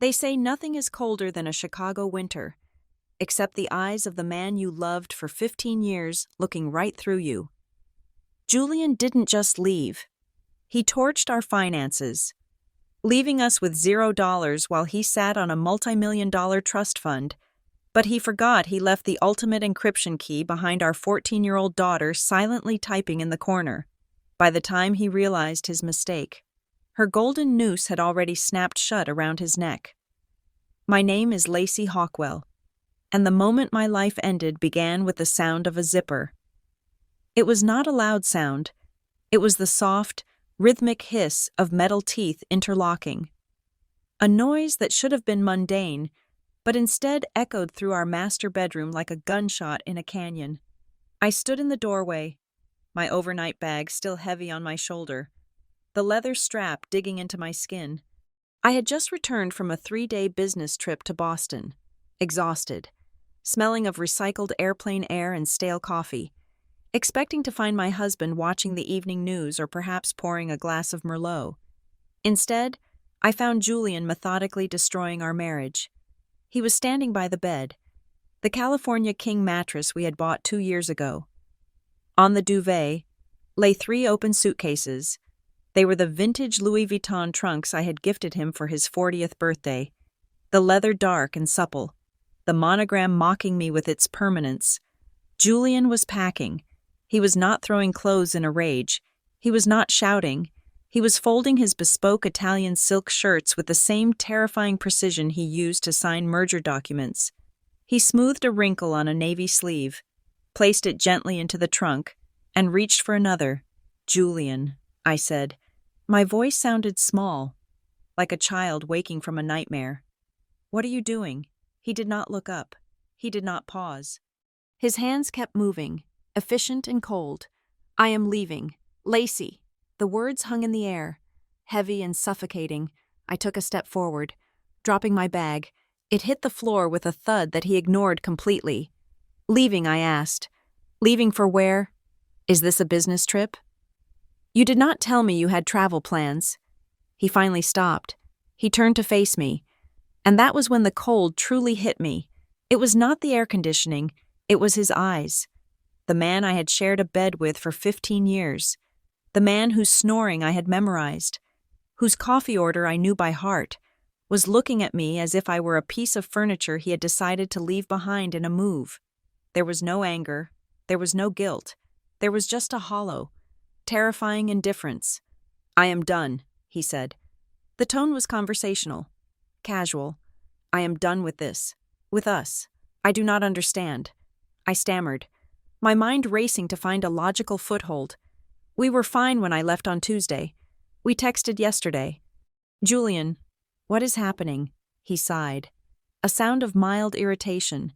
They say nothing is colder than a Chicago winter, except the eyes of the man you loved for 15 years looking right through you. Julian didn't just leave. He torched our finances, leaving us with $0 while he sat on a multimillion-dollar trust fund, but he forgot he left the ultimate encryption key behind our 14-year-old daughter silently typing in the corner. By the time he realized his mistake, her golden noose had already snapped shut around his neck. My name is Lacey Hawkwell, and the moment my life ended began with the sound of a zipper. It was not a loud sound. It was the soft, rhythmic hiss of metal teeth interlocking. A noise that should have been mundane, but instead echoed through our master bedroom like a gunshot in a canyon. I stood in the doorway, my overnight bag still heavy on my shoulder, the leather strap digging into my skin. I had just returned from a 3-day business trip to Boston, exhausted, smelling of recycled airplane air and stale coffee, expecting to find my husband watching the evening news or perhaps pouring a glass of Merlot. Instead, I found Julian methodically destroying our marriage. He was standing by the bed, the California King mattress we had bought 2 years ago. On the duvet lay 3 open suitcases. They were the vintage Louis Vuitton trunks I had gifted him for his 40th birthday, the leather dark and supple, the monogram mocking me with its permanence. Julian was packing. He was not throwing clothes in a rage. He was not shouting. He was folding his bespoke Italian silk shirts with the same terrifying precision he used to sign merger documents. He smoothed a wrinkle on a navy sleeve, placed it gently into the trunk, and reached for another. "Julian," I said. My voice sounded small, like a child waking from a nightmare. "What are you doing?" He did not look up. He did not pause. His hands kept moving, efficient and cold. "I am leaving. Lacey." The words hung in the air, heavy and suffocating. I took a step forward, dropping my bag. It hit the floor with a thud that he ignored completely. "Leaving," I asked. "Leaving for where? Is this a business trip?" "You did not tell me you had travel plans." He finally stopped. He turned to face me. And that was when the cold truly hit me. It was not the air conditioning. It was his eyes. The man I had shared a bed with for 15 years. The man whose snoring I had memorized, whose coffee order I knew by heart, was looking at me as if I were a piece of furniture he had decided to leave behind in a move. There was no anger. There was no guilt. There was just a hollow, terrifying indifference. "I am done," he said. The tone was conversational, casual. "I am done with this. With us. I do not understand." I stammered, my mind racing to find a logical foothold. "We were fine when I left on Tuesday. We texted yesterday." "Julian, what is happening?" He sighed, a sound of mild irritation,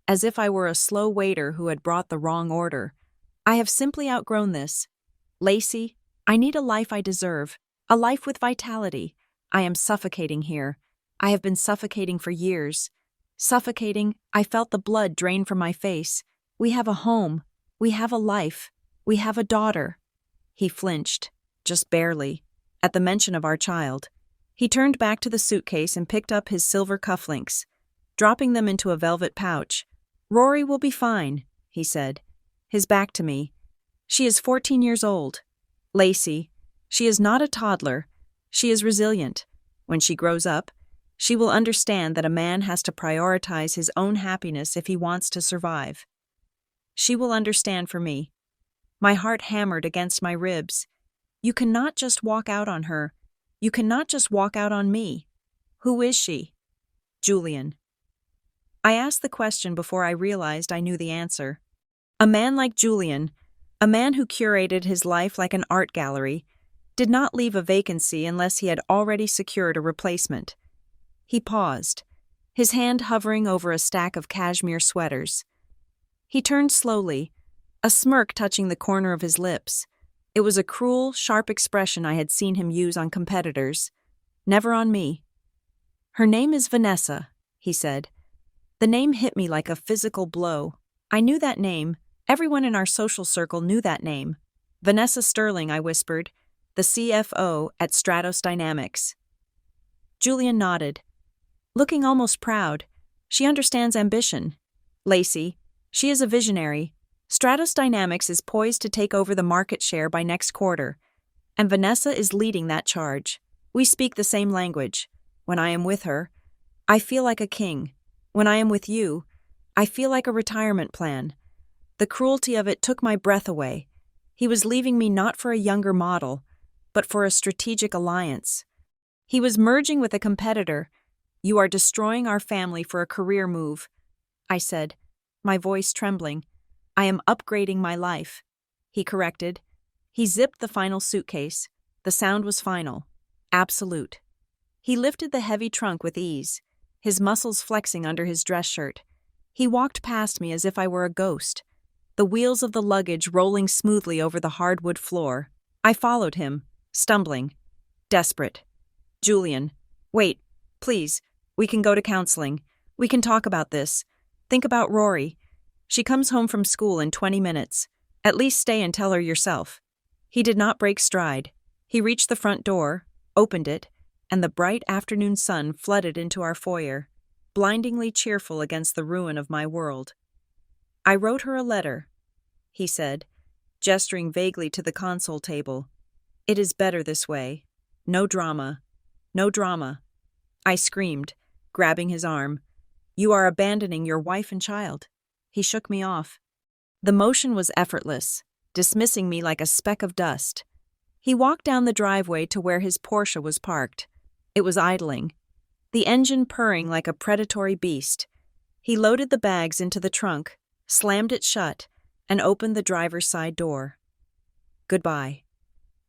as if I were a slow waiter who had brought the wrong order. "I have simply outgrown this. Lacey, I need a life I deserve, a life with vitality. I am suffocating here. I have been suffocating for years. Suffocating, I felt the blood drain from my face. We have a home. We have a life. We have a daughter." He flinched, just barely, at the mention of our child. He turned back to the suitcase and picked up his silver cufflinks, dropping them into a velvet pouch. "Rory will be fine," he said, his back to me. "She is 14 years old. Lacey, she is not a toddler. She is resilient. When she grows up, she will understand that a man has to prioritize his own happiness if he wants to survive. She will understand for me." My heart hammered against my ribs. "You cannot just walk out on her. You cannot just walk out on me. Who is she?" "Julian." I asked the question before I realized I knew the answer. A man like Julian, a man who curated his life like an art gallery, did not leave a vacancy unless he had already secured a replacement. He paused, his hand hovering over a stack of cashmere sweaters. He turned slowly, a smirk touching the corner of his lips. It was a cruel, sharp expression I had seen him use on competitors, never on me. "Her name is Vanessa," he said. The name hit me like a physical blow. I knew that name. Everyone in our social circle knew that name. "Vanessa Sterling," I whispered, "the CFO at Stratos Dynamics." Julian nodded. looking almost proud. She understands ambition. Lacey, she is a visionary. Stratos Dynamics is poised to take over the market share by next quarter, and Vanessa is leading that charge. We speak the same language. When I am with her, I feel like a king. When I am with you, I feel like a retirement plan. The cruelty of it took my breath away. He was leaving me not for a younger model, but for a strategic alliance. He was merging with a competitor. You are destroying our family for a career move, I said, my voice trembling. I am upgrading my life, he corrected. He zipped the final suitcase. The sound was final, absolute. He lifted the heavy trunk with ease, his muscles flexing under his dress shirt. He walked past me as if I were a ghost, the wheels of the luggage rolling smoothly over the hardwood floor. I followed him, stumbling, desperate. Julian, wait, please, we can go to counseling. We can talk about this. Think about Rory. She comes home from school in 20 minutes. At least stay and tell her yourself. He did not break stride. He reached the front door, opened it, and the bright afternoon sun flooded into our foyer, blindingly cheerful against the ruin of my world. I wrote her a letter, he said, gesturing vaguely to the console table. It is better this way. No drama. No drama. I screamed, grabbing his arm. You are abandoning your wife and child. He shook me off. The motion was effortless, dismissing me like a speck of dust. He walked down the driveway to where his Porsche was parked. It was idling, the engine purring like a predatory beast. He loaded the bags into the trunk, slammed it shut, and opened the driver's side door. Goodbye.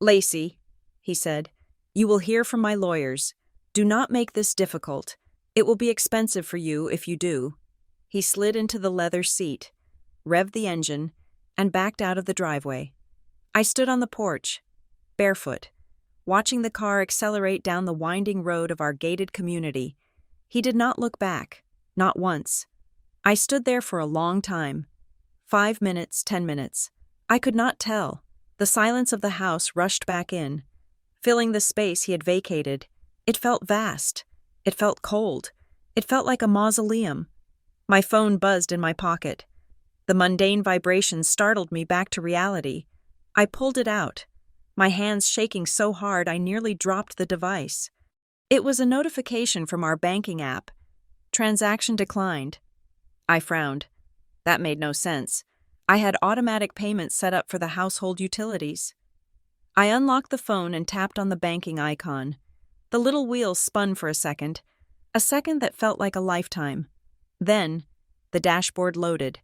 Lacey, he said, you will hear from my lawyers. Do not make this difficult. It will be expensive for you if you do. He slid into the leather seat, revved the engine, and backed out of the driveway. I stood on the porch, barefoot, watching the car accelerate down the winding road of our gated community. He did not look back, not once. I stood there for a long time. 5 minutes, 10 minutes. I could not tell. The silence of the house rushed back in, filling the space he had vacated. It felt vast. It felt cold. It felt like a mausoleum. My phone buzzed in my pocket. The mundane vibration startled me back to reality. I pulled it out, my hands shaking so hard I nearly dropped the device. It was a notification from our banking app. Transaction declined. I frowned. That made no sense. I had automatic payments set up for the household utilities. I unlocked the phone and tapped on the banking icon. The little wheel spun for a second that felt like a lifetime. Then, the dashboard loaded.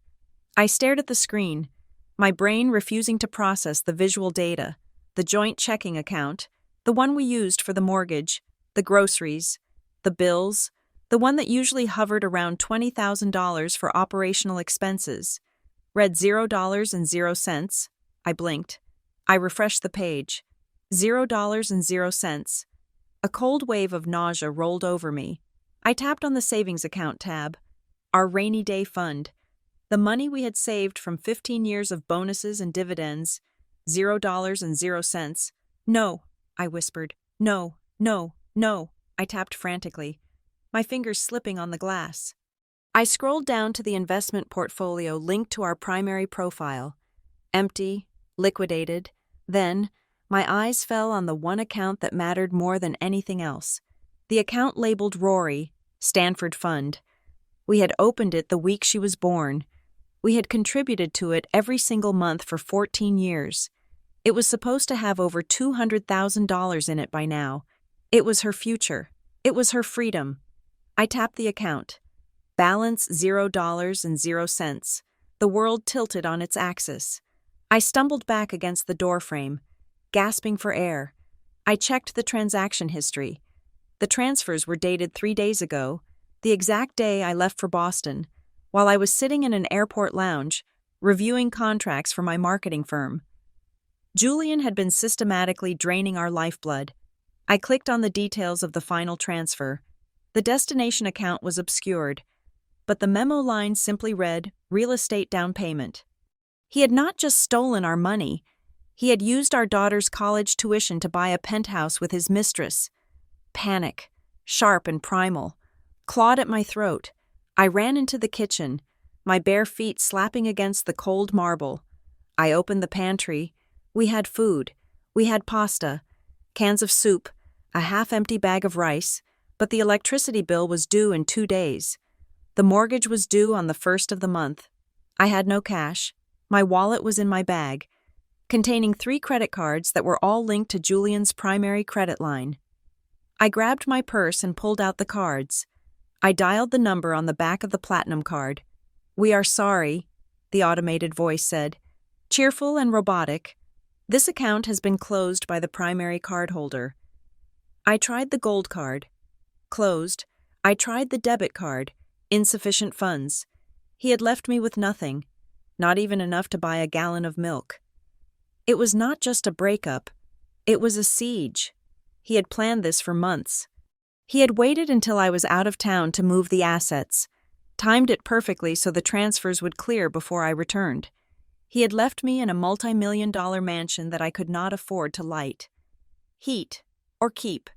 I stared at the screen, my brain refusing to process the visual data, the joint checking account, the one we used for the mortgage, the groceries, the bills, the one that usually hovered around $20,000 for operational expenses. Read $0.00. I blinked. I refreshed the page. $0.00. A cold wave of nausea rolled over me. I tapped on the savings account tab. Our rainy day fund. The money we had saved from 15 years of bonuses and dividends. $0.00. No, I whispered. No, no, no. I tapped frantically, my fingers slipping on the glass. I scrolled down to the investment portfolio linked to our primary profile. Empty, liquidated. Then, my eyes fell on the one account that mattered more than anything else. The account labeled Rory, Stanford Fund. We had opened it the week she was born. We had contributed to it every single month for 14 years. It was supposed to have over $200,000 in it by now. It was her future. It was her freedom. I tapped the account. Balance $0.00. The world tilted on its axis. I stumbled back against the doorframe, gasping for air. I checked the transaction history. The transfers were dated 3 days ago, the exact day I left for Boston, while I was sitting in an airport lounge, reviewing contracts for my marketing firm. Julian had been systematically draining our lifeblood. I clicked on the details of the final transfer. The destination account was obscured, but the memo line simply read, real estate down payment. He had not just stolen our money. He had used our daughter's college tuition to buy a penthouse with his mistress. Panic, sharp and primal. clawed at my throat. I ran into the kitchen, my bare feet slapping against the cold marble. I opened the pantry. We had food. We had pasta, cans of soup, a half-empty bag of rice, but the electricity bill was due in 2 days. The mortgage was due on the 1st of the month. I had no cash. My wallet was in my bag, containing 3 credit cards that were all linked to Julian's primary credit line. I grabbed my purse and pulled out the cards. I dialed the number on the back of the platinum card. "We are sorry," the automated voice said, cheerful and robotic. "This account has been closed by the primary cardholder." I tried the gold card. Closed. I tried the debit card. Insufficient funds. He had left me with nothing, not even enough to buy a gallon of milk. It was not just a breakup. It was a siege. He had planned this for months. He had waited until I was out of town to move the assets, timed it perfectly so the transfers would clear before I returned. He had left me in a multimillion-dollar mansion that I could not afford to light. Heat or keep.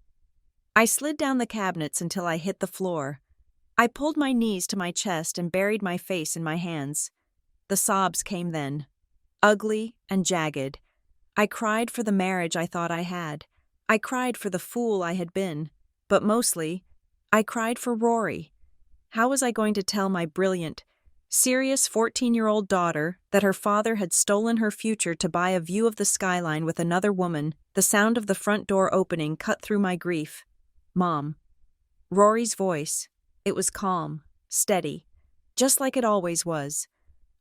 I slid down the cabinets until I hit the floor. I pulled my knees to my chest and buried my face in my hands. The sobs came then, ugly and jagged. I cried for the marriage I thought I had. I cried for the fool I had been. But mostly, I cried for Rory. How was I going to tell my brilliant, serious 14-year-old daughter that her father had stolen her future to buy a view of the skyline with another woman? The sound of the front door opening cut through my grief. "Mom." Rory's voice. It was calm, steady, just like it always was.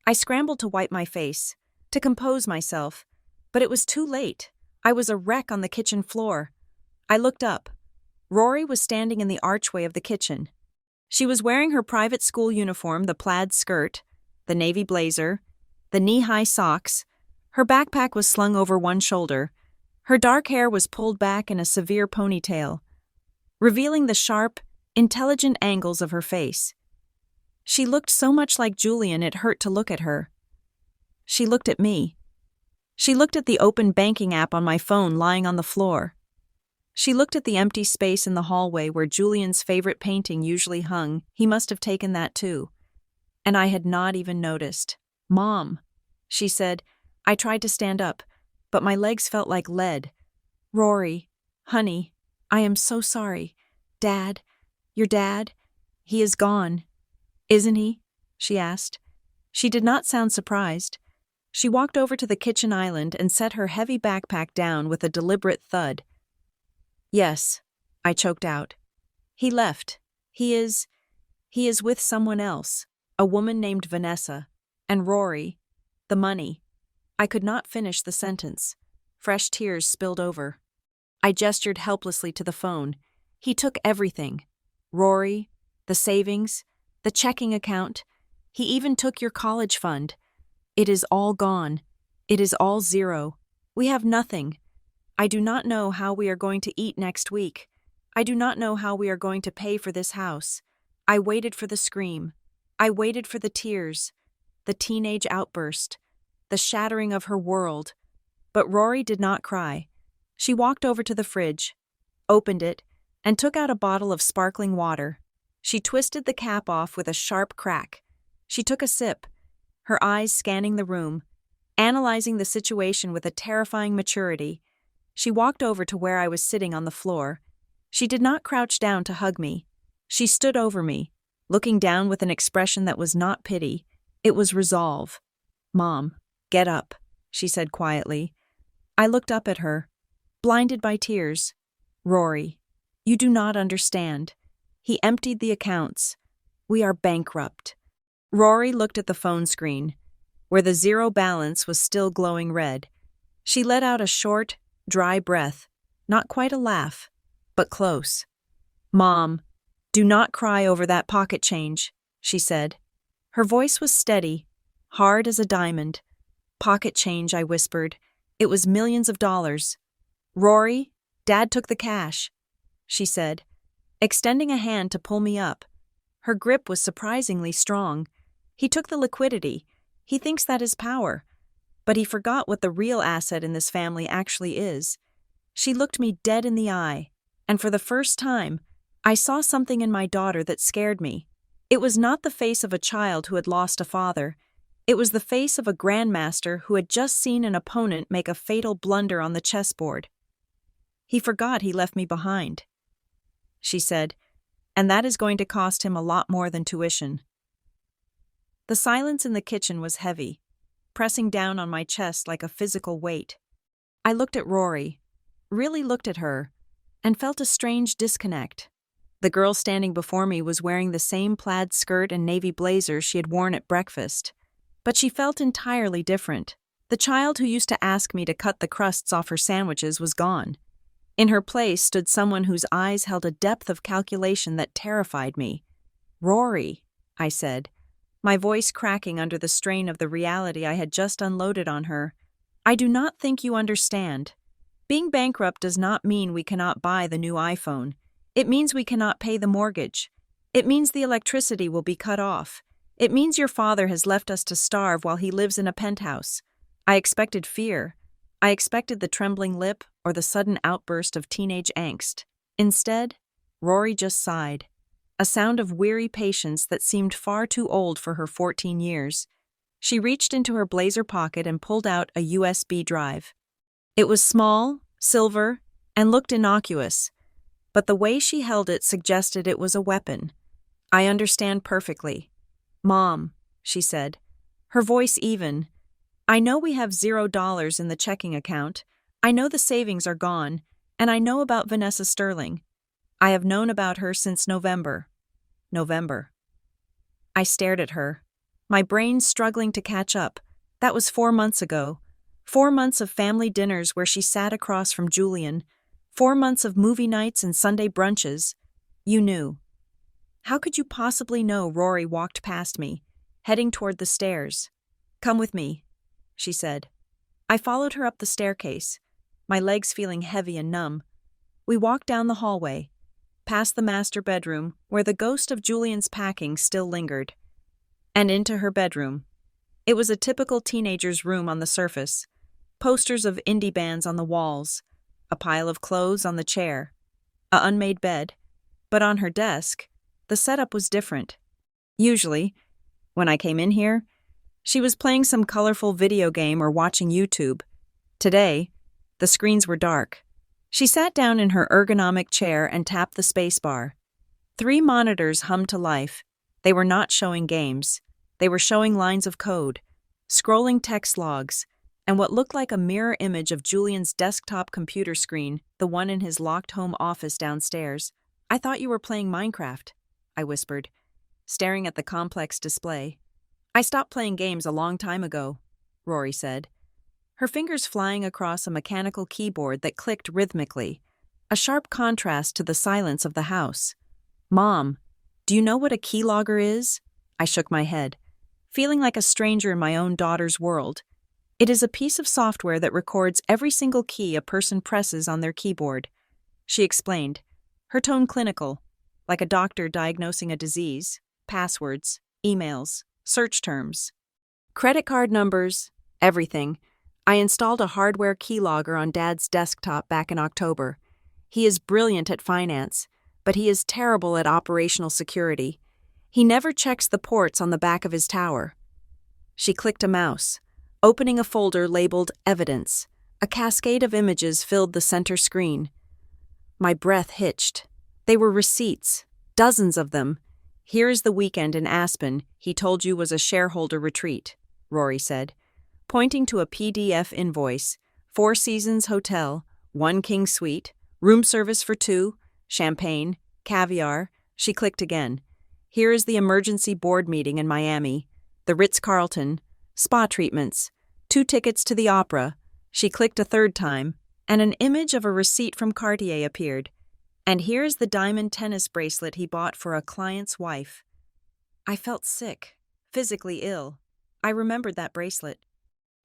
I scrambled to wipe my face, to compose myself, but it was too late. I was a wreck on the kitchen floor. I looked up. Rory was standing in the archway of the kitchen. She was wearing her private school uniform, the plaid skirt, the navy blazer, the knee-high socks. Her backpack was slung over one shoulder. Her dark hair was pulled back in a severe ponytail, revealing the sharp, intelligent angles of her face. She looked so much like Julian it hurt to look at her. She looked at me. She looked at the open banking app on my phone lying on the floor. She looked at the empty space in the hallway where Julian's favorite painting usually hung. He must have taken that too. And I had not even noticed. "Mom," she said. I tried to stand up, but my legs felt like lead. "Rory, honey, I am so sorry. Dad, your dad, he is gone. Isn't he?" she asked. She did not sound surprised. She walked over to the kitchen island and set her heavy backpack down with a deliberate thud. "Yes," I choked out. "He left. He is with someone else, a woman named Vanessa. And Rory, the money." I could not finish the sentence. Fresh tears spilled over. I gestured helplessly to the phone. "He took everything. Rory, the savings, the checking account. He even took your college fund. It is all gone. It is all zero. We have nothing. I do not know how we are going to eat next week. I do not know how we are going to pay for this house." I waited for the scream. I waited for the tears, the teenage outburst, the shattering of her world. But Rory did not cry. She walked over to the fridge, opened it, and took out a bottle of sparkling water. She twisted the cap off with a sharp crack. She took a sip, her eyes scanning the room, analyzing the situation with a terrifying maturity. She walked over to where I was sitting on the floor. She did not crouch down to hug me. She stood over me, looking down with an expression that was not pity. It was resolve. "Mom, get up," she said quietly. I looked up at her, blinded by tears. "Rory, you do not understand. He emptied the accounts. We are bankrupt." Rory looked at the phone screen, where the zero balance was still glowing red. She let out a short, dry breath, not quite a laugh, but close. "Mom, do not cry over that pocket change," she said. Her voice was steady, hard as a diamond. "Pocket change," I whispered. "It was millions of dollars." "Rory, Dad took the cash," she said, extending a hand to pull me up. Her grip was surprisingly strong. "He took the liquidity. He thinks that is power. But he forgot what the real asset in this family actually is." She looked me dead in the eye, and for the first time, I saw something in my daughter that scared me. It was not the face of a child who had lost a father. It was the face of a grandmaster who had just seen an opponent make a fatal blunder on the chessboard. "He forgot he left me behind," she said, "and that is going to cost him a lot more than tuition." The silence in the kitchen was heavy, pressing down on my chest like a physical weight. I looked at Rory, really looked at her, and felt a strange disconnect. The girl standing before me was wearing the same plaid skirt and navy blazer she had worn at breakfast, but she felt entirely different. The child who used to ask me to cut the crusts off her sandwiches was gone. In her place stood someone whose eyes held a depth of calculation that terrified me. "Rory," I said, my voice cracking under the strain of the reality I had just unloaded on her. "I do not think you understand. Being bankrupt does not mean we cannot buy the new iPhone. It means we cannot pay the mortgage. It means the electricity will be cut off. It means your father has left us to starve while he lives in a penthouse." I expected fear. I expected the trembling lip or the sudden outburst of teenage angst. Instead, Rory just sighed, a sound of weary patience that seemed far too old for her 14 years. She reached into her blazer pocket and pulled out a USB drive. It was small, silver, and looked innocuous, but the way she held it suggested it was a weapon. "I understand perfectly. Mom," she said, her voice even. "I know we have $0 in the checking account. I know the savings are gone, and I know about Vanessa Sterling. I have known about her since November. I stared at her, my brain struggling to catch up. That was 4 months ago. 4 months of family dinners where she sat across from Julian. 4 months of movie nights and Sunday brunches. You knew. How could you possibly know? Rory walked past me, heading toward the stairs. "Come with me," she said. I followed her up the staircase, my legs feeling heavy and numb. We walked down the hallway, past the master bedroom where the ghost of Julian's packing still lingered, and into her bedroom. It was a typical teenager's room on the surface, posters of indie bands on the walls, a pile of clothes on the chair, a unmade bed, but on her desk, the setup was different. Usually, when I came in here, she was playing some colorful video game or watching YouTube. Today, the screens were dark. She sat down in her ergonomic chair and tapped the spacebar. 3 monitors hummed to life. They were not showing games. They were showing lines of code, scrolling text logs, and what looked like a mirror image of Julian's desktop computer screen, the one in his locked home office downstairs. "I thought you were playing Minecraft," I whispered, staring at the complex display. "I stopped playing games a long time ago," Rory said, her fingers flying across a mechanical keyboard that clicked rhythmically, a sharp contrast to the silence of the house. "Mom, do you know what a keylogger is?" I shook my head, feeling like a stranger in my own daughter's world. "It is a piece of software that records every single key a person presses on their keyboard," she explained, her tone clinical, like a doctor diagnosing a disease. "Passwords, emails, search terms, credit card numbers, everything." I installed a hardware keylogger on Dad's desktop back in October. He is brilliant at finance, but he is terrible at operational security. He never checks the ports on the back of his tower. She clicked a mouse, opening a folder labeled Evidence. A cascade of images filled the center screen. My breath hitched. They were receipts, dozens of them. "Here is the weekend in Aspen he told you was a shareholder retreat," Rory said, pointing to a PDF invoice. 4 Seasons Hotel, 1 King Suite, room service for 2, champagne, caviar. She clicked again. "Here is the emergency board meeting in Miami, the Ritz-Carlton, spa treatments, 2 tickets to the opera." She clicked a third time, and an image of a receipt from Cartier appeared. "And here's the diamond tennis bracelet he bought for a client's wife." I felt sick, physically ill. I remembered that bracelet.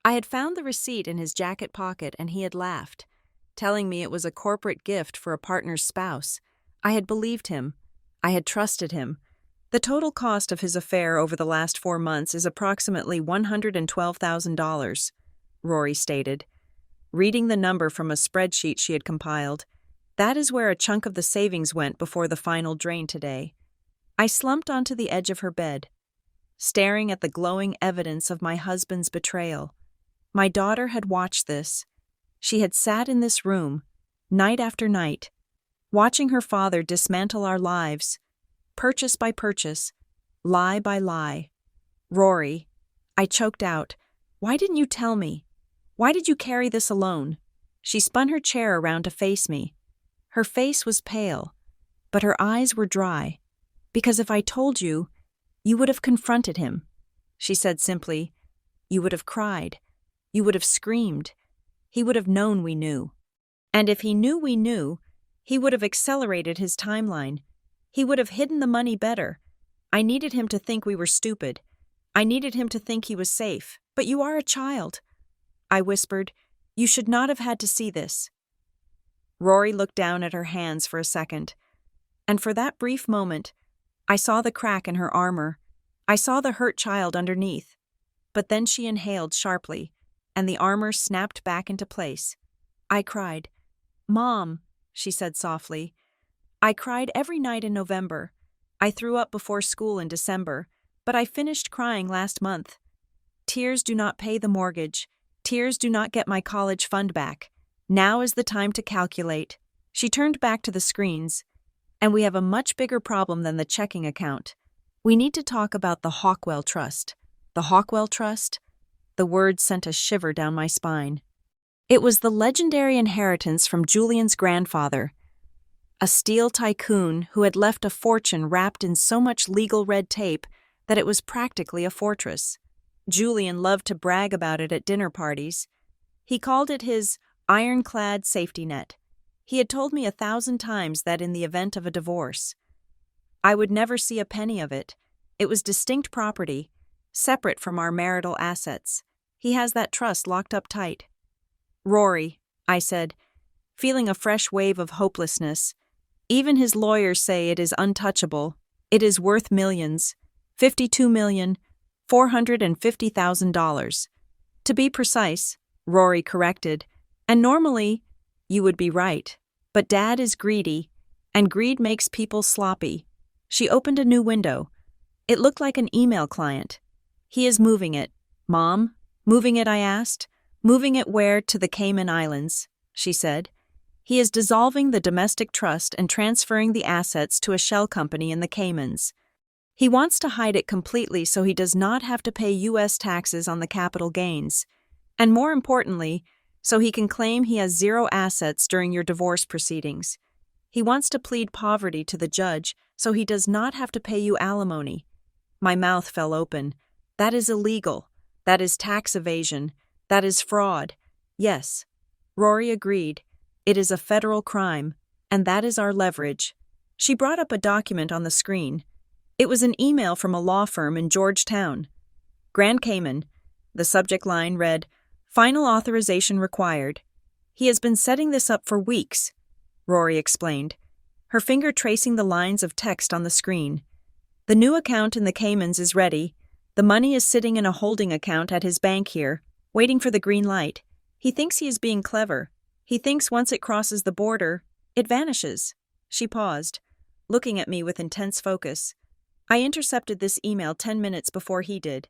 I had found the receipt in his jacket pocket and he had laughed, telling me it was a corporate gift for a partner's spouse. I had believed him. I had trusted him. The total cost of his affair over the last 4 months is approximately $112,000, Rory stated, reading the number from a spreadsheet she had compiled. That is where a chunk of the savings went before the final drain today. I slumped onto the edge of her bed, staring at the glowing evidence of my husband's betrayal. My daughter had watched this. She had sat in this room, night after night, watching her father dismantle our lives, purchase by purchase, lie by lie. Rory, I choked out, why didn't you tell me? Why did you carry this alone? She spun her chair around to face me. Her face was pale, but her eyes were dry. Because if I told you, you would have confronted him. She said simply, you would have cried. You would have screamed. He would have known we knew. And if he knew we knew, he would have accelerated his timeline. He would have hidden the money better. I needed him to think we were stupid. I needed him to think he was safe. But you are a child. I whispered, you should not have had to see this. Rory looked down at her hands for a second. And for that brief moment, I saw the crack in her armor. I saw the hurt child underneath. But then she inhaled sharply, and the armor snapped back into place. I cried. Mom, she said softly. I cried every night in November. I threw up before school in December, but I finished crying last month. Tears do not pay the mortgage. Tears do not get my college fund back. Now is the time to calculate. She turned back to the screens. And we have a much bigger problem than the checking account. We need to talk about the Hawkwell Trust. The Hawkwell Trust? The word sent a shiver down my spine. It was the legendary inheritance from Julian's grandfather, a steel tycoon who had left a fortune wrapped in so much legal red tape that it was practically a fortress. Julian loved to brag about it at dinner parties. He called it his ironclad safety net. He had told me 1,000 times that in the event of a divorce, I would never see a penny of it. It was distinct property, separate from our marital assets. He has that trust locked up tight. Rory, I said, feeling a fresh wave of hopelessness. Even his lawyers say it is untouchable. It is worth millions. $52,450,000. To be precise, Rory corrected. And normally, you would be right. But Dad is greedy, and greed makes people sloppy. She opened a new window. It looked like an email client. He is moving it. Mom? Moving it, I asked. Moving it where? To the Cayman Islands, she said. He is dissolving the domestic trust and transferring the assets to a shell company in the Caymans. He wants to hide it completely so he does not have to pay U.S. taxes on the capital gains. And more importantly, so he can claim he has zero assets during your divorce proceedings. He wants to plead poverty to the judge so he does not have to pay you alimony. My mouth fell open. That is illegal. That is tax evasion. That is fraud. Yes. Rory agreed. It is a federal crime, and that is our leverage. She brought up a document on the screen. It was an email from a law firm in Georgetown. Grand Cayman. The subject line read, Final authorization required. He has been setting this up for weeks, Rory explained, her finger tracing the lines of text on the screen. The new account in the Caymans is ready. The money is sitting in a holding account at his bank here, waiting for the green light. He thinks he is being clever. He thinks once it crosses the border, it vanishes. She paused, looking at me with intense focus. I intercepted this email 10 minutes before he did.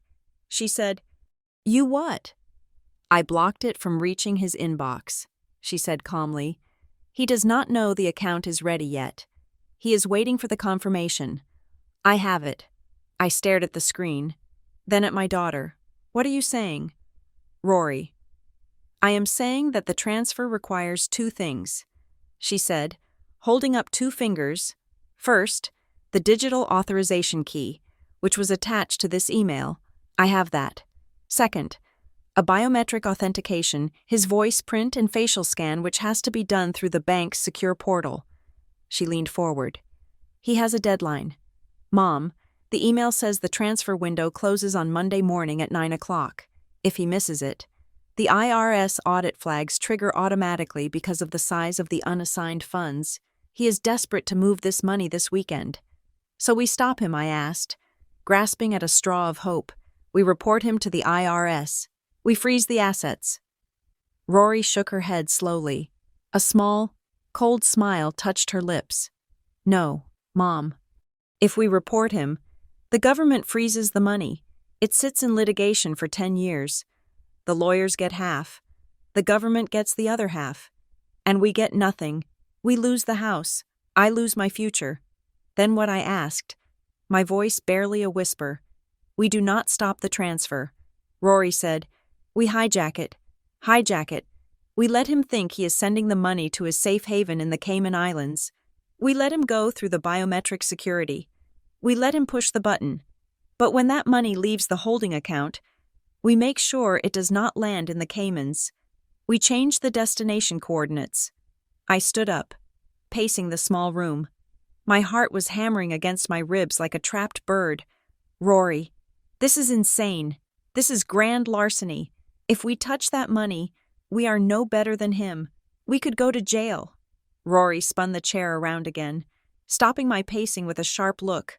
She said, You what? I blocked it from reaching his inbox, she said calmly. He does not know the account is ready yet. He is waiting for the confirmation. I have it. I stared at the screen, then at my daughter. What are you saying? Rory. I am saying that the transfer requires 2 things, she said, holding up 2 fingers. First, the digital authorization key, which was attached to this email. I have that. Second, a biometric authentication, his voice print and facial scan, which has to be done through the bank's secure portal. She leaned forward. He has a deadline. Mom, the email says the transfer window closes on Monday morning at 9 o'clock. If he misses it, the IRS audit flags trigger automatically because of the size of the unassigned funds. He is desperate to move this money this weekend. So we stop him, I asked, grasping at a straw of hope. We report him to the IRS. We freeze the assets. Rory shook her head slowly. A small, Cold smile touched her lips. No, Mom. If we report him, the government freezes the money. It sits in litigation for 10 years. The lawyers get half. The government gets the other half. And we get nothing. We lose the house. I lose my future. Then what I asked, my voice barely a whisper. We do not stop the transfer. Rory said, we hijack it. Hijack it. We let him think he is sending the money to his safe haven in the Cayman Islands. We let him go through the biometric security. We let him push the button. But when that money leaves the holding account, we make sure it does not land in the Caymans. We change the destination coordinates. I stood up, pacing the small room. My heart was hammering against my ribs like a trapped bird. Rory, this is insane. This is grand larceny. If we touch that money, we are no better than him. We could go to jail. Rory spun the chair around again, stopping my pacing with a sharp look.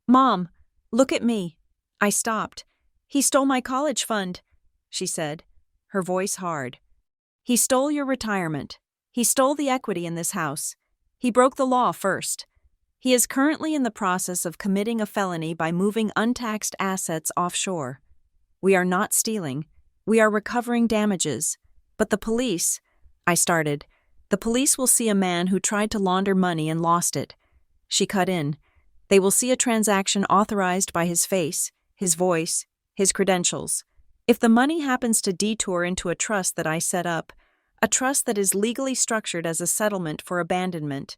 Mom, look at me. I stopped. He stole my college fund, she said, her voice hard. He stole your retirement. He stole the equity in this house. He broke the law first. He is currently in the process of committing a felony by moving untaxed assets offshore. We are not stealing. We are recovering damages. But the police, I started. The police will see a man who tried to launder money and lost it. She cut in. They will see a transaction authorized by his face, his voice, his credentials. If the money happens to detour into a trust that I set up, a trust that is legally structured as a settlement for abandonment,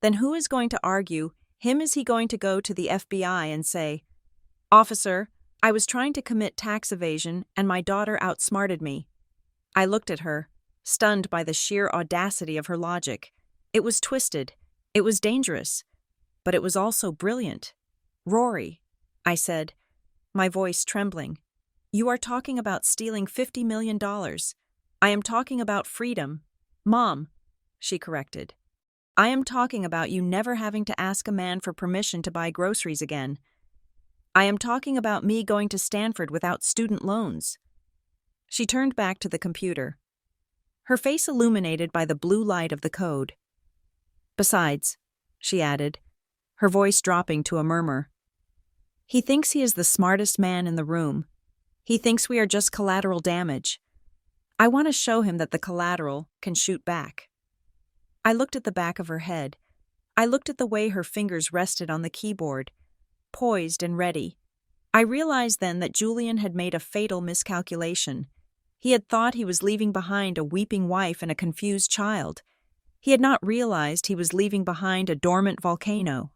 then who is going to argue him? Is he going to go to the FBI and say, Officer, I was trying to commit tax evasion and my daughter outsmarted me? I looked at her, stunned by the sheer audacity of her logic. It was twisted. It was dangerous. But it was also brilliant. Rory, I said, my voice trembling, you are talking about stealing $50 million. I am talking about freedom. Mom, she corrected. I am talking about you never having to ask a man for permission to buy groceries again. I am talking about me going to Stanford without student loans. She turned back to the computer, her face illuminated by the blue light of the code. Besides, she added, her voice dropping to a murmur, he thinks he is the smartest man in the room. He thinks we are just collateral damage. I want to show him that the collateral can shoot back. I looked at the back of her head. I looked at the way her fingers rested on the keyboard, poised and ready. I realized then that Julian had made a fatal miscalculation. He had thought he was leaving behind a weeping wife and a confused child. He had not realized he was leaving behind a dormant volcano.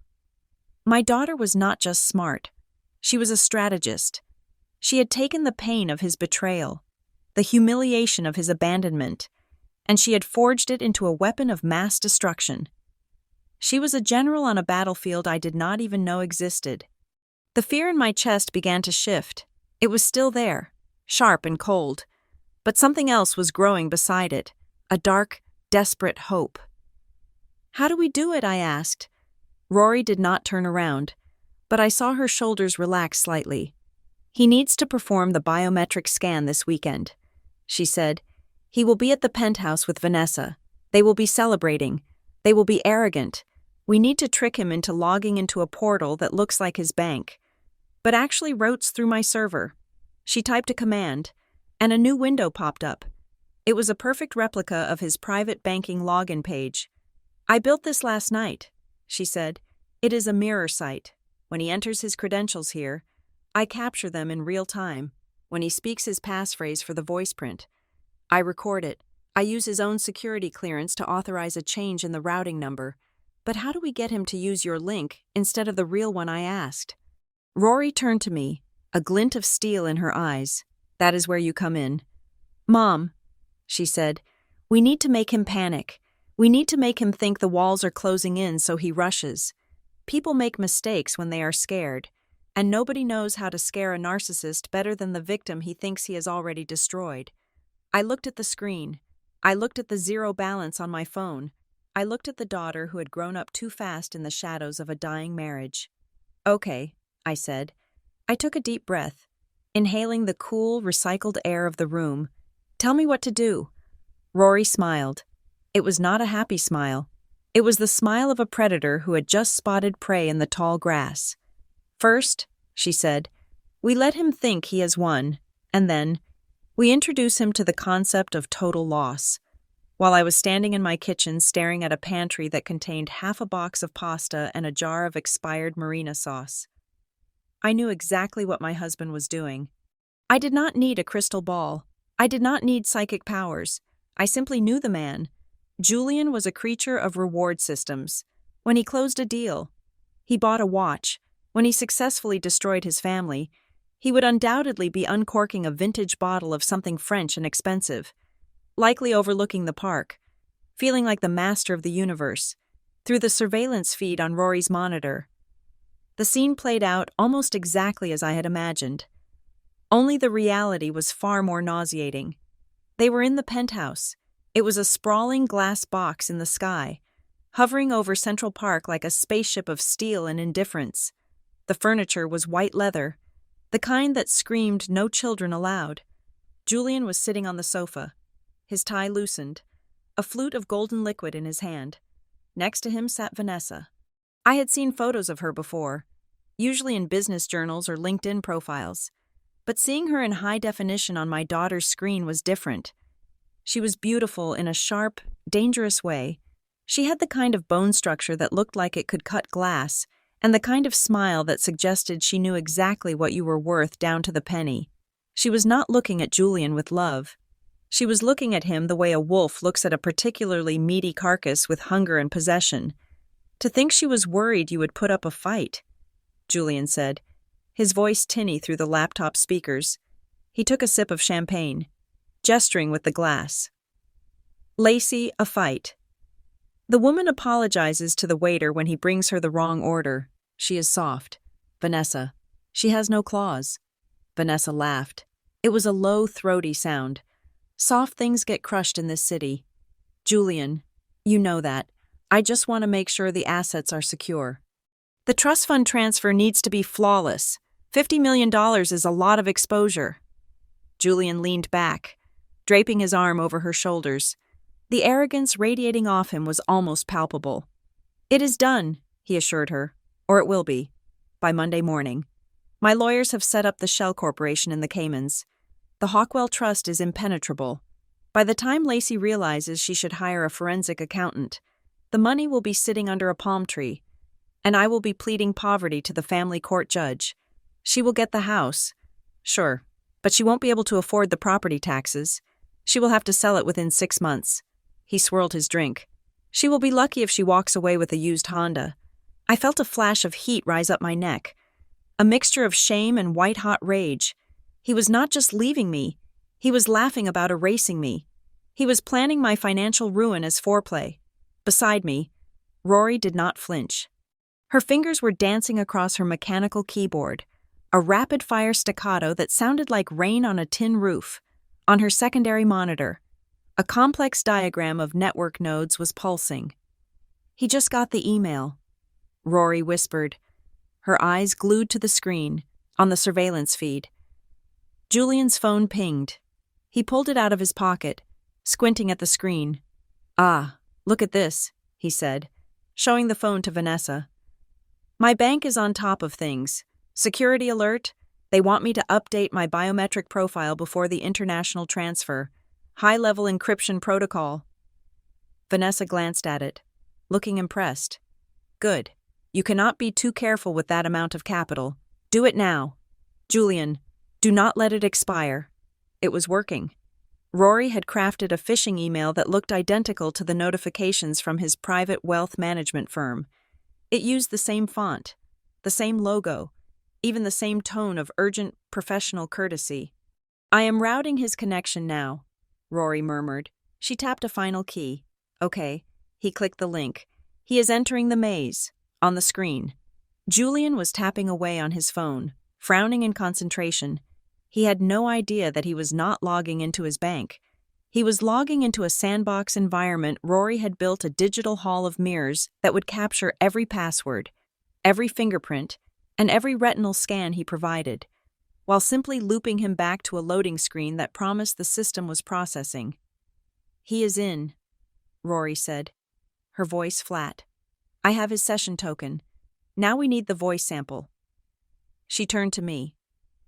My daughter was not just smart. She was a strategist. She had taken the pain of his betrayal, the humiliation of his abandonment, and she had forged it into a weapon of mass destruction. She was a general on a battlefield I did not even know existed. The fear in my chest began to shift. It was still there, sharp and cold, but something else was growing beside it, a dark, desperate hope. How do we do it? I asked. Rory did not turn around, but I saw her shoulders relax slightly. He needs to perform the biometric scan this weekend, she said. He will be at the penthouse with Vanessa. They will be celebrating. They will be arrogant. We need to trick him into logging into a portal that looks like his bank, but actually routes through my server. She typed a command, and a new window popped up. It was a perfect replica of his private banking login page. I built this last night, she said. It is a mirror site. When he enters his credentials here, I capture them in real time. When he speaks his passphrase for the voice print, I record it. I use his own security clearance to authorize a change in the routing number. But how do we get him to use your link instead of the real one? I asked. Rory turned to me, a glint of steel in her eyes. That is where you come in. Mom, she said, we need to make him panic. We need to make him think the walls are closing in so he rushes. People make mistakes when they are scared, and nobody knows how to scare a narcissist better than the victim he thinks he has already destroyed. I looked at the screen. I looked at the zero balance on my phone. I looked at the daughter who had grown up too fast in the shadows of a dying marriage. Okay, I said. I took a deep breath, inhaling the cool, recycled air of the room. Tell me what to do. Rory smiled. It was not a happy smile. It was the smile of a predator who had just spotted prey in the tall grass. "First," she said, "we let him think he has won, and then we introduce him to the concept of total loss." While I was standing in my kitchen staring at a pantry that contained half a box of pasta and a jar of expired marina sauce, I knew exactly what my husband was doing. I did not need a crystal ball. I did not need psychic powers. I simply knew the man. Julian was a creature of reward systems. When he closed a deal, he bought a watch. When he successfully destroyed his family, he would undoubtedly be uncorking a vintage bottle of something French and expensive, likely overlooking the park, feeling like the master of the universe, through the surveillance feed on Rory's monitor. The scene played out almost exactly as I had imagined. Only the reality was far more nauseating. They were in the penthouse. It was a sprawling glass box in the sky, hovering over Central Park like a spaceship of steel and indifference. The furniture was white leather, the kind that screamed "no children allowed." Julian was sitting on the sofa, his tie loosened, a flute of golden liquid in his hand. Next to him sat Vanessa. I had seen photos of her before, usually in business journals or LinkedIn profiles, but seeing her in high definition on my daughter's screen was different. She was beautiful in a sharp, dangerous way. She had the kind of bone structure that looked like it could cut glass, and the kind of smile that suggested she knew exactly what you were worth down to the penny. She was not looking at Julian with love. She was looking at him the way a wolf looks at a particularly meaty carcass with hunger and possession. "To think she was worried you would put up a fight," Julian said, his voice tinny through the laptop speakers. He took a sip of champagne, gesturing with the glass. "Lacey, a fight. The woman apologizes to the waiter when he brings her the wrong order. She is soft. Vanessa. She has no claws." Vanessa laughed. It was a low, throaty sound. "Soft things get crushed in this city. Julian, you know that. I just want to make sure the assets are secure. The trust fund transfer needs to be flawless. $50 million is a lot of exposure." Julian leaned back, draping his arm over her shoulders. The arrogance radiating off him was almost palpable. "It is done," he assured her, "or it will be, by Monday morning. My lawyers have set up the shell corporation in the Caymans. The Hawkwell Trust is impenetrable. By the time Lacey realizes she should hire a forensic accountant, the money will be sitting under a palm tree, and I will be pleading poverty to the family court judge. She will get the house, sure, but she won't be able to afford the property taxes. She will have to sell it within 6 months. He swirled his drink. She will be lucky if she walks away with a used Honda. I felt a flash of heat rise up my neck, a mixture of shame and white-hot rage. He was not just leaving me. He was laughing about erasing me. He was planning my financial ruin as foreplay. Beside me, Rory did not flinch. Her fingers were dancing across her mechanical keyboard, a rapid-fire staccato that sounded like rain on a tin roof. On her secondary monitor, a complex diagram of network nodes was pulsing. "He just got the email," Rory whispered, her eyes glued to the screen, on the surveillance feed. Julian's phone pinged. He pulled it out of his pocket, squinting at the screen. "Ah, look at this," he said, showing the phone to Vanessa. "My bank is on top of things. Security alert. They want me to update my biometric profile before the international transfer. High-level encryption protocol." Vanessa glanced at it, looking impressed. "Good. You cannot be too careful with that amount of capital. Do it now. Julian, do not let it expire." It was working. Rory had crafted a phishing email that looked identical to the notifications from his private wealth management firm. It used the same font, the same logo, even the same tone of urgent, professional courtesy. "I am routing his connection now," Rory murmured. She tapped a final key. "Okay." He clicked the link. "He is entering the maze." On the screen, Julian was tapping away on his phone, frowning in concentration. He had no idea that he was not logging into his bank. He was logging into a sandbox environment. Rory had built a digital hall of mirrors that would capture every password, every fingerprint, and every retinal scan he provided, while simply looping him back to a loading screen that promised the system was processing. "He is in," Rory said. her voice flat. I have his session token. Now we need the voice sample. She turned to me.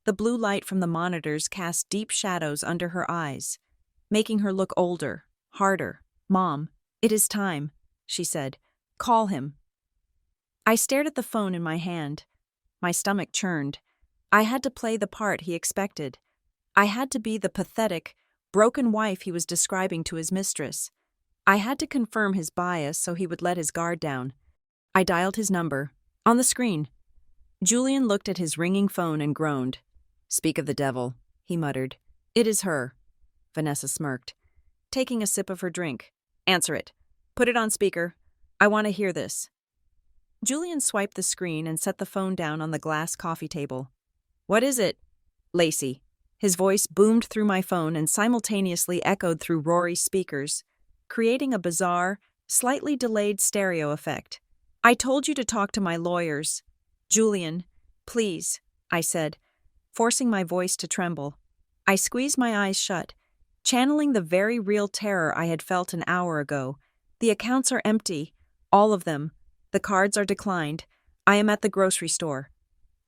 The blue light from the monitors cast deep shadows under her eyes, making her look older, harder. Mom, it is time, she said. Call him. I stared at the phone in my hand. My stomach churned. I had to play the part he expected. I had to be the pathetic, broken wife he was describing to his mistress. I had to confirm his bias so he would let his guard down. I dialed his number. On the screen. Julian looked at his ringing phone and groaned. Speak of the devil, he muttered. It is her. Vanessa smirked, taking a sip of her drink. Answer it. Put it on speaker. I want to hear this. Julian swiped the screen and set the phone down on the glass coffee table. What is it? Lacey. His voice boomed through my phone and simultaneously echoed through Rory's speakers, creating a bizarre, slightly delayed stereo effect. I told you to talk to my lawyers. Julian, please, I said, forcing my voice to tremble. I squeezed my eyes shut, channeling the very real terror I had felt an hour ago. The accounts are empty, all of them. The cards are declined. I am at the grocery store.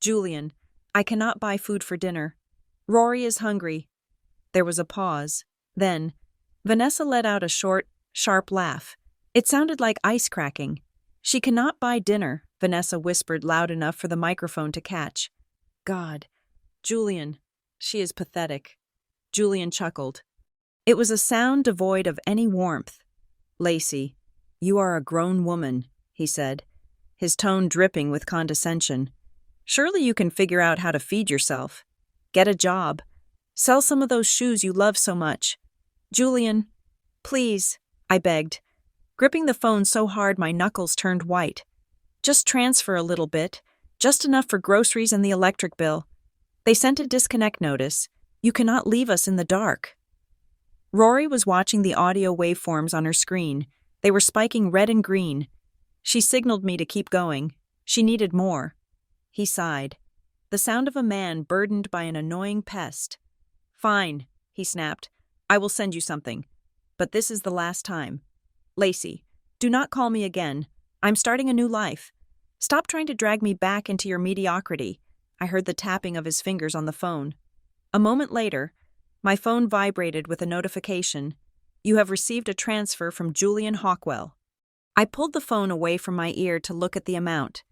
Julian, I cannot buy food for dinner. Rory is hungry. There was a pause. Then, Vanessa let out a short, sharp laugh. It sounded like ice cracking. She cannot buy dinner, Vanessa whispered loud enough for the microphone to catch. God. Julian. She is pathetic. Julian chuckled. It was a sound devoid of any warmth. Lacey, you are a grown woman, he said, his tone dripping with condescension. Surely you can figure out how to feed yourself. Get a job. Sell some of those shoes you love so much. Julian, please, I begged, gripping the phone so hard my knuckles turned white. Just transfer a little bit, just enough for groceries and the electric bill. They sent a disconnect notice. You cannot leave us in the dark. Rory was watching the audio waveforms on her screen. They were spiking red and green. She signaled me to keep going. She needed more. He sighed. The sound of a man burdened by an annoying pest. Fine, he snapped. I will send you something. But this is the last time. Lacey, do not call me again. I'm starting a new life. Stop trying to drag me back into your mediocrity. I heard the tapping of his fingers on the phone. A moment later, my phone vibrated with a notification. You have received a transfer from Julian Hawkwell. I pulled the phone away from my ear to look at the amount.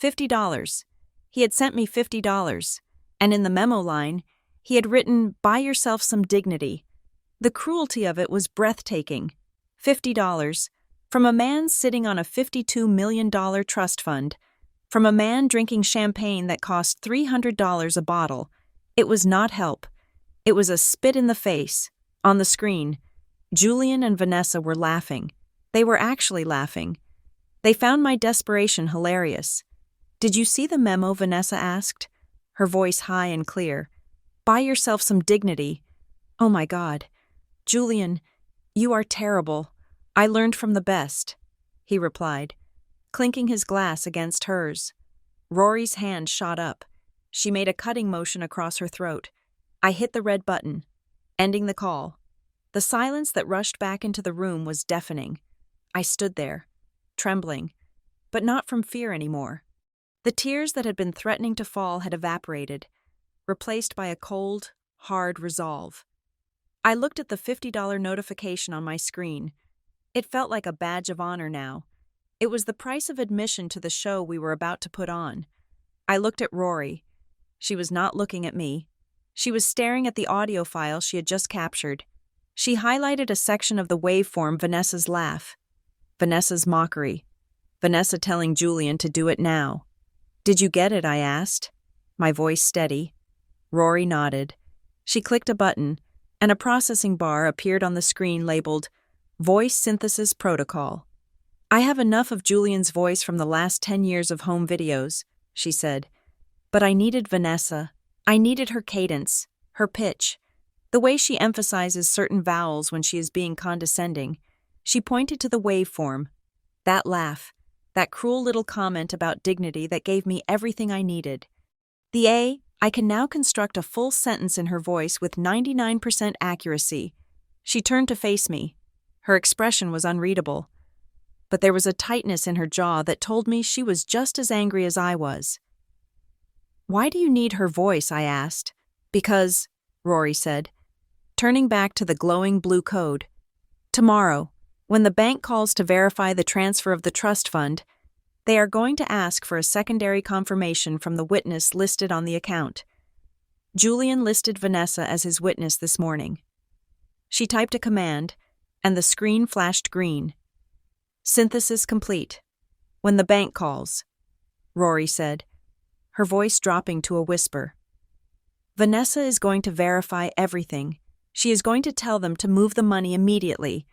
$50. He had sent me $50, and in the memo line, he had written, "Buy yourself some dignity." The cruelty of it was breathtaking. $50, from a man sitting on a $52 million trust fund, from a man drinking champagne that cost $300 a bottle. It was not help. It was a spit in the face. On the screen, Julian and Vanessa were laughing. They were actually laughing. They found my desperation hilarious. Did you see the memo? Vanessa asked, her voice high and clear. Buy yourself some dignity. Oh my God. Julian, you are terrible. I learned from the best, he replied, clinking his glass against hers. Rory's hand shot up. She made a cutting motion across her throat. I hit the red button, ending the call. The silence that rushed back into the room was deafening. I stood there, trembling, but not from fear anymore. The tears that had been threatening to fall had evaporated, replaced by a cold, hard resolve. I looked at the $50 notification on my screen. It felt like a badge of honor now. It was the price of admission to the show we were about to put on. I looked at Rory. She was not looking at me. She was staring at the audio file she had just captured. She highlighted a section of the waveform Vanessa's laugh. Vanessa's mockery. Vanessa telling Julian to do it now. Did you get it? I asked, my voice steady. Rory nodded. She clicked a button, and a processing bar appeared on the screen labeled Voice Synthesis Protocol. I have enough of Julian's voice from the last 10 years of home videos, she said. But I needed Vanessa. I needed her cadence, her pitch, the way she emphasizes certain vowels when she is being condescending. She pointed to the waveform. That laugh, that cruel little comment about dignity that gave me everything I needed. I can now construct a full sentence in her voice with 99% accuracy. She turned to face me. Her expression was unreadable. but there was a tightness in her jaw that told me she was just as angry as I was. "Why do you need her voice?" I asked. "Because," Rory said, turning back to the glowing blue code. "Tomorrow, when the bank calls to verify the transfer of the trust fund, they are going to ask for a secondary confirmation from the witness listed on the account. Julian listed Vanessa as his witness this morning." She typed a command, and the screen flashed green. "Synthesis complete. When the bank calls," Rory said, her voice dropping to a whisper. "Vanessa is going to verify everything. She is going to tell them to move the money immediately,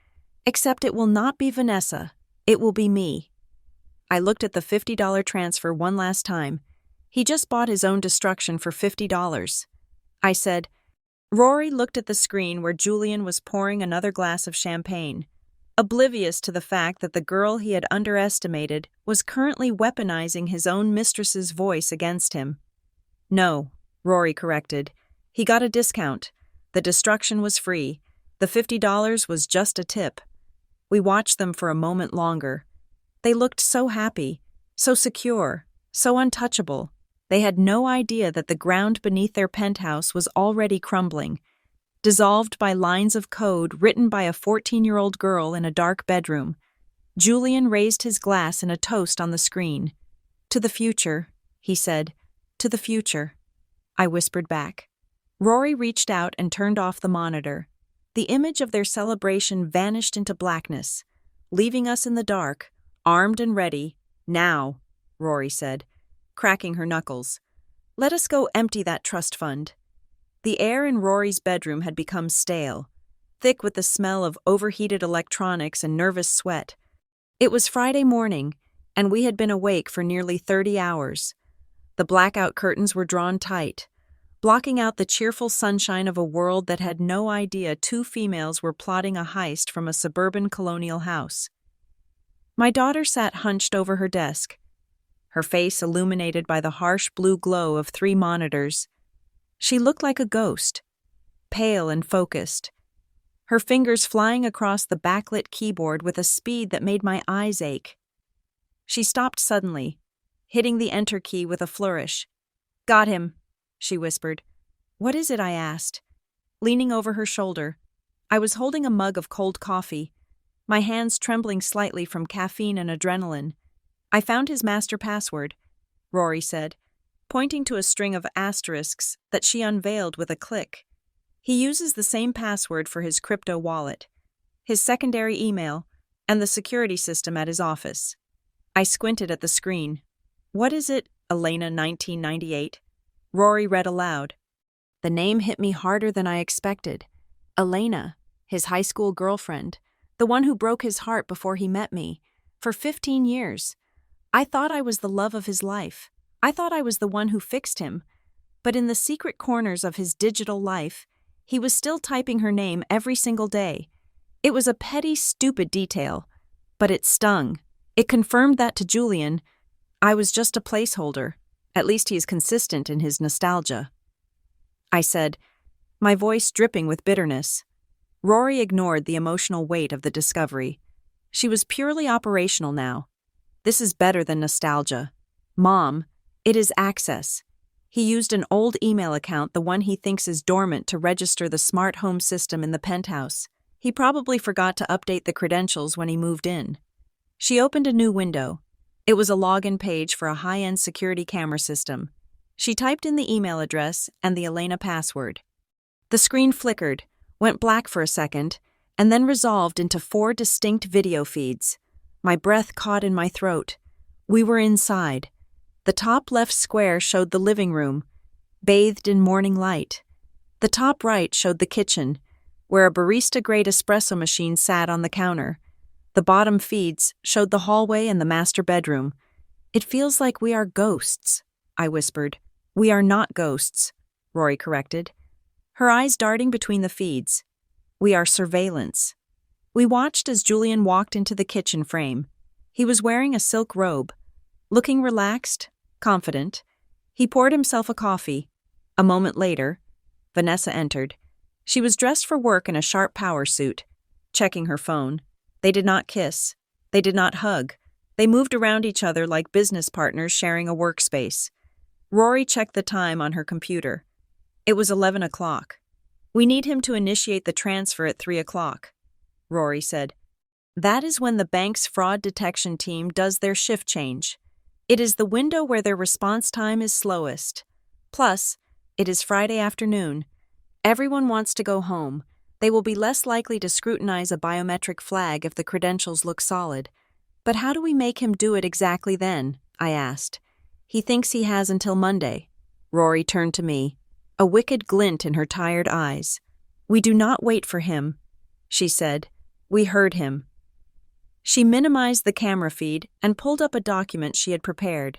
except it will not be Vanessa. It will be me." I looked at the $50 transfer one last time. He just bought his own destruction for $50. I said. Rory looked at the screen where Julian was pouring another glass of champagne, oblivious to the fact that the girl he had underestimated was currently weaponizing his own mistress's voice against him. "No," Rory corrected. "He got a discount. The destruction was free. The $50 was just a tip." We watched them for a moment longer. They looked so happy, so secure, so untouchable. They had no idea that the ground beneath their penthouse was already crumbling, dissolved by lines of code written by a 14-year-old girl in a dark bedroom. Julian raised his glass in a toast on the screen. "To the future," he said. "To the future," I whispered back. Rory reached out and turned off the monitor. The image of their celebration vanished into blackness, leaving us in the dark, armed and ready. "Now," Rory said, cracking her knuckles. "Let us go empty that trust fund." The air in Rory's bedroom had become stale, thick with the smell of overheated electronics and nervous sweat. It was Friday morning, and we had been awake for nearly 30 hours. The blackout curtains were drawn tight, blocking out the cheerful sunshine of a world that had no idea two females were plotting a heist from a suburban colonial house. My daughter sat hunched over her desk, her face illuminated by the harsh blue glow of 3 monitors. She looked like a ghost, pale and focused, her fingers flying across the backlit keyboard with a speed that made my eyes ache. She stopped suddenly, hitting the enter key with a flourish. "Got him," she whispered. "What is it?" I asked, leaning over her shoulder. I was holding a mug of cold coffee, my hands trembling slightly from caffeine and adrenaline. "I found his master password," Rory said, pointing to a string of asterisks that she unveiled with a click. "He uses the same password for his crypto wallet, his secondary email, and the security system at his office." I squinted at the screen. "What is it, Elena 1998? Rory read aloud. The name hit me harder than I expected. Elena, his high school girlfriend, the one who broke his heart before he met me, for 15 years. I thought I was the love of his life. I thought I was the one who fixed him. But in the secret corners of his digital life, he was still typing her name every single day. It was a petty, stupid detail, but it stung. It confirmed that to Julian, I was just a placeholder. At least he is consistent in his nostalgia." I said, my voice dripping with bitterness. Rory ignored the emotional weight of the discovery. She was purely operational now. "This is better than nostalgia. Mom, it is access. He used an old email account, the one he thinks is dormant, to register the smart home system in the penthouse. He probably forgot to update the credentials when he moved in." She opened a new window. It was a login page for a high-end security camera system. She typed in the email address and the Elena password. The screen flickered, went black for a second, and then resolved into 4 distinct video feeds. My breath caught in my throat. We were inside. The top left square showed the living room, bathed in morning light. The top right showed the kitchen, where a barista-grade espresso machine sat on the counter. The bottom feeds showed the hallway and the master bedroom. "It feels like we are ghosts," I whispered. "We are not ghosts," Rory corrected, her eyes darting between the feeds. "We are surveillance." We watched as Julian walked into the kitchen frame. He was wearing a silk robe. Looking relaxed, confident, he poured himself a coffee. A moment later, Vanessa entered. She was dressed for work in a sharp power suit, checking her phone. They did not kiss. They did not hug. They moved around each other like business partners sharing a workspace. Rory checked the time on her computer. It was 11 o'clock. We need him to initiate the transfer at 3 o'clock, Rory said. That is when the bank's fraud detection team does their shift change. It is the window where their response time is slowest. Plus, it is Friday afternoon. Everyone wants to go home. They will be less likely to scrutinize a biometric flag if the credentials look solid. But how do we make him do it exactly then? I asked. He thinks he has until Monday. Rory turned to me, a wicked glint in her tired eyes. We do not wait for him, she said. We heard him. She minimized the camera feed and pulled up a document she had prepared.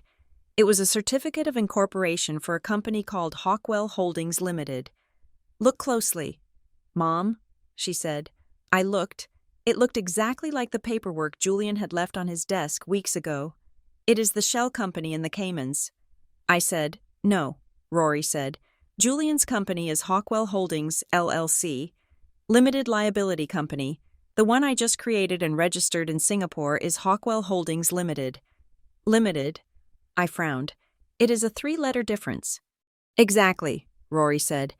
It was a certificate of incorporation for a company called Hawkwell Holdings Limited. Look closely. Mom, she said. I looked. It looked exactly like the paperwork Julian had left on his desk weeks ago. It is the shell company in the Caymans. I said, no, Rory said. Julian's company is Hawkwell Holdings, LLC, Limited Liability Company. The one I just created and registered in Singapore is Hawkwell Holdings Limited. Limited? I frowned. It is a 3-letter difference. Exactly, Rory said.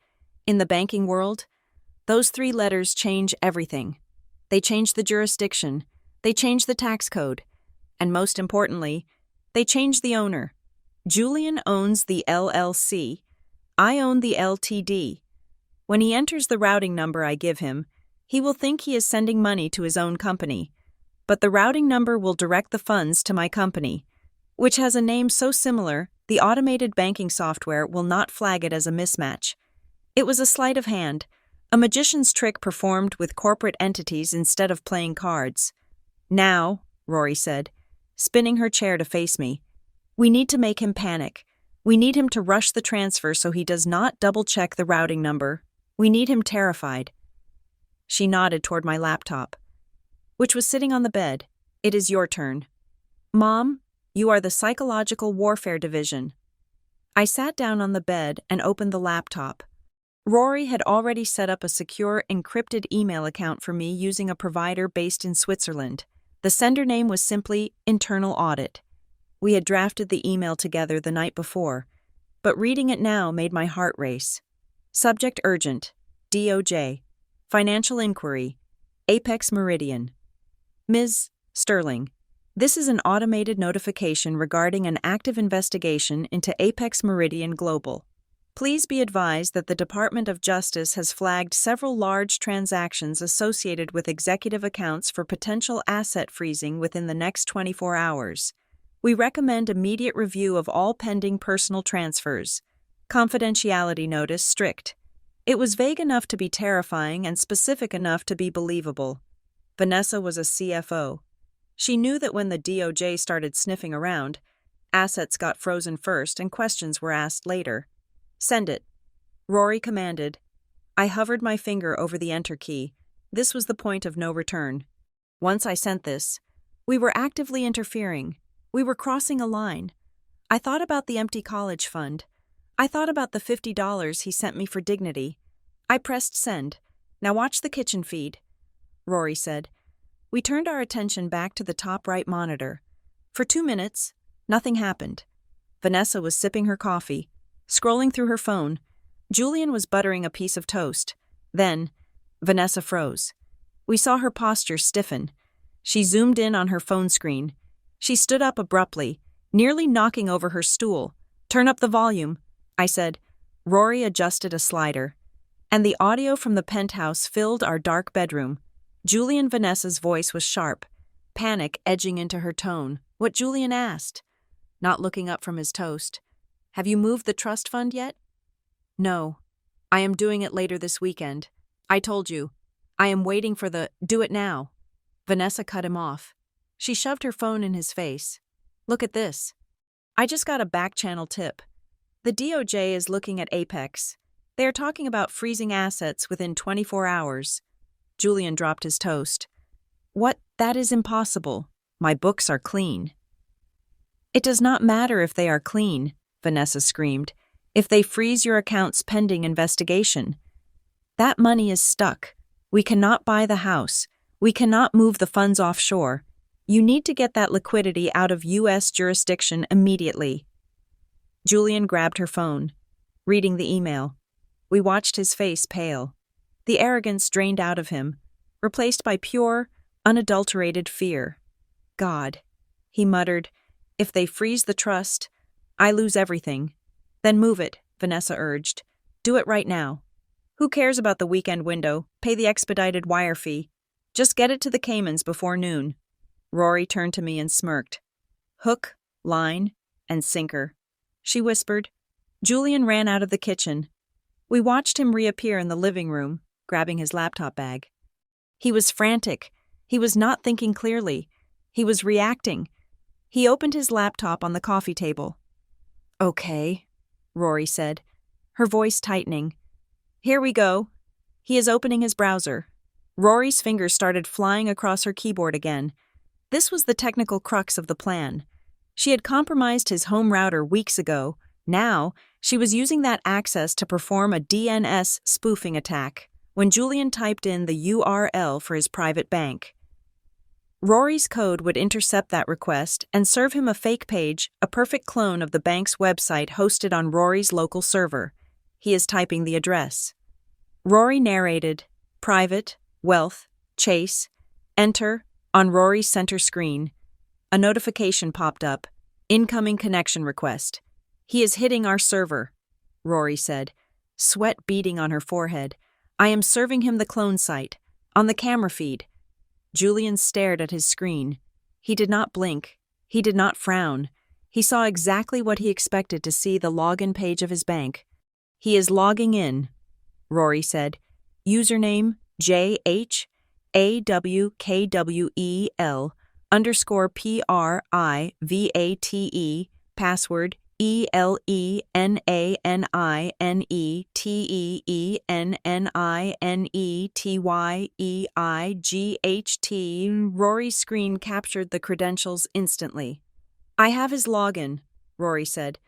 In the banking world, those 3 letters change everything. They change the jurisdiction, they change the tax code, and most importantly, they change the owner. Julian owns the LLC. I own the Ltd. When he enters the routing number I give him, he will think he is sending money to his own company, but the routing number will direct the funds to my company, which has a name so similar the automated banking software will not flag it as a mismatch. It was a sleight of hand, a magician's trick performed with corporate entities instead of playing cards. Now, Rory said, spinning her chair to face me, we need to make him panic. We need him to rush the transfer so he does not double-check the routing number. We need him terrified. She nodded toward my laptop, which was sitting on the bed. It is your turn. Mom, you are the Psychological Warfare Division. I sat down on the bed and opened the laptop. Rory had already set up a secure, encrypted email account for me using a provider based in Switzerland. The sender name was simply Internal Audit. We had drafted the email together the night before, but reading it now made my heart race. Subject urgent, DOJ. Financial inquiry, Apex Meridian. Ms. Sterling, this is an automated notification regarding an active investigation into Apex Meridian Global. Please be advised that the Department of Justice has flagged several large transactions associated with executive accounts for potential asset freezing within the next 24 hours. We recommend immediate review of all pending personal transfers. Confidentiality notice strict. It was vague enough to be terrifying and specific enough to be believable. Vanessa was a CFO. She knew that when the DOJ started sniffing around, assets got frozen first and questions were asked later. Send it, Rory commanded. I hovered my finger over the enter key. This was the point of no return. Once I sent this, we were actively interfering. We were crossing a line. I thought about the empty college fund. I thought about the $50 he sent me for dignity. I pressed send. Now watch the kitchen feed, Rory said. We turned our attention back to the top right monitor. For 2 minutes, nothing happened. Vanessa was sipping her coffee, scrolling through her phone. Julian was buttering a piece of toast. Then, Vanessa froze. We saw her posture stiffen. She zoomed in on her phone screen. She stood up abruptly, nearly knocking over her stool. Turn up the volume, I said. Rory adjusted a slider, and the audio from the penthouse filled our dark bedroom. Julian Vanessa's voice was sharp, panic edging into her tone. What Julian asked, not looking up from his toast. Have you moved the trust fund yet? No. I am doing it later this weekend. I told you. I am waiting for the do it now. Vanessa cut him off. She shoved her phone in his face. Look at this. I just got a back-channel tip. The DOJ is looking at Apex. They are talking about freezing assets within 24 hours. Julian dropped his toast. What? That is impossible. My books are clean. It does not matter if they are clean, Vanessa screamed, if they freeze your accounts pending investigation. That money is stuck. We cannot buy the house. We cannot move the funds offshore. You need to get that liquidity out of U.S. jurisdiction immediately. Julian grabbed her phone, reading the email. We watched his face pale. The arrogance drained out of him, replaced by pure, unadulterated fear. God, he muttered, if they freeze the trust, I lose everything. Then move it, Vanessa urged. Do it right now. Who cares about the weekend window? Pay the expedited wire fee. Just get it to the Caymans before noon. Rory turned to me and smirked. Hook, line, and sinker, she whispered. Julian ran out of the kitchen. We watched him reappear in the living room, grabbing his laptop bag. He was frantic. He was not thinking clearly. He was reacting. He opened his laptop on the coffee table. Okay, Rory said, her voice tightening. Here we go. He is opening his browser. Rory's fingers started flying across her keyboard again. This was the technical crux of the plan. She had compromised his home router weeks ago. Now, she was using that access to perform a DNS spoofing attack when Julian typed in the URL for his private bank. Rory's code would intercept that request and serve him a fake page, a perfect clone of the bank's website hosted on Rory's local server. He is typing the address. Rory narrated, private, wealth, Chase, enter, on Rory's center screen. A notification popped up, incoming connection request. He is hitting our server, Rory said, sweat beading on her forehead. I am serving him the clone site, on the camera feed. Julian stared at his screen. He did not blink. He did not frown. He saw exactly what he expected to see, the login page of his bank. He is logging in, Rory said. Username JHAWKWEL_PRIVATE, password ELENANINETENNINETYEIGHT. Rory's screen captured the credentials instantly. I have his login, Rory said.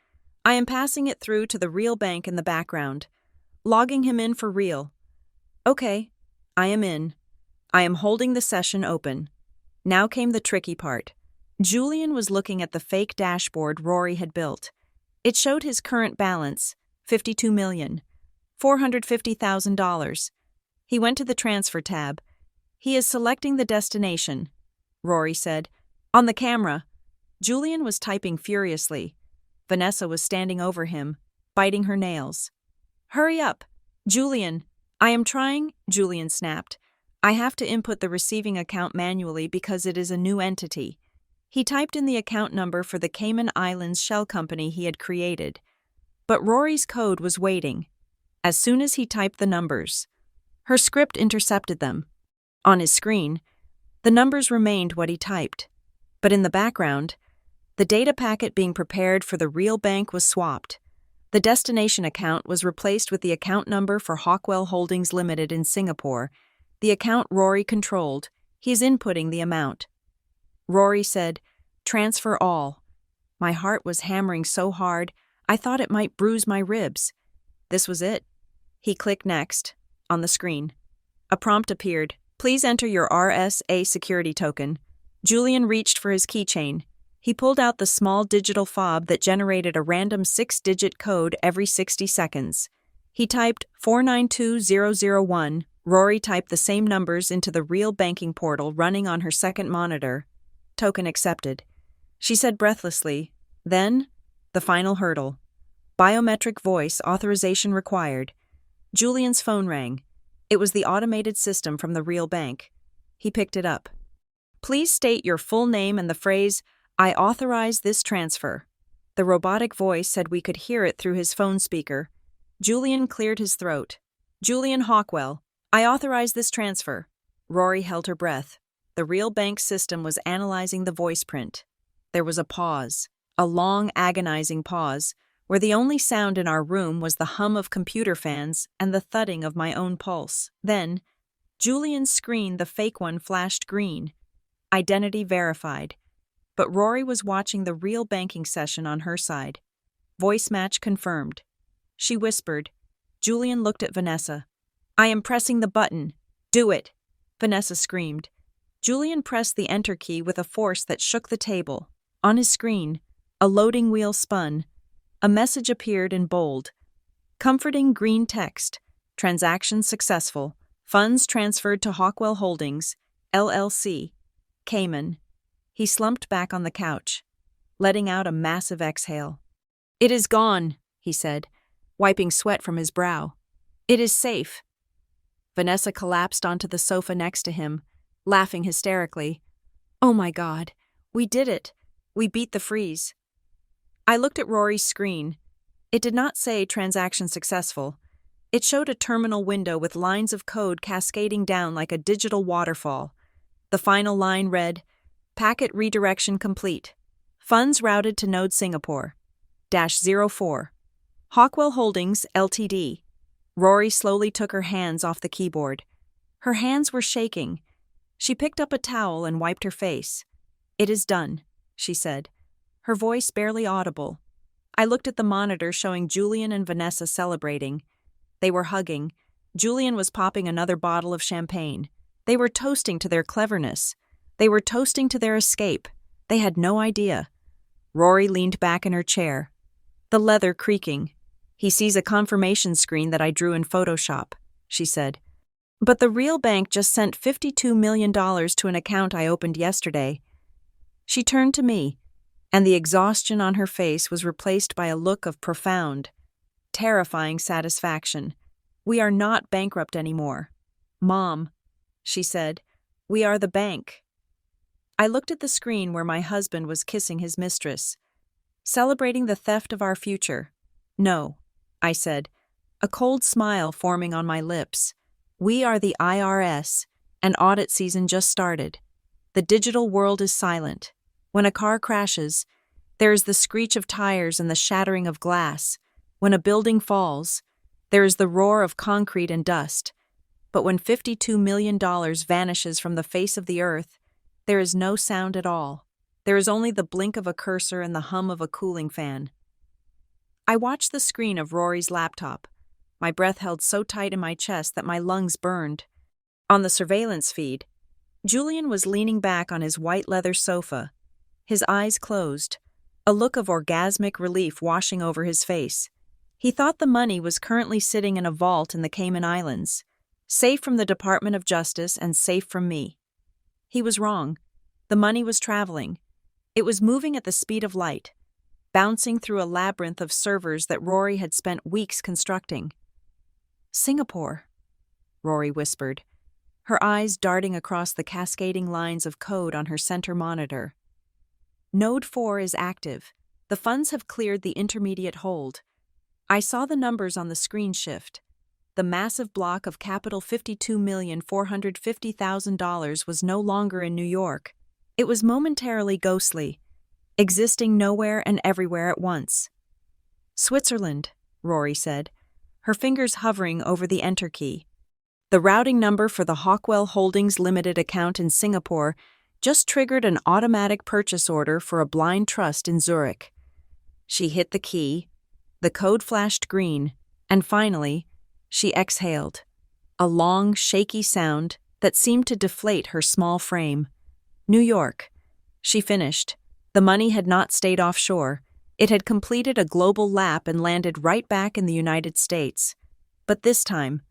I am passing it through to the real bank in the background. Logging him in for real. Okay, I am in. I am holding the session open. Now came the tricky part. Julian was looking at the fake dashboard Rory had built. It showed his current balance, $52,450,000. He went to the transfer tab. He is selecting the destination, Rory said. On the camera. Julian was typing furiously. Vanessa was standing over him, biting her nails. Hurry up, Julian. I am trying, Julian snapped. I have to input the receiving account manually because it is a new entity. He typed in the account number for the Cayman Islands shell company he had created. But Rory's code was waiting. As soon as he typed the numbers, her script intercepted them. On his screen, the numbers remained what he typed. But in the background, the data packet being prepared for the real bank was swapped. The destination account was replaced with the account number for Hawkwell Holdings Limited in Singapore, the account Rory controlled. He is inputting the amount. Rory said, transfer all. My heart was hammering so hard, I thought it might bruise my ribs. This was it. He clicked next, on the screen. A prompt appeared. Please enter your RSA security token. Julian reached for his keychain. He pulled out the small digital fob that generated a random 6-digit code every 60 seconds. He typed 492001. Rory typed the same numbers into the real banking portal running on her second monitor. Token accepted. She said breathlessly, then, the final hurdle. Biometric voice authorization required. Julian's phone rang. It was the automated system from the real bank. He picked it up. Please state your full name and the phrase, I authorize this transfer. The robotic voice said we could hear it through his phone speaker. Julian cleared his throat. Julian Hawkwell, I authorize this transfer. Rory held her breath. The real bank system was analyzing the voice print. There was a pause, a long, agonizing pause, where the only sound in our room was the hum of computer fans and the thudding of my own pulse. Then, Julian's screen, the fake one, flashed green. Identity verified. But Rory was watching the real banking session on her side. Voice match confirmed. She whispered. Julian looked at Vanessa. I am pressing the button. Do it, Vanessa screamed. Julian pressed the enter key with a force that shook the table. On his screen, a loading wheel spun. A message appeared in bold. Comforting green text. Transaction successful. Funds transferred to Hawkwell Holdings, LLC, Cayman. He slumped back on the couch, letting out a massive exhale. "It is gone," he said, wiping sweat from his brow. "It is safe." Vanessa collapsed onto the sofa next to him, laughing hysterically. "Oh my God, we did it. We beat the freeze." I looked at Rory's screen. It did not say transaction successful. It showed a terminal window with lines of code cascading down like a digital waterfall. The final line read, "Packet redirection complete. Funds routed to Node Singapore. -04. Hawkwell Holdings, Ltd." Rory slowly took her hands off the keyboard. Her hands were shaking. She picked up a towel and wiped her face. "It is done," she said, her voice barely audible. I looked at the monitor showing Julian and Vanessa celebrating. They were hugging. Julian was popping another bottle of champagne. They were toasting to their cleverness. They were toasting to their escape. They had no idea. Rory leaned back in her chair, the leather creaking. "He sees a confirmation screen that I drew in Photoshop," she said. "But the real bank just sent $52 million to an account I opened yesterday." She turned to me, and the exhaustion on her face was replaced by a look of profound, terrifying satisfaction. "We are not bankrupt anymore. Mom," she said, "we are the bank." I looked at the screen where my husband was kissing his mistress, celebrating the theft of our future. "No," I said, a cold smile forming on my lips. "We are the IRS, and audit season just started. The digital world is silent. When a car crashes, there is the screech of tires and the shattering of glass. When a building falls, there is the roar of concrete and dust. But when $52 million vanishes from the face of the earth, there is no sound at all. There is only the blink of a cursor and the hum of a cooling fan." I watched the screen of Rory's laptop. My breath held so tight in my chest that my lungs burned. On the surveillance feed, Julian was leaning back on his white leather sofa, his eyes closed, a look of orgasmic relief washing over his face. He thought the money was currently sitting in a vault in the Cayman Islands, safe from the Department of Justice and safe from me. He was wrong. The money was traveling. It was moving at the speed of light, bouncing through a labyrinth of servers that Rory had spent weeks constructing. "Singapore," Rory whispered, her eyes darting across the cascading lines of code on her center monitor. "Node 4 is active. The funds have cleared the intermediate hold." I saw the numbers on the screen shift. The massive block of capital $52,450,000 was no longer in New York. It was momentarily ghostly, existing nowhere and everywhere at once. "Switzerland," Rory said, her fingers hovering over the enter key. The routing number for the Hawkwell Holdings Limited account in Singapore just triggered an automatic purchase order for a blind trust in Zurich. She hit the key, the code flashed green, and finally, she exhaled, a long, shaky sound that seemed to deflate her small frame. "New York," she finished. The money had not stayed offshore. It had completed a global lap and landed right back in the United States. But this time,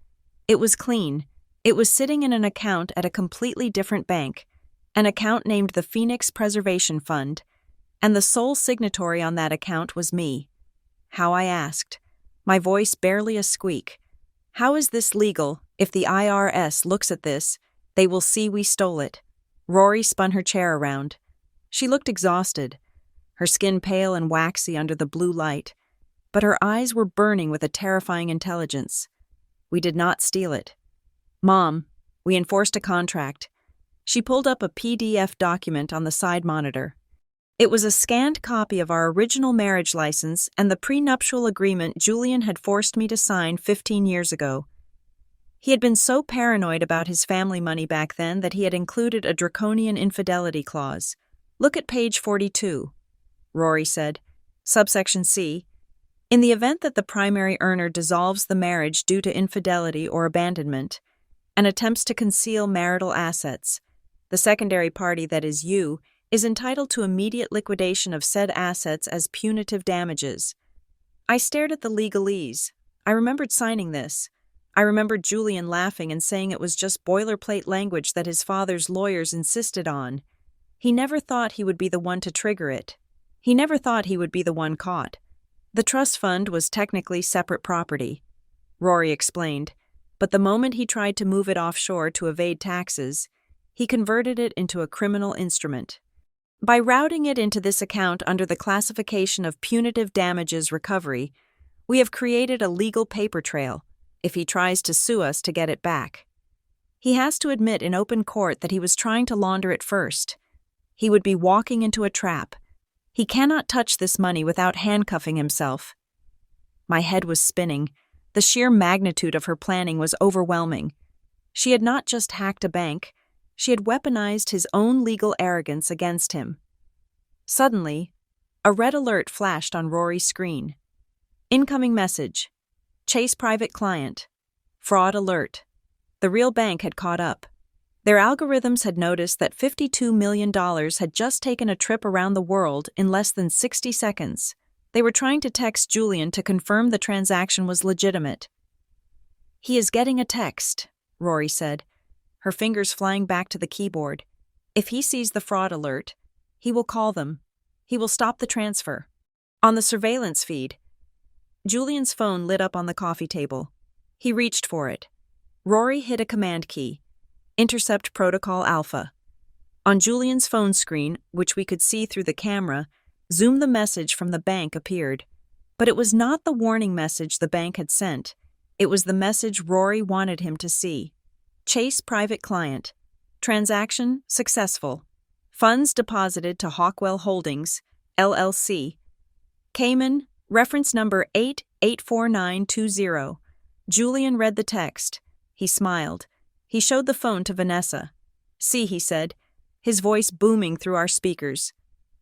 it was clean. It was sitting in an account at a completely different bank, an account named the Phoenix Preservation Fund, and the sole signatory on that account was me. How, I asked, my voice barely a squeak. "How is this legal? If the IRS looks at this, they will see we stole it." Rory spun her chair around. She looked exhausted, her skin pale and waxy under the blue light, but her eyes were burning with a terrifying intelligence. "We did not steal it. Mom, we enforced a contract." She pulled up a PDF document on the side monitor. It was a scanned copy of our original marriage license and the prenuptial agreement Julian had forced me to sign 15 years ago. He had been so paranoid about his family money back then that he had included a draconian infidelity clause. "Look at page 42, Rory said. Subsection C. In the event that the primary earner dissolves the marriage due to infidelity or abandonment and attempts to conceal marital assets, The secondary party, that is you, is entitled to immediate liquidation of said assets as punitive damages. I stared at the legalese. I remembered signing this. I remembered Julian laughing and saying it was just boilerplate language that his father's lawyers insisted on. He never thought he would be the one to trigger it. He never thought he would be the one caught. The trust fund was technically separate property, Rory explained, but the moment he tried to move it offshore to evade taxes, he converted it into a criminal instrument. By routing it into this account under the classification of punitive damages recovery, we have created a legal paper trail if he tries to sue us to get it back. He has to admit in open court that he was trying to launder it first. He would be walking into a trap. He cannot touch this money without handcuffing himself. My head was spinning. The sheer magnitude of her planning was overwhelming. She had not just hacked a bank, she had weaponized his own legal arrogance against him. Suddenly, a red alert flashed on Rory's screen. Incoming message. Chase private client. Fraud alert. The real bank had caught up. Their algorithms had noticed that $52 million had just taken a trip around the world in less than 60 seconds. They were trying to text Julian to confirm the transaction was legitimate. He is getting a text, Rory said, her fingers flying back to the keyboard. If he sees the fraud alert, he will call them. He will stop the transfer. On the surveillance feed, Julian's phone lit up on the coffee table. He reached for it. Rory hit a command key. Intercept Protocol Alpha. On Julian's phone screen, which we could see through the camera, the message from the bank appeared. But it was not the warning message the bank had sent. It was the message Rory wanted him to see. Chase private client. Transaction successful. Funds deposited to Hawkwell Holdings, LLC. Cayman, reference number 884920. Julian read the text. He smiled. He showed the phone to Vanessa. See, he said, his voice booming through our speakers.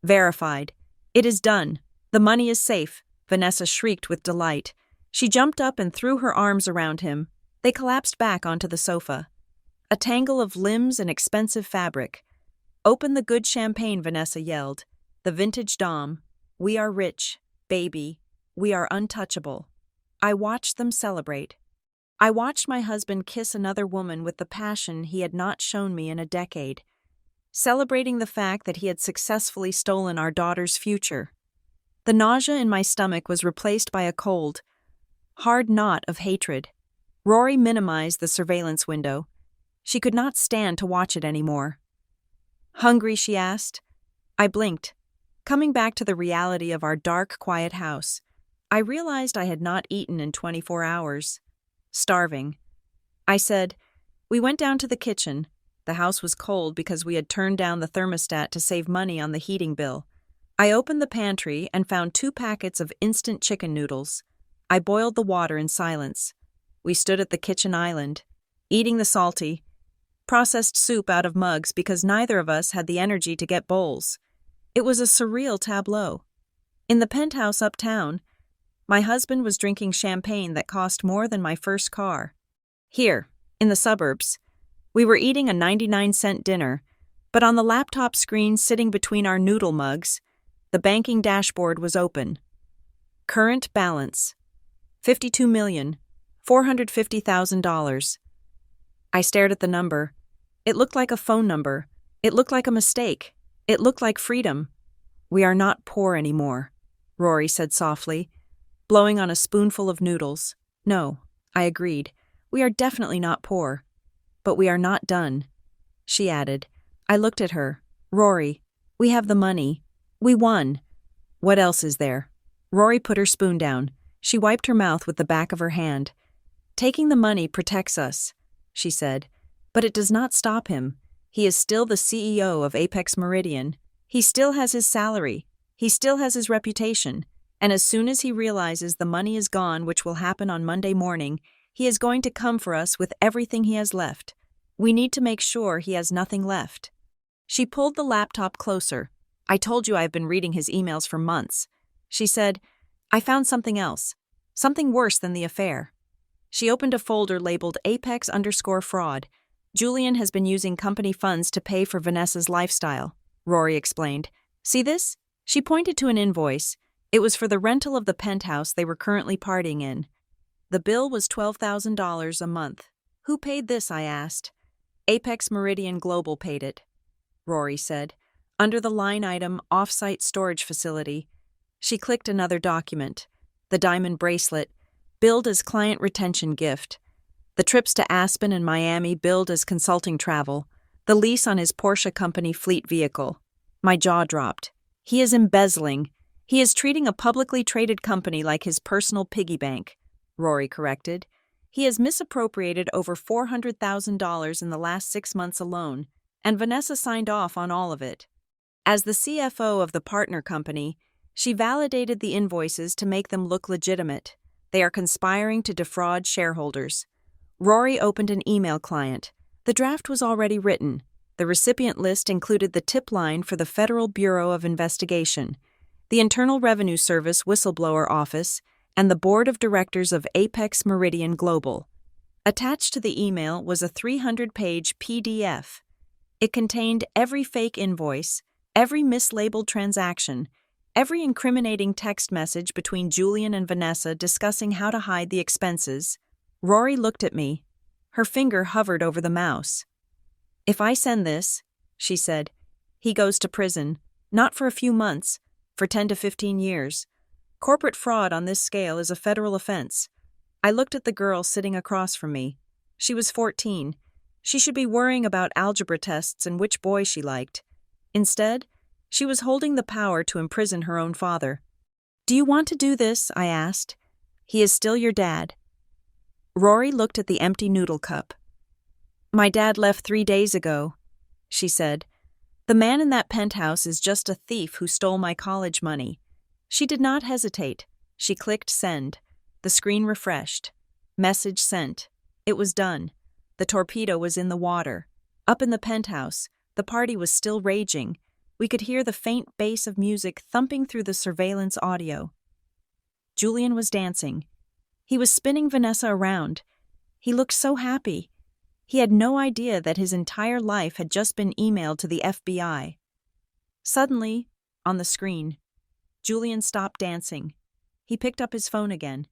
Verified. It is done. The money is safe, Vanessa shrieked with delight. She jumped up and threw her arms around him. They collapsed back onto the sofa. A tangle of limbs and expensive fabric. Open the good champagne, Vanessa yelled. The vintage Dom. We are rich, baby. We are untouchable. I watched them celebrate. I watched my husband kiss another woman with the passion he had not shown me in a decade, celebrating the fact that he had successfully stolen our daughter's future. The nausea in my stomach was replaced by a cold, hard knot of hatred. Rory minimized the surveillance window. She could not stand to watch it anymore. Hungry, she asked. I blinked. Coming back to the reality of our dark, quiet house, I realized I had not eaten in 24 hours. Starving. I said, we went down to the kitchen. The house was cold because we had turned down the thermostat to save money on the heating bill. I opened the pantry and found 2 packets of instant chicken noodles. I boiled the water in silence. We stood at the kitchen island, eating the salty, processed soup out of mugs because neither of us had the energy to get bowls. It was a surreal tableau. In the penthouse uptown, my husband was drinking champagne that cost more than my first car. Here, in the suburbs, we were eating a 99-cent dinner, but on the laptop screen sitting between our noodle mugs, the banking dashboard was open. Current balance, $52,450,000. I stared at the number. It looked like a phone number. It looked like a mistake. It looked like freedom. We are not poor anymore, Rory said softly, blowing on a spoonful of noodles. No, I agreed. We are definitely not poor. But we are not done, she added. I looked at her. Rory, we have the money. We won. What else is there? Rory put her spoon down. She wiped her mouth with the back of her hand. Taking the money protects us, she said. But it does not stop him. He is still the CEO of Apex Meridian. He still has his salary. He still has his reputation. And as soon as he realizes the money is gone, which will happen on Monday morning, he is going to come for us with everything he has left. We need to make sure he has nothing left. She pulled the laptop closer. I told you I have been reading his emails for months. She said, I found something else. Something worse than the affair. She opened a folder labeled Apex_fraud. Julian has been using company funds to pay for Vanessa's lifestyle, Rory explained. See this? She pointed to an invoice. It was for the rental of the penthouse they were currently partying in. The bill was $12,000 a month. Who paid this, I asked. Apex Meridian Global paid it, Rory said, under the line item Off-Site Storage Facility. She clicked another document. The diamond bracelet, billed as client retention gift. The trips to Aspen and Miami billed as consulting travel. The lease on his Porsche company fleet vehicle. My jaw dropped. He is embezzling. He is treating a publicly traded company like his personal piggy bank, Rory corrected. He has misappropriated over $400,000 in the last 6 months alone, and Vanessa signed off on all of it. As the CFO of the partner company, she validated the invoices to make them look legitimate. They are conspiring to defraud shareholders. Rory opened an email client. The draft was already written. The recipient list included the tip line for the Federal Bureau of Investigation, the Internal Revenue Service Whistleblower Office, and the Board of Directors of Apex Meridian Global. Attached to the email was a 300-page PDF. It contained every fake invoice, every mislabeled transaction, every incriminating text message between Julian and Vanessa discussing how to hide the expenses. Rory looked at me. Her finger hovered over the mouse. If I send this, she said, he goes to prison, not for a few months, for 10 to 15 years. Corporate fraud on this scale is a federal offense. I looked at the girl sitting across from me. She was 14. She should be worrying about algebra tests and which boy she liked. Instead, she was holding the power to imprison her own father. Do you want to do this? I asked. He is still your dad. Rory looked at the empty noodle cup. My dad left 3 days ago, she said. The man in that penthouse is just a thief who stole my college money. She did not hesitate. She clicked send. The screen refreshed. Message sent. It was done. The torpedo was in the water. Up in the penthouse, the party was still raging. We could hear the faint bass of music thumping through the surveillance audio. Julian was dancing. He was spinning Vanessa around. He looked so happy. He had no idea that his entire life had just been emailed to the FBI. Suddenly, on the screen, Julian stopped dancing. He picked up his phone again.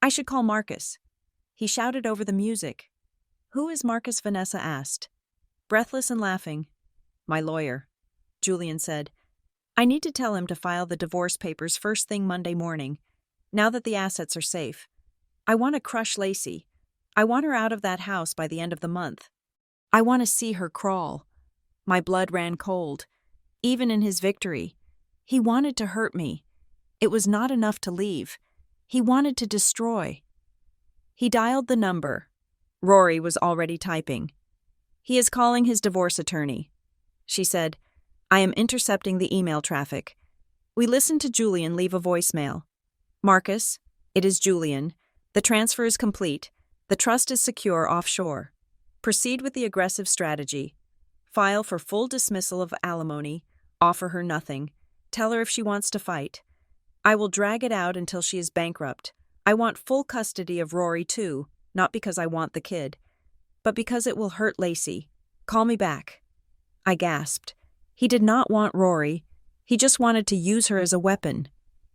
I should call Marcus. He shouted over the music. Who is Marcus? Vanessa asked. Breathless and laughing. My lawyer, Julian said. I need to tell him to file the divorce papers first thing Monday morning, now that the assets are safe. I want to crush Lacey. I want her out of that house by the end of the month. I want to see her crawl. My blood ran cold. Even in his victory, he wanted to hurt me. It was not enough to leave. He wanted to destroy. He dialed the number. Rory was already typing. He is calling his divorce attorney. She said, I am intercepting the email traffic. We listened to Julian leave a voicemail. Marcus, it is Julian. The transfer is complete. The trust is secure offshore. Proceed with the aggressive strategy. File for full dismissal of alimony. Offer her nothing. Tell her if she wants to fight. I will drag it out until she is bankrupt. I want full custody of Rory too, not because I want the kid, but because it will hurt Lacey. Call me back. I gasped. He did not want Rory. He just wanted to use her as a weapon.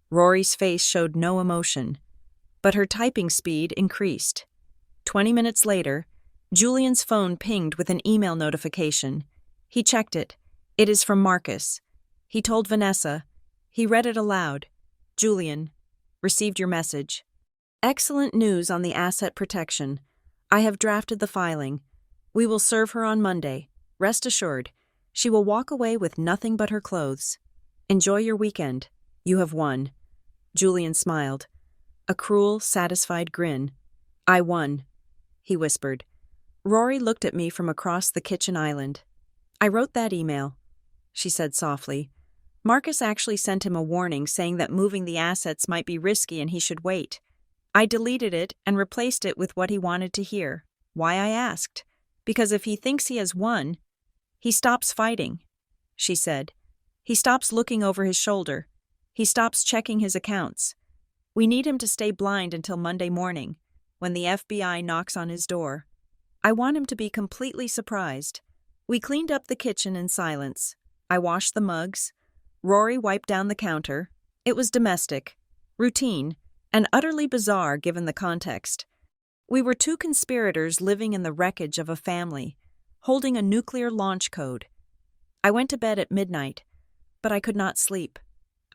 Rory's face showed no emotion, but her typing speed increased. 20 minutes later, Julian's phone pinged with an email notification. He checked it. It is from Marcus. He told Vanessa. He read it aloud. Julian, received your message. Excellent news on the asset protection. I have drafted the filing. We will serve her on Monday. Rest assured, she will walk away with nothing but her clothes. Enjoy your weekend. You have won. Julian smiled. A cruel, satisfied grin. I won, he whispered. Rory looked at me from across the kitchen island. I wrote that email, she said softly. Marcus actually sent him a warning saying that moving the assets might be risky and he should wait. I deleted it and replaced it with what he wanted to hear. Why, I asked. Because if he thinks he has won, he stops fighting, she said. He stops looking over his shoulder. He stops checking his accounts. We need him to stay blind until Monday morning, when the FBI knocks on his door. I want him to be completely surprised. We cleaned up the kitchen in silence. I washed the mugs. Rory wiped down the counter. It was domestic, routine, and utterly bizarre given the context. We were two conspirators living in the wreckage of a family, holding a nuclear launch code. I went to bed at midnight, but I could not sleep.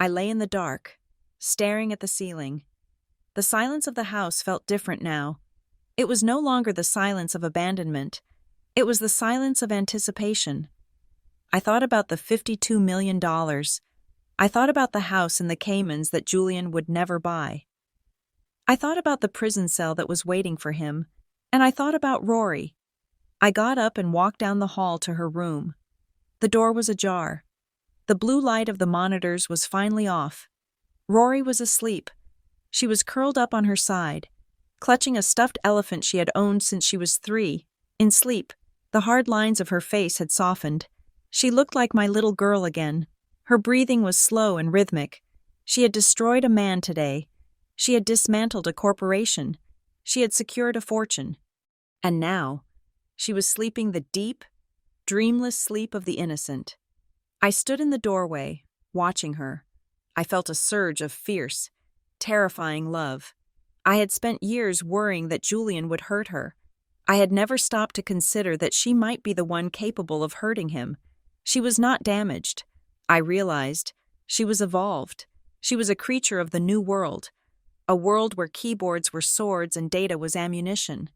I lay in the dark, staring at the ceiling. The silence of the house felt different now. It was no longer the silence of abandonment. It was the silence of anticipation. I thought about the $52 million. I thought about the house in the Caymans that Julian would never buy. I thought about the prison cell that was waiting for him, and I thought about Rory. I got up and walked down the hall to her room. The door was ajar. The blue light of the monitors was finally off. Rory was asleep. She was curled up on her side, clutching a stuffed elephant she had owned since she was 3. In sleep, the hard lines of her face had softened. She looked like my little girl again. Her breathing was slow and rhythmic. She had destroyed a man today. She had dismantled a corporation. She had secured a fortune. And now, she was sleeping the deep, dreamless sleep of the innocent. I stood in the doorway, watching her. I felt a surge of fierce, terrifying love. I had spent years worrying that Julian would hurt her. I had never stopped to consider that she might be the one capable of hurting him. She was not damaged. I realized she was evolved. She was a creature of the new world, a world where keyboards were swords and data was ammunition.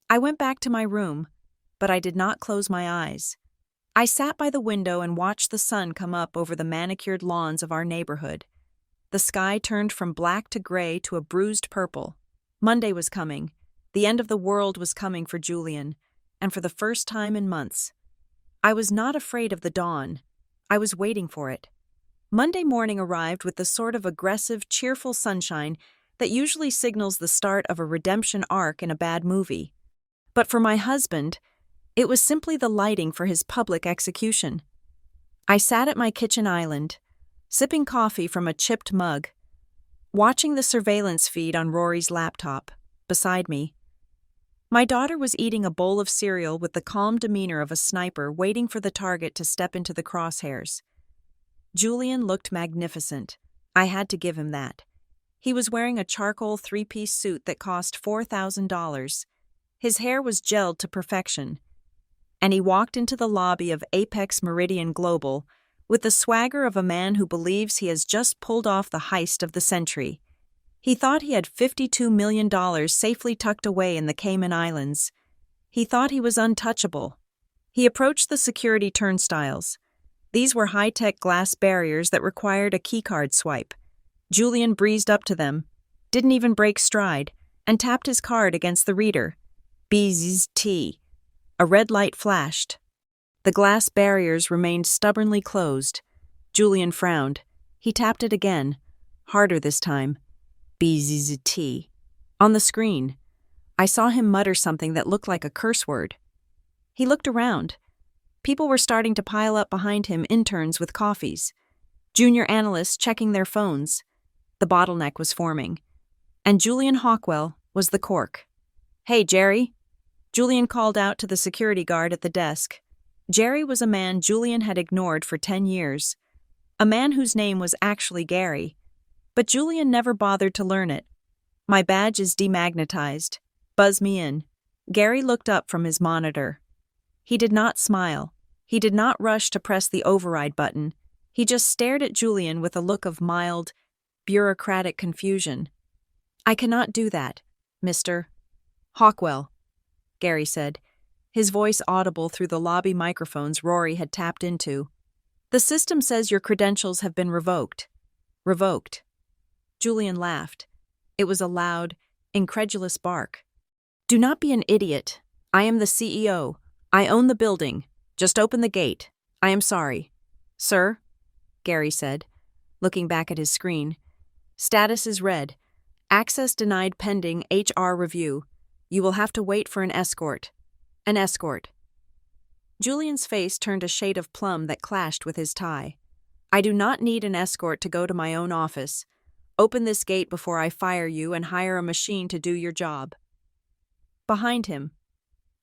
I went back to my room, but I did not close my eyes. I sat by the window and watched the sun come up over the manicured lawns of our neighborhood. The sky turned from black to gray to a bruised purple. Monday was coming. The end of the world was coming for Julian, and for the first time in months. I was not afraid of the dawn. I was waiting for it. Monday morning arrived with the sort of aggressive, cheerful sunshine that usually signals the start of a redemption arc in a bad movie. But for my husband, it was simply the lighting for his public execution. I sat at my kitchen island, sipping coffee from a chipped mug, watching the surveillance feed on Rory's laptop, beside me. My daughter was eating a bowl of cereal with the calm demeanor of a sniper waiting for the target to step into the crosshairs. Julian looked magnificent. I had to give him that. He was wearing a charcoal 3-piece suit that cost $4,000. His hair was gelled to perfection. And he walked into the lobby of Apex Meridian Global with the swagger of a man who believes he has just pulled off the heist of the century. He thought he had $52 million safely tucked away in the Cayman Islands. He thought he was untouchable. He approached the security turnstiles. These were high-tech glass barriers that required a keycard swipe. Julian breezed up to them, didn't even break stride, and tapped his card against the reader. BZT. A red light flashed. The glass barriers remained stubbornly closed. Julian frowned. He tapped it again, harder this time. BZT. On the screen, I saw him mutter something that looked like a curse word. He looked around. People were starting to pile up behind him, interns with coffees, junior analysts checking their phones. The bottleneck was forming. And Julian Hawkwell was the cork. "Hey, Jerry." Julian called out to the security guard at the desk. Jerry was a man Julian had ignored for 10 years. A man whose name was actually Gary. But Julian never bothered to learn it. "My badge is demagnetized. Buzz me in." Gary looked up from his monitor. He did not smile. He did not rush to press the override button. He just stared at Julian with a look of mild, bureaucratic confusion. "I cannot do that, Mr. Hawkwell," Gary said, his voice audible through the lobby microphones Rory had tapped into. "The system says your credentials have been revoked." "Revoked." Julian laughed. It was a loud, incredulous bark. "Do not be an idiot. I am the CEO. I own the building. Just open the gate. I am sorry." "Sir," Gary said, looking back at his screen. "Status is red. Access denied pending HR review. You will have to wait for an escort." "An escort." Julian's face turned a shade of plum that clashed with his tie. "I do not need an escort to go to my own office. Open this gate before I fire you and hire a machine to do your job." Behind him,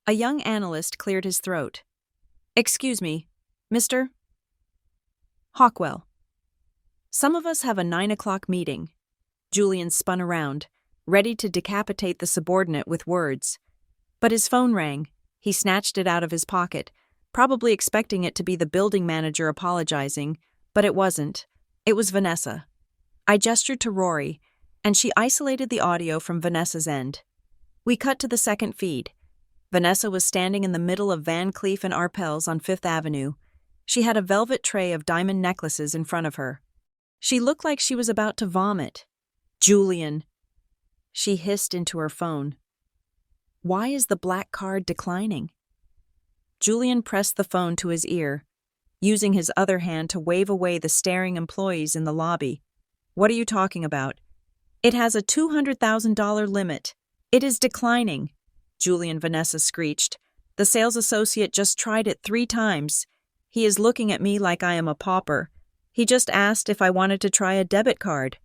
A young analyst cleared his throat. "Excuse me, Mr. Hawkwell. Some of us have a 9 o'clock meeting." Julian spun around, ready to decapitate the subordinate with words. But his phone rang. He snatched it out of his pocket, probably expecting it to be the building manager apologizing, but it wasn't. It was Vanessa. I gestured to Rory, and she isolated the audio from Vanessa's end. We cut to the second feed. Vanessa was standing in the middle of Van Cleef and Arpels on Fifth Avenue. She had a velvet tray of diamond necklaces in front of her. She looked like she was about to vomit. "Julian," she hissed into her phone. "Why is the black card declining?" Julian pressed the phone to his ear, using his other hand to wave away the staring employees in the lobby. "What are you talking about?" "It has a $200,000 limit. It is declining," Julian Vanessa screeched. "The sales associate just tried it 3 times. He is looking at me like I am a pauper. He just asked if I wanted to try a debit card."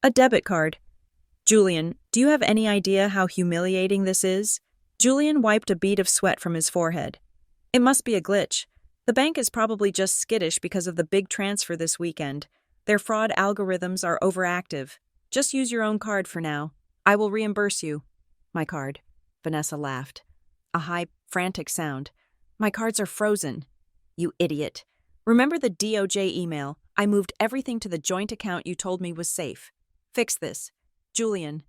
"A debit card? Julian, do you have any idea how humiliating this is?" Julian wiped a bead of sweat from his forehead. "It must be a glitch. The bank is probably just skittish because of the big transfer this weekend. Their fraud algorithms are overactive. Just use your own card for now. I will reimburse you." "My card," Vanessa laughed. A high, frantic sound. "My cards are frozen." "You idiot. Remember the DOJ email? I moved everything to the joint account you told me was safe. Fix this. Julian,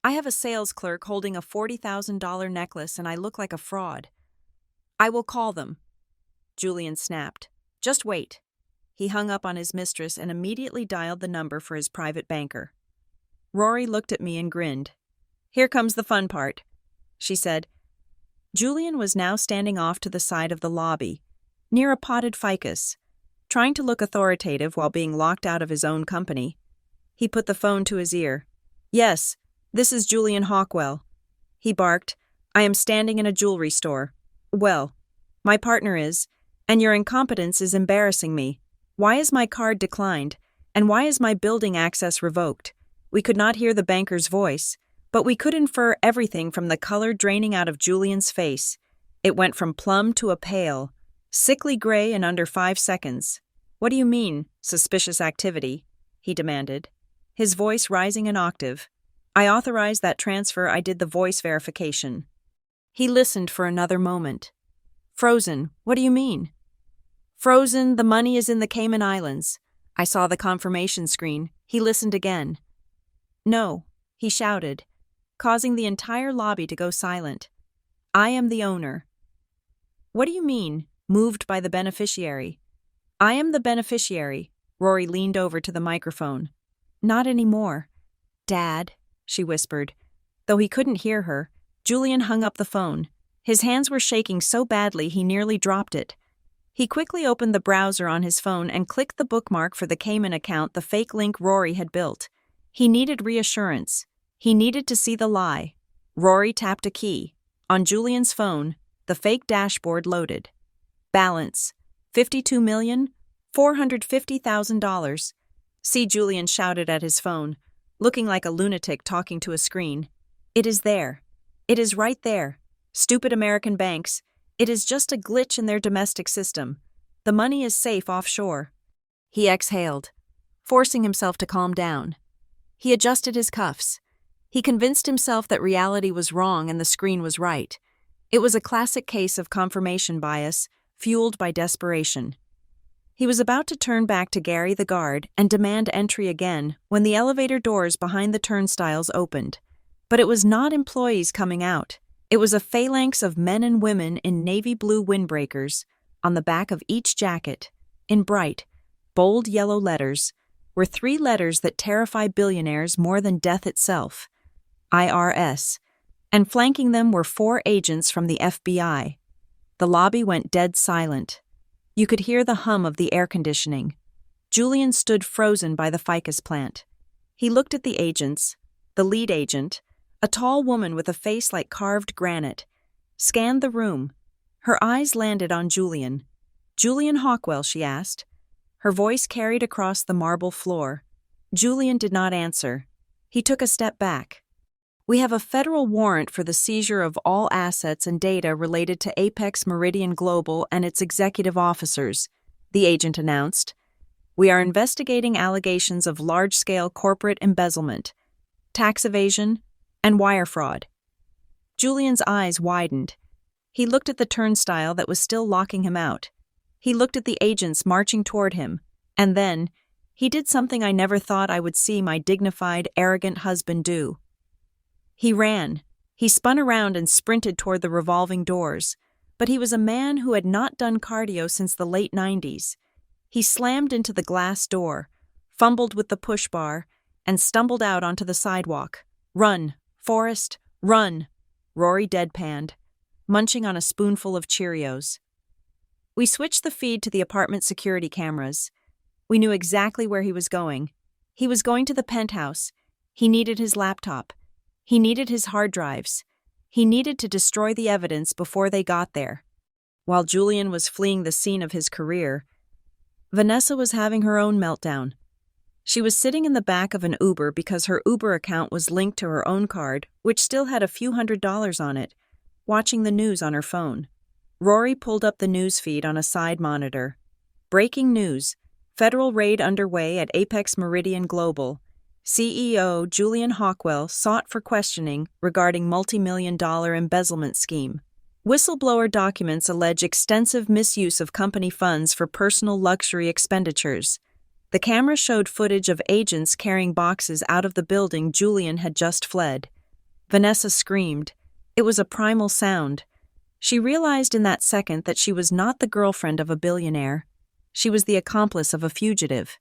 I have a sales clerk holding a $40,000 necklace and I look like a fraud." "I will call them." Julian snapped. "Just wait." He hung up on his mistress and immediately dialed the number for his private banker. Rory looked at me and grinned. "Here comes the fun part," she said. Julian was now standing off to the side of the lobby, near a potted ficus, trying to look authoritative while being locked out of his own company. He put the phone to his ear. "Yes, this is Julian Hawkwell." He barked. "I am standing in a jewelry store. Well, my partner is, and your incompetence is embarrassing me. Why is my card declined, and why is my building access revoked?" We could not hear the banker's voice, but we could infer everything from the color draining out of Julian's face. It went from plum to a pale, sickly gray in under 5 seconds. "What do you mean, suspicious activity?" he demanded, his voice rising an octave. "I authorized that transfer. I did the voice verification." He listened for another moment. "Frozen, what do you mean?" "Frozen, the money is in the Cayman Islands." I saw the confirmation screen. He listened again. "No," he shouted, causing the entire lobby to go silent. "I am the owner." "What do you mean, moved by the beneficiary?" "I am the beneficiary." Rory leaned over to the microphone. "Not anymore." "Dad," she whispered. Though he couldn't hear her, Julian hung up the phone. His hands were shaking so badly he nearly dropped it. He quickly opened the browser on his phone and clicked the bookmark for the Cayman account the fake link Rory had built. He needed reassurance. He needed to see the lie. Rory tapped a key. On Julian's phone, the fake dashboard loaded. Balance: $52,450,000. See, Julian shouted at his phone, looking like a lunatic talking to a screen. "It is there. It is right there. Stupid American banks. It is just a glitch in their domestic system. The money is safe offshore." He exhaled, forcing himself to calm down. He adjusted his cuffs. He convinced himself that reality was wrong and the screen was right. It was a classic case of confirmation bias, fueled by desperation. He was about to turn back to Gary the guard and demand entry again when the elevator doors behind the turnstiles opened. But it was not employees coming out. It was a phalanx of men and women in navy blue windbreakers. On the back of each jacket, in bright, bold yellow letters, were 3 letters that terrify billionaires more than death itself: IRS, and flanking them were 4 agents from the FBI. The lobby went dead silent. You could hear the hum of the air conditioning. Julian stood frozen by the ficus plant. He looked at the agents. The lead agent, a tall woman with a face like carved granite, scanned the room. Her eyes landed on Julian. "Julian Hawkwell," she asked. Her voice carried across the marble floor. Julian did not answer. He took a step back. We have a federal warrant for the seizure of all assets and data related to Apex Meridian Global and its executive officers, the agent announced. We are investigating allegations of large-scale corporate embezzlement, tax evasion, and wire fraud. Julian's eyes widened. He looked at the turnstile that was still locking him out. He looked at the agents marching toward him, and then, he did something I never thought I would see my dignified, arrogant husband do. He ran. He spun around and sprinted toward the revolving doors, but he was a man who had not done cardio since the late 90s. He slammed into the glass door, fumbled with the push bar, and stumbled out onto the sidewalk. "Run, Forrest, run!" Rory deadpanned, munching on a spoonful of Cheerios. We switched the feed to the apartment security cameras. We knew exactly where he was going. He was going to the penthouse. He needed his laptop. He needed his hard drives. He needed to destroy the evidence before they got there. While Julian was fleeing the scene of his career, Vanessa was having her own meltdown. She was sitting in the back of an Uber because her Uber account was linked to her own card, which still had a few $100s on it, watching the news on her phone. Rory pulled up the news feed on a side monitor. Breaking news. Federal raid underway at Apex Meridian Global. CEO Julian Hawkwell sought for questioning regarding multimillion-dollar embezzlement scheme. Whistleblower documents allege extensive misuse of company funds for personal luxury expenditures. The camera showed footage of agents carrying boxes out of the building Julian had just fled. Vanessa screamed. It was a primal sound. She realized in that second that she was not the girlfriend of a billionaire. She was the accomplice of a fugitive.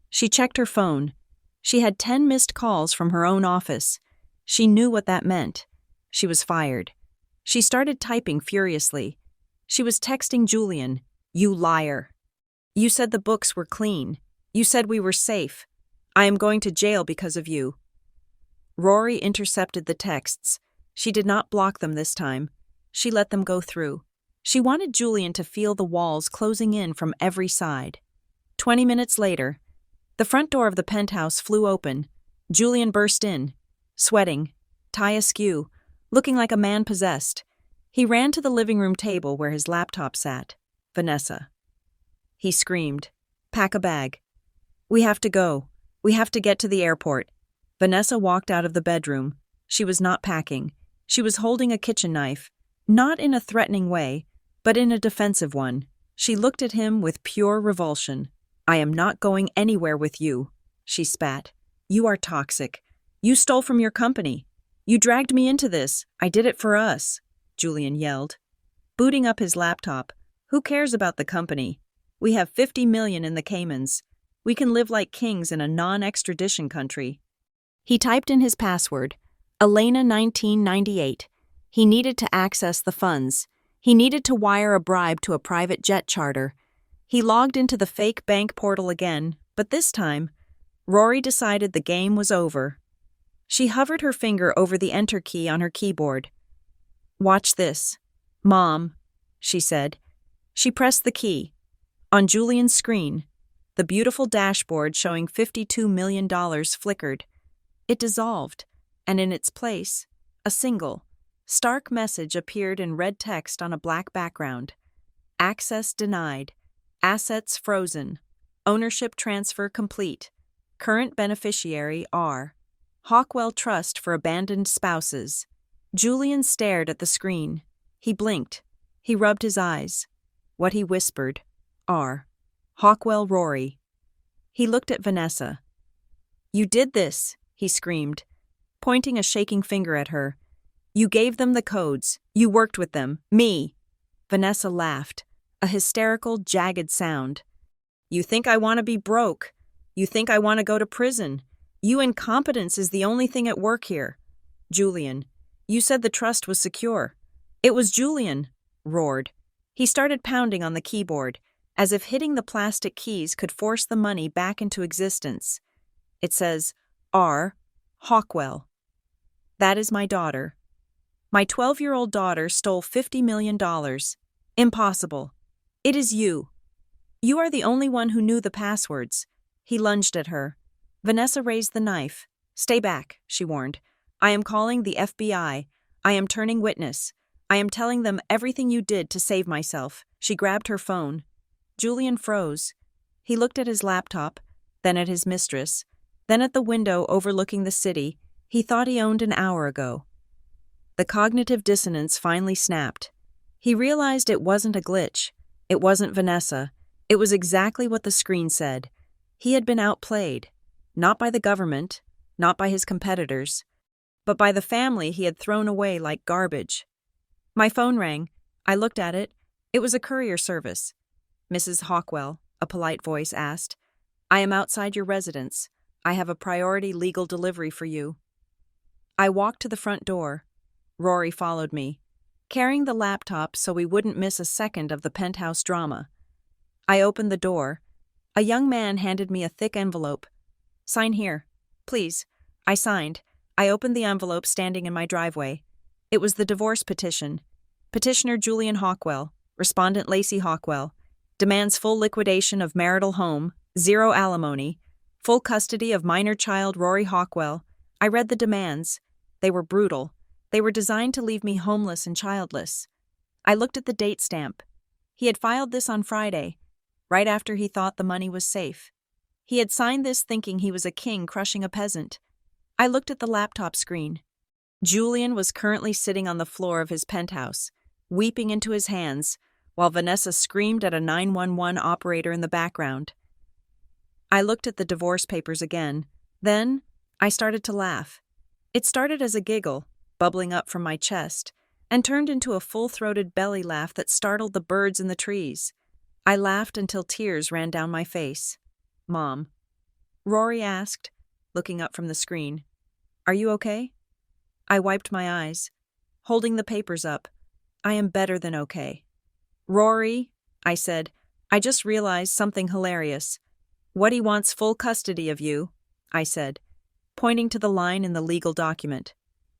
She checked her phone. She had 10 missed calls from her own office. She knew what that meant. She was fired. She started typing furiously. She was texting Julian. "You liar. You said the books were clean. You said we were safe. I am going to jail because of you." Rory intercepted the texts. She did not block them this time. She let them go through. She wanted Julian to feel the walls closing in from every side. 20 minutes later, the front door of the penthouse flew open. Julian burst in, sweating, tie askew, looking like a man possessed. He ran to the living room table where his laptop sat. "Vanessa." He screamed, "Pack a bag. We have to go. We have to get to the airport." Vanessa walked out of the bedroom. She was not packing. She was holding a kitchen knife, not in a threatening way, but in a defensive one. She looked at him with pure revulsion. "I am not going anywhere with you," she spat. "You are toxic. You stole from your company. You dragged me into this. I did it for us," Julian yelled. Booting up his laptop. "Who cares about the company? We have 50 million in the Caymans. We can live like kings in a non-extradition country." He typed in his password, Elena 1998. He needed to access the funds. He needed to wire a bribe to a private jet charter. He logged into the fake bank portal again, but this time, Rory decided the game was over. She hovered her finger over the enter key on her keyboard. "Watch this. Mom," she said. She pressed the key. On Julian's screen, the beautiful dashboard showing $52 million flickered. It dissolved, and in its place, a single, stark message appeared in red text on a black background. "Access denied. Assets frozen. Ownership transfer complete. Current beneficiary R. Hawkwell Trust for Abandoned Spouses." Julian stared at the screen. He blinked. He rubbed his eyes. What he whispered, R. Hawkwell Rory. He looked at Vanessa. "You did this," he screamed, pointing a shaking finger at her. "You gave them the codes. You worked with them. Me." Vanessa laughed, a hysterical, jagged sound. "You think I want to be broke. You think I want to go to prison. You incompetence is the only thing at work here. Julian, you said the trust was secure." "It was Julian," roared. He started pounding on the keyboard, as if hitting the plastic keys could force the money back into existence. "It says, R. Hawkwell. That is my daughter. My 12-year-old daughter stole $50 million. Impossible. It is you. You are the only one who knew the passwords." He lunged at her. Vanessa raised the knife. "Stay back," she warned. I am calling the FBI. I am turning witness. I am telling them everything you did to save myself." She grabbed her phone. Julian froze. He looked at his laptop, then at his mistress, then at the window overlooking the city he thought he owned an hour ago. The cognitive dissonance finally snapped. He realized it wasn't a glitch. It wasn't Vanessa. It was exactly what the screen said. He had been outplayed, not by the government, not by his competitors, but by the family he had thrown away like garbage. My phone rang. I looked at it. It was a courier service. "Mrs. Hawkwell," a polite voice asked, "I am outside your residence. I have a priority legal delivery for you." I walked to the front door. Rory followed me, carrying the laptop so we wouldn't miss a second of the penthouse drama. I opened the door. A young man handed me a thick envelope. "Sign here, please." I signed. I opened the envelope standing in my driveway. It was the divorce petition. Petitioner Julian Hawkwell, respondent Lacey Hawkwell, demands full liquidation of marital home, zero alimony, full custody of minor child Rory Hawkwell. I read the demands. They were brutal. They were designed to leave me homeless and childless. I looked at the date stamp. He had filed this on Friday, right after he thought the money was safe. He had signed this thinking he was a king crushing a peasant. I looked at the laptop screen. Julian was currently sitting on the floor of his penthouse, weeping into his hands, while Vanessa screamed at a 911 operator in the background. I looked at the divorce papers again. Then, I started to laugh. It started as a giggle, bubbling up from my chest, and turned into a full-throated belly laugh that startled the birds in the trees. I laughed until tears ran down my face. "Mom," Rory asked, looking up from the screen, "are you okay?" I wiped my eyes, holding the papers up. "I am better than okay." "Rory," I said, "I just realized something hilarious. What he wants full custody of you," I said, pointing to the line in the legal document.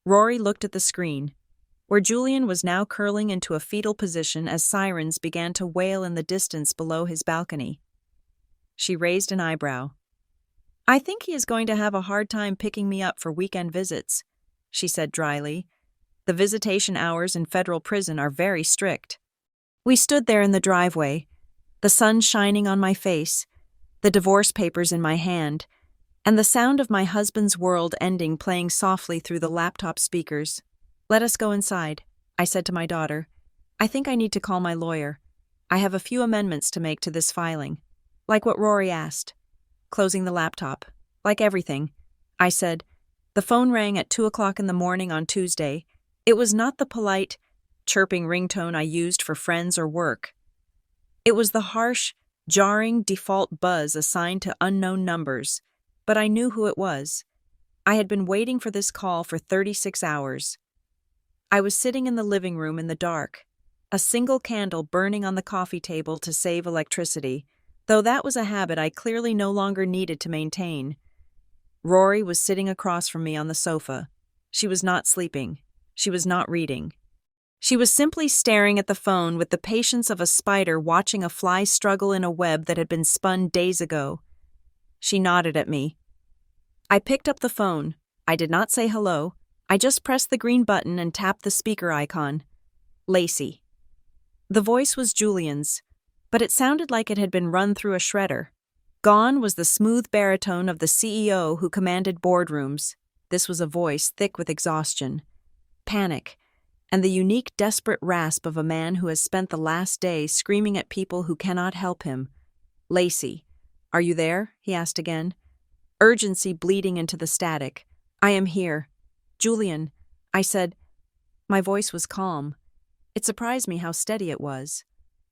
Rory looked at the screen, where Julian was now curling into a fetal position as sirens began to wail in the distance below his balcony. She raised an eyebrow. "I think he is going to have a hard time picking me up for weekend visits," she said dryly. "The visitation hours in federal prison are very strict." We stood there in the driveway, the sun shining on my face, the divorce papers in my hand, and the sound of my husband's world ending playing softly through the laptop speakers. "Let us go inside," I said to my daughter. "I think I need to call my lawyer. I have a few amendments to make to this filing, like what Rory asked." Closing the laptop, "Like everything," I said. The phone rang at 2:00 in the morning on Tuesday. It was not the polite, chirping ringtone I used for friends or work. It was the harsh, jarring default buzz assigned to unknown numbers, but I knew who it was. I had been waiting for this call for 36 hours. I was sitting in the living room in the dark, a single candle burning on the coffee table to save electricity, though that was a habit I clearly no longer needed to maintain. Rory was sitting across from me on the sofa. She was not sleeping. She was not reading. She was simply staring at the phone with the patience of a spider watching a fly struggle in a web that had been spun days ago. She nodded at me. I picked up the phone. I did not say hello. I just pressed the green button and tapped the speaker icon. Lacey. The voice was Julian's, but it sounded like it had been run through a shredder. Gone was the smooth baritone of the CEO who commanded boardrooms. This was a voice thick with exhaustion, panic, and the unique desperate rasp of a man who has spent the last day screaming at people who cannot help him. "Lacey, are you there?" he asked again. Urgency bleeding into the static. "I am here." "Julian," I said. My voice was calm. It surprised me how steady it was.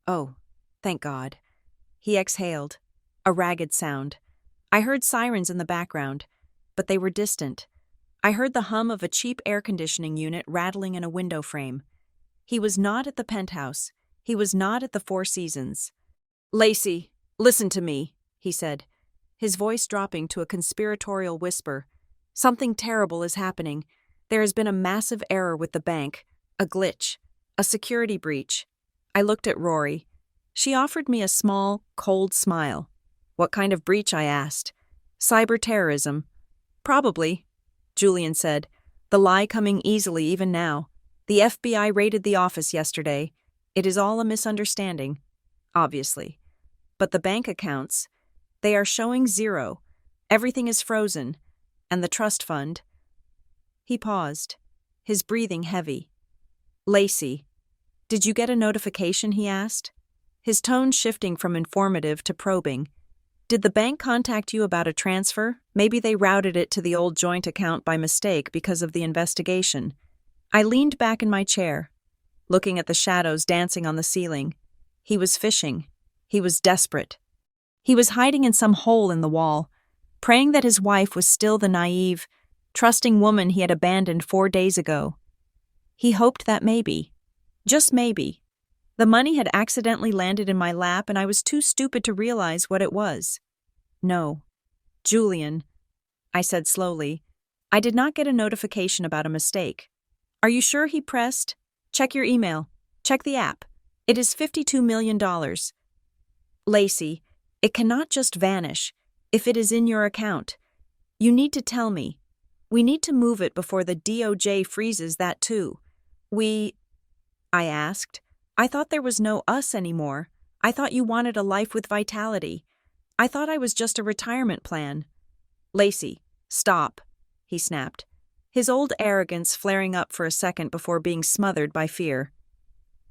"Oh, thank God." He exhaled. A ragged sound. I heard sirens in the background, but they were distant. I heard the hum of a cheap air conditioning unit rattling in a window frame. He was not at the penthouse. He was not at the Four Seasons. "Lacey, listen to me," he said, his voice dropping to a conspiratorial whisper. "Something terrible is happening. There has been a massive error with the bank, a glitch, a security breach." I looked at Rory. She offered me a small, cold smile. "What kind of breach?" I asked. "Cyber terrorism." "Probably," Julian said. The lie coming easily even now. The FBI raided the office yesterday. It is all a misunderstanding, obviously. But the bank accounts, they are showing zero. Everything is frozen. And the trust fund. He paused, his breathing heavy. Lacey, did you get a notification, he asked, his tone shifting from informative to probing. Did the bank contact you about a transfer? Maybe they routed it to the old joint account by mistake because of the investigation. I leaned back in my chair, looking at the shadows dancing on the ceiling. He was fishing. He was desperate. He was hiding in some hole in the wall, praying that his wife was still the naive, trusting woman he had abandoned 4 days ago. He hoped that maybe, just maybe, the money had accidentally landed in my lap and I was too stupid to realize what it was. No. Julian, I said slowly, I did not get a notification about a mistake. Are you sure, he pressed? Check your email. Check the app. It is $52 million. Lacey, it cannot just vanish. If it is in your account, you need to tell me. We need to move it before the DOJ freezes that too. I asked. I thought there was no us anymore. I thought you wanted a life with vitality. I thought I was just a retirement plan. Lacey, stop, he snapped, his old arrogance flaring up for a second before being smothered by fear.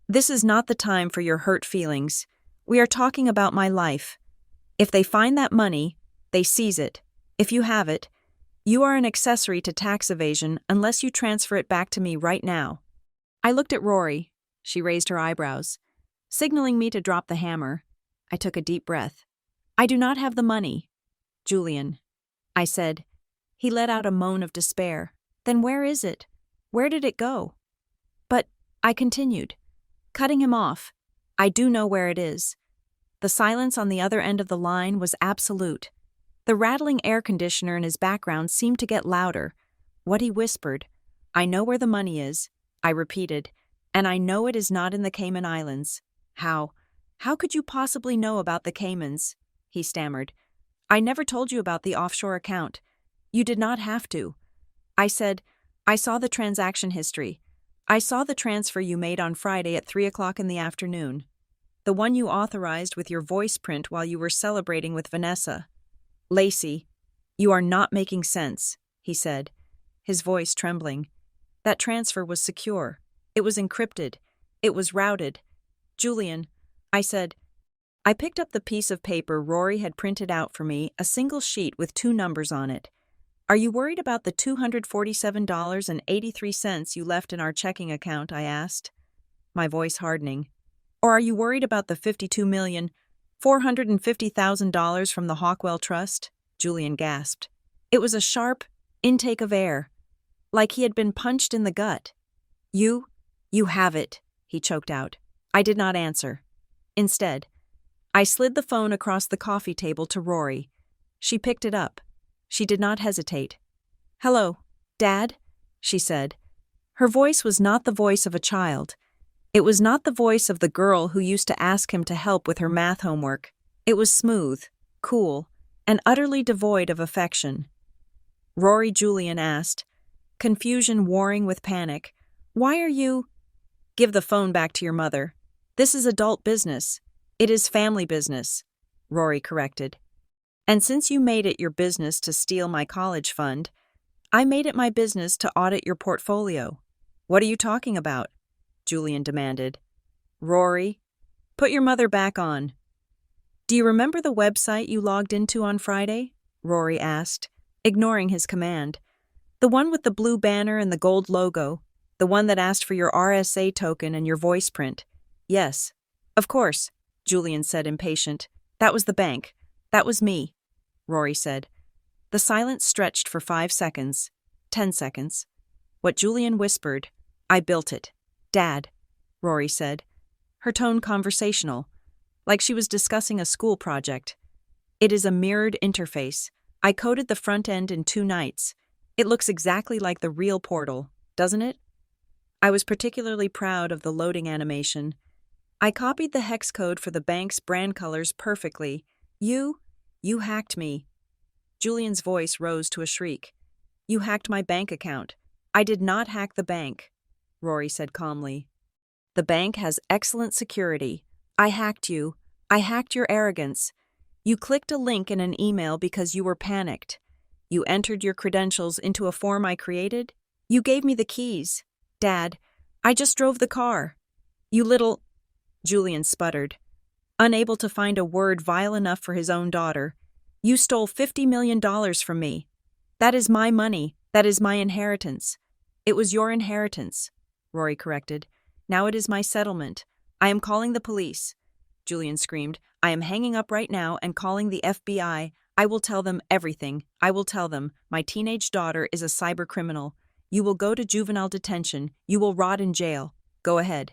This is not the time for your hurt feelings. We are talking about my life. If they find that money, they seize it. If you have it, you are an accessory to tax evasion unless you transfer it back to me right now. I looked at Rory. She raised her eyebrows, signaling me to drop the hammer. I took a deep breath. I do not have the money. Julian, I said. He let out a moan of despair. Then where is it? Where did it go? But, I continued, cutting him off. I do know where it is. The silence on the other end of the line was absolute. The rattling air conditioner in his background seemed to get louder. What he whispered, I know where the money is, I repeated, and I know it is not in the Cayman Islands. How could you possibly know about the Caymans? He stammered. I never told you about the offshore account. You did not have to. I said, I saw the transaction history. I saw the transfer you made on Friday at 3 o'clock in the afternoon. The one you authorized with your voice print while you were celebrating with Vanessa. Lacey, you are not making sense, he said, his voice trembling. That transfer was secure. It was encrypted. It was routed. Julian, I said. I picked up the piece of paper Rory had printed out for me, a single sheet with 2 numbers on it. Are you worried about the $247.83 you left in our checking account, I asked, my voice hardening. Or are you worried about the $52,450,000 from the Hawkwell Trust? Julian gasped. It was a sharp intake of air, like he had been punched in the gut. You have it, he choked out. I did not answer. Instead, I slid the phone across the coffee table to Rory. She picked it up. She did not hesitate. Hello, Dad, she said. Her voice was not the voice of a child. It was not the voice of the girl who used to ask him to help with her math homework. It was smooth, cool, and utterly devoid of affection. Rory, Julian asked, confusion warring with panic. Why are you? Give the phone back to your mother. This is adult business. It is family business, Rory corrected. And since you made it your business to steal my college fund, I made it my business to audit your portfolio. What are you talking about? Julian demanded. Rory, put your mother back on. Do you remember the website you logged into on Friday? Rory asked, ignoring his command. The one with the blue banner and the gold logo. The one that asked for your RSA token and your voice print. Yes. Of course, Julian said, impatient. That was the bank. That was me, Rory said. The silence stretched for 5 seconds. 10 seconds. What Julian whispered, I built it. Dad, Rory said, her tone conversational, like she was discussing a school project. It is a mirrored interface. I coded the front end in 2 nights. It looks exactly like the real portal, doesn't it? I was particularly proud of the loading animation. I copied the hex code for the bank's brand colors perfectly. You hacked me. Julian's voice rose to a shriek. You hacked my bank account. I did not hack the bank, Rory said calmly. The bank has excellent security. I hacked you. I hacked your arrogance. You clicked a link in an email because you were panicked. You entered your credentials into a form I created. You gave me the keys. Dad, I just drove the car. You little... Julian sputtered, unable to find a word vile enough for his own daughter. You stole $50 million from me. That is my money. That is my inheritance. It was your inheritance, Rory corrected. Now it is my settlement. I am calling the police. Julian screamed. I am hanging up right now and calling the FBI. I will tell them everything. I will tell them my teenage daughter is a cybercriminal. You will go to juvenile detention. You will rot in jail. Go ahead,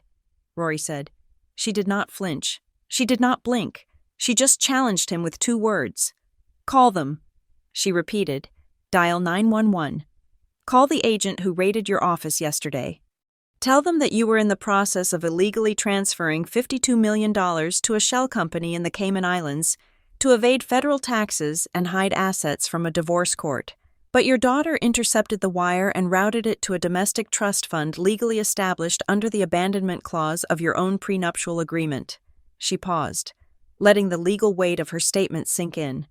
Rory said. She did not flinch. She did not blink. She just challenged him with 2 words. Call them. She repeated. Dial 911. Call the agent who raided your office yesterday. Tell them that you were in the process of illegally transferring $52 million to a shell company in the Cayman Islands to evade federal taxes and hide assets from a divorce court. But your daughter intercepted the wire and routed it to a domestic trust fund legally established under the abandonment clause of your own prenuptial agreement. She paused, letting the legal weight of her statement sink in.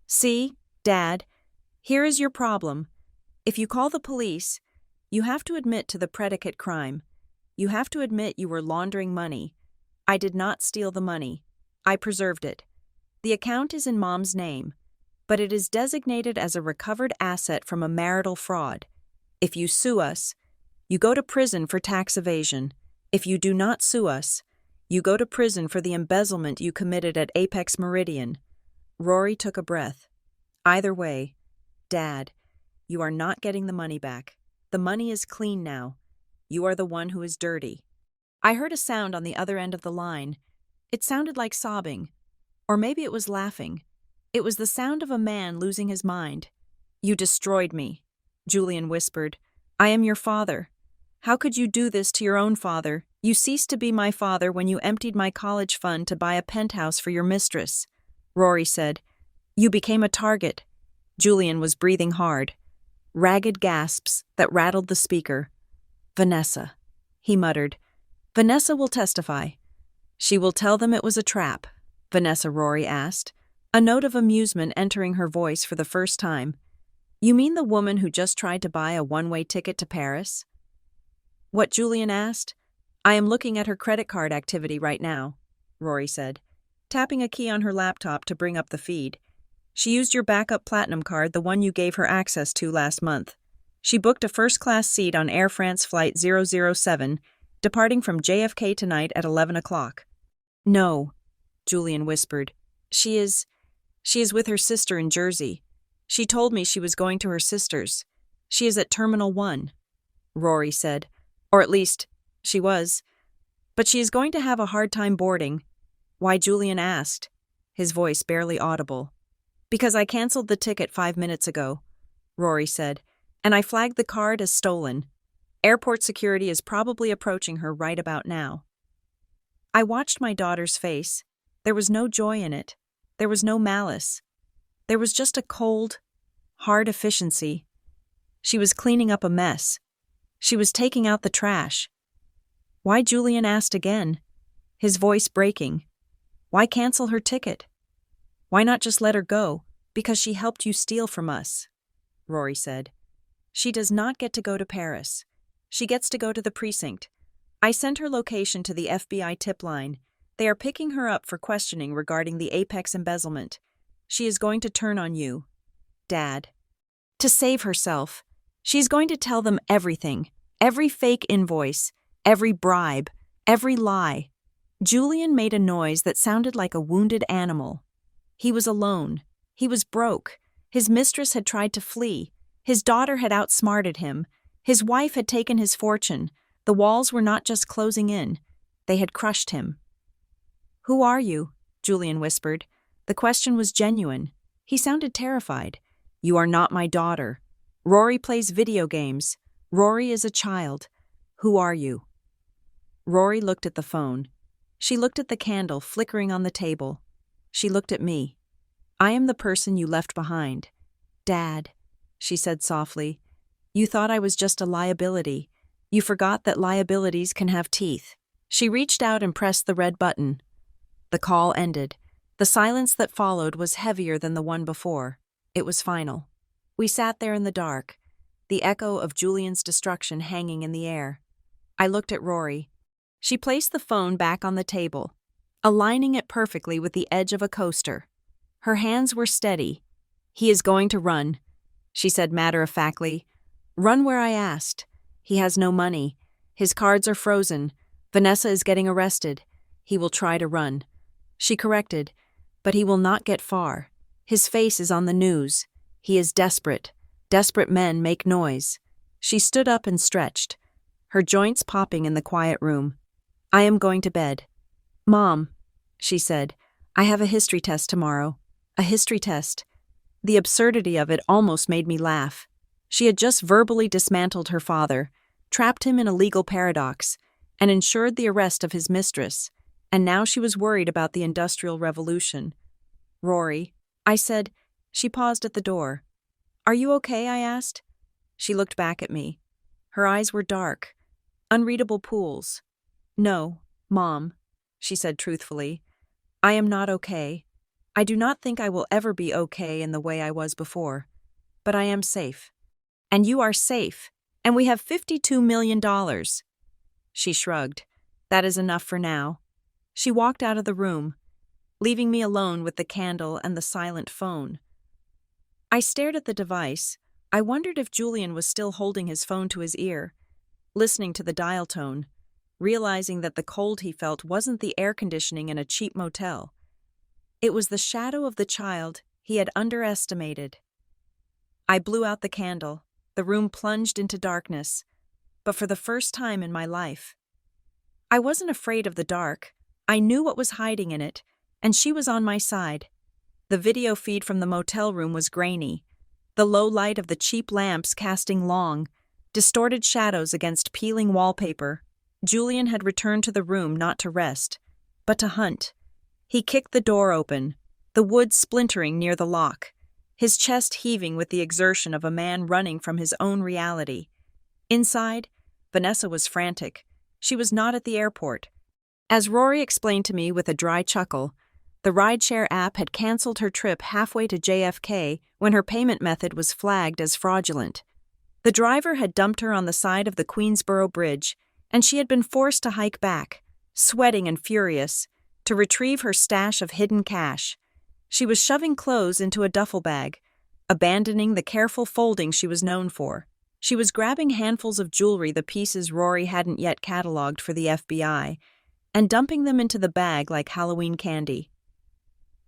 See, Dad, here is your problem. If you call the police, you have to admit to the predicate crime. You have to admit you were laundering money. I did not steal the money. I preserved it. The account is in Mom's name, but it is designated as a recovered asset from a marital fraud. If you sue us, you go to prison for tax evasion. If you do not sue us, you go to prison for the embezzlement you committed at Apex Meridian. Rory took a breath. Either way, Dad, you are not getting the money back. The money is clean now. You are the one who is dirty. I heard a sound on the other end of the line. It sounded like sobbing. Or maybe it was laughing. It was the sound of a man losing his mind. You destroyed me, Julian whispered. I am your father. How could you do this to your own father? You ceased to be my father when you emptied my college fund to buy a penthouse for your mistress. Rory said. You became a target. Julian was breathing hard. Ragged gasps that rattled the speaker. Vanessa, he muttered. Vanessa will testify. She will tell them it was a trap, Vanessa Rory asked, a note of amusement entering her voice for the first time. You mean the woman who just tried to buy a one-way ticket to Paris? What Julian asked? I am looking at her credit card activity right now, Rory said, tapping a key on her laptop to bring up the feed. She used your backup platinum card, the one you gave her access to last month. She booked a first-class seat on Air France Flight 007, departing from JFK tonight at 11 o'clock. No, Julian whispered. She is with her sister in Jersey. She told me she was going to her sister's. She is at Terminal 1, Rory said. Or at least, she was. But she is going to have a hard time boarding. Why, Julian asked, his voice barely audible. Because I canceled the ticket 5 minutes ago, Rory said, and I flagged the card as stolen. Airport security is probably approaching her right about now. I watched my daughter's face. There was no joy in it. There was no malice. There was just a cold, hard efficiency. She was cleaning up a mess. She was taking out the trash. Why, Julian asked again, his voice breaking. Why cancel her ticket? Why not just let her go? Because she helped you steal from us, Rory said. She does not get to go to Paris. She gets to go to the precinct. I sent her location to the FBI tip line. They are picking her up for questioning regarding the Apex embezzlement. She is going to turn on you, Dad. To save herself. She's going to tell them everything. Every fake invoice. Every bribe. Every lie. Julian made a noise that sounded like a wounded animal. He was alone. He was broke. His mistress had tried to flee. His daughter had outsmarted him. His wife had taken his fortune. The walls were not just closing in. They had crushed him. Who are you? Julian whispered. The question was genuine. He sounded terrified. You are not my daughter. Rory plays video games. Rory is a child. Who are you? Rory looked at the phone. She looked at the candle flickering on the table. She looked at me. I am the person you left behind. Dad, she said softly. You thought I was just a liability. You forgot that liabilities can have teeth. She reached out and pressed the red button. The call ended. The silence that followed was heavier than the one before. It was final. We sat there in the dark, the echo of Julian's destruction hanging in the air. I looked at Rory. She placed the phone back on the table, aligning it perfectly with the edge of a coaster. Her hands were steady. "He is going to run," she said matter-of-factly. "Run where I asked. He has no money. His cards are frozen. Vanessa is getting arrested. He will try to run." She corrected, "But he will not get far. His face is on the news. He is desperate. Desperate men make noise." She stood up and stretched, her joints popping in the quiet room. "I am going to bed." "Mom," she said, "I have a history test tomorrow." A history test. The absurdity of it almost made me laugh. She had just verbally dismantled her father, trapped him in a legal paradox, and ensured the arrest of his mistress, and now she was worried about the Industrial Revolution. "Rory," I said. She paused at the door. "Are you okay?" I asked. She looked back at me. Her eyes were dark, unreadable pools. "No, Mom," she said truthfully. "I am not okay. I do not think I will ever be okay in the way I was before. But I am safe. And you are safe. And we have $52 million. She shrugged. "That is enough for now." She walked out of the room, leaving me alone with the candle and the silent phone. I stared at the device. I wondered if Julian was still holding his phone to his ear, listening to the dial tone, realizing that the cold he felt wasn't the air conditioning in a cheap motel. It was the shadow of the child he had underestimated. I blew out the candle. The room plunged into darkness, but for the first time in my life. I wasn't afraid of the dark. I knew what was hiding in it, and she was on my side. The video feed from the motel room was grainy, the low light of the cheap lamps casting long, distorted shadows against peeling wallpaper. Julian had returned to the room not to rest, but to hunt. He kicked the door open, the wood splintering near the lock, his chest heaving with the exertion of a man running from his own reality. Inside, Vanessa was frantic. She was not at the airport. As Rory explained to me with a dry chuckle, the rideshare app had canceled her trip halfway to JFK when her payment method was flagged as fraudulent. The driver had dumped her on the side of the Queensboro Bridge, and she had been forced to hike back, sweating and furious, to retrieve her stash of hidden cash. She was shoving clothes into a duffel bag, abandoning the careful folding she was known for. She was grabbing handfuls of jewelry, the pieces Rory hadn't yet cataloged for the FBI, and dumping them into the bag like Halloween candy.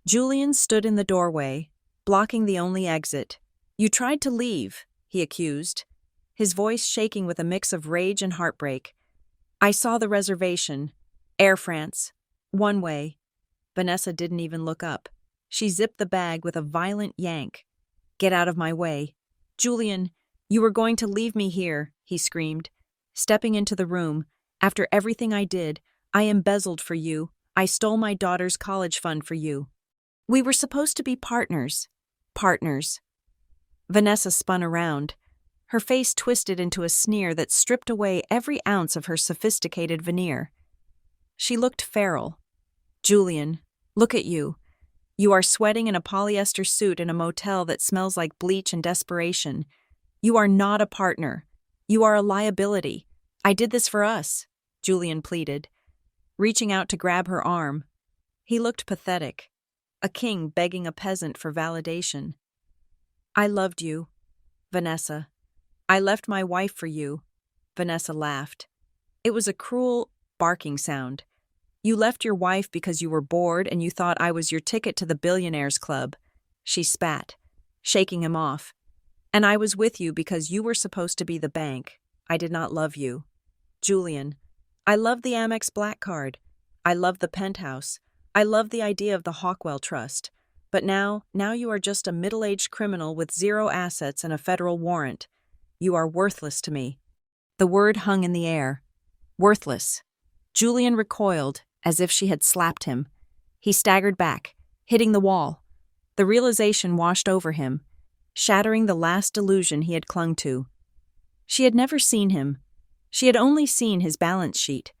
Julian stood in the doorway, blocking the only exit. "You tried to leave," he accused, his voice shaking with a mix of rage and heartbreak. "I saw the reservation. Air France. One way." Vanessa didn't even look up. She zipped the bag with a violent yank. "Get out of my way." "Julian, you were going to leave me here," he screamed, stepping into the room. "After everything I did, I embezzled for you. I stole my daughter's college fund for you. We were supposed to be partners." Partners. Vanessa spun around, her face twisted into a sneer that stripped away every ounce of her sophisticated veneer. She looked feral. "Julian, look at you. You are sweating in a polyester suit in a motel that smells like bleach and desperation. You are not a partner. You are a liability. I did this for us," Julian pleaded, reaching out to grab her arm. He looked pathetic, a king begging a peasant for validation. "I loved you, Vanessa. I left my wife for you." Vanessa laughed. It was a cruel, barking sound. "You left your wife because you were bored and you thought I was your ticket to the billionaires club." She spat, shaking him off. "And I was with you because you were supposed to be the bank. I did not love you." "Julian, I love the Amex Black Card. I love the penthouse. I love the idea of the Hawkwell Trust. But now you are just a middle-aged criminal with zero assets and a federal warrant. You are worthless to me." The word hung in the air. Worthless. Julian recoiled, as if she had slapped him. He staggered back, hitting the wall. The realization washed over him, shattering the last delusion he had clung to. She had never seen him. She had only seen his balance sheet.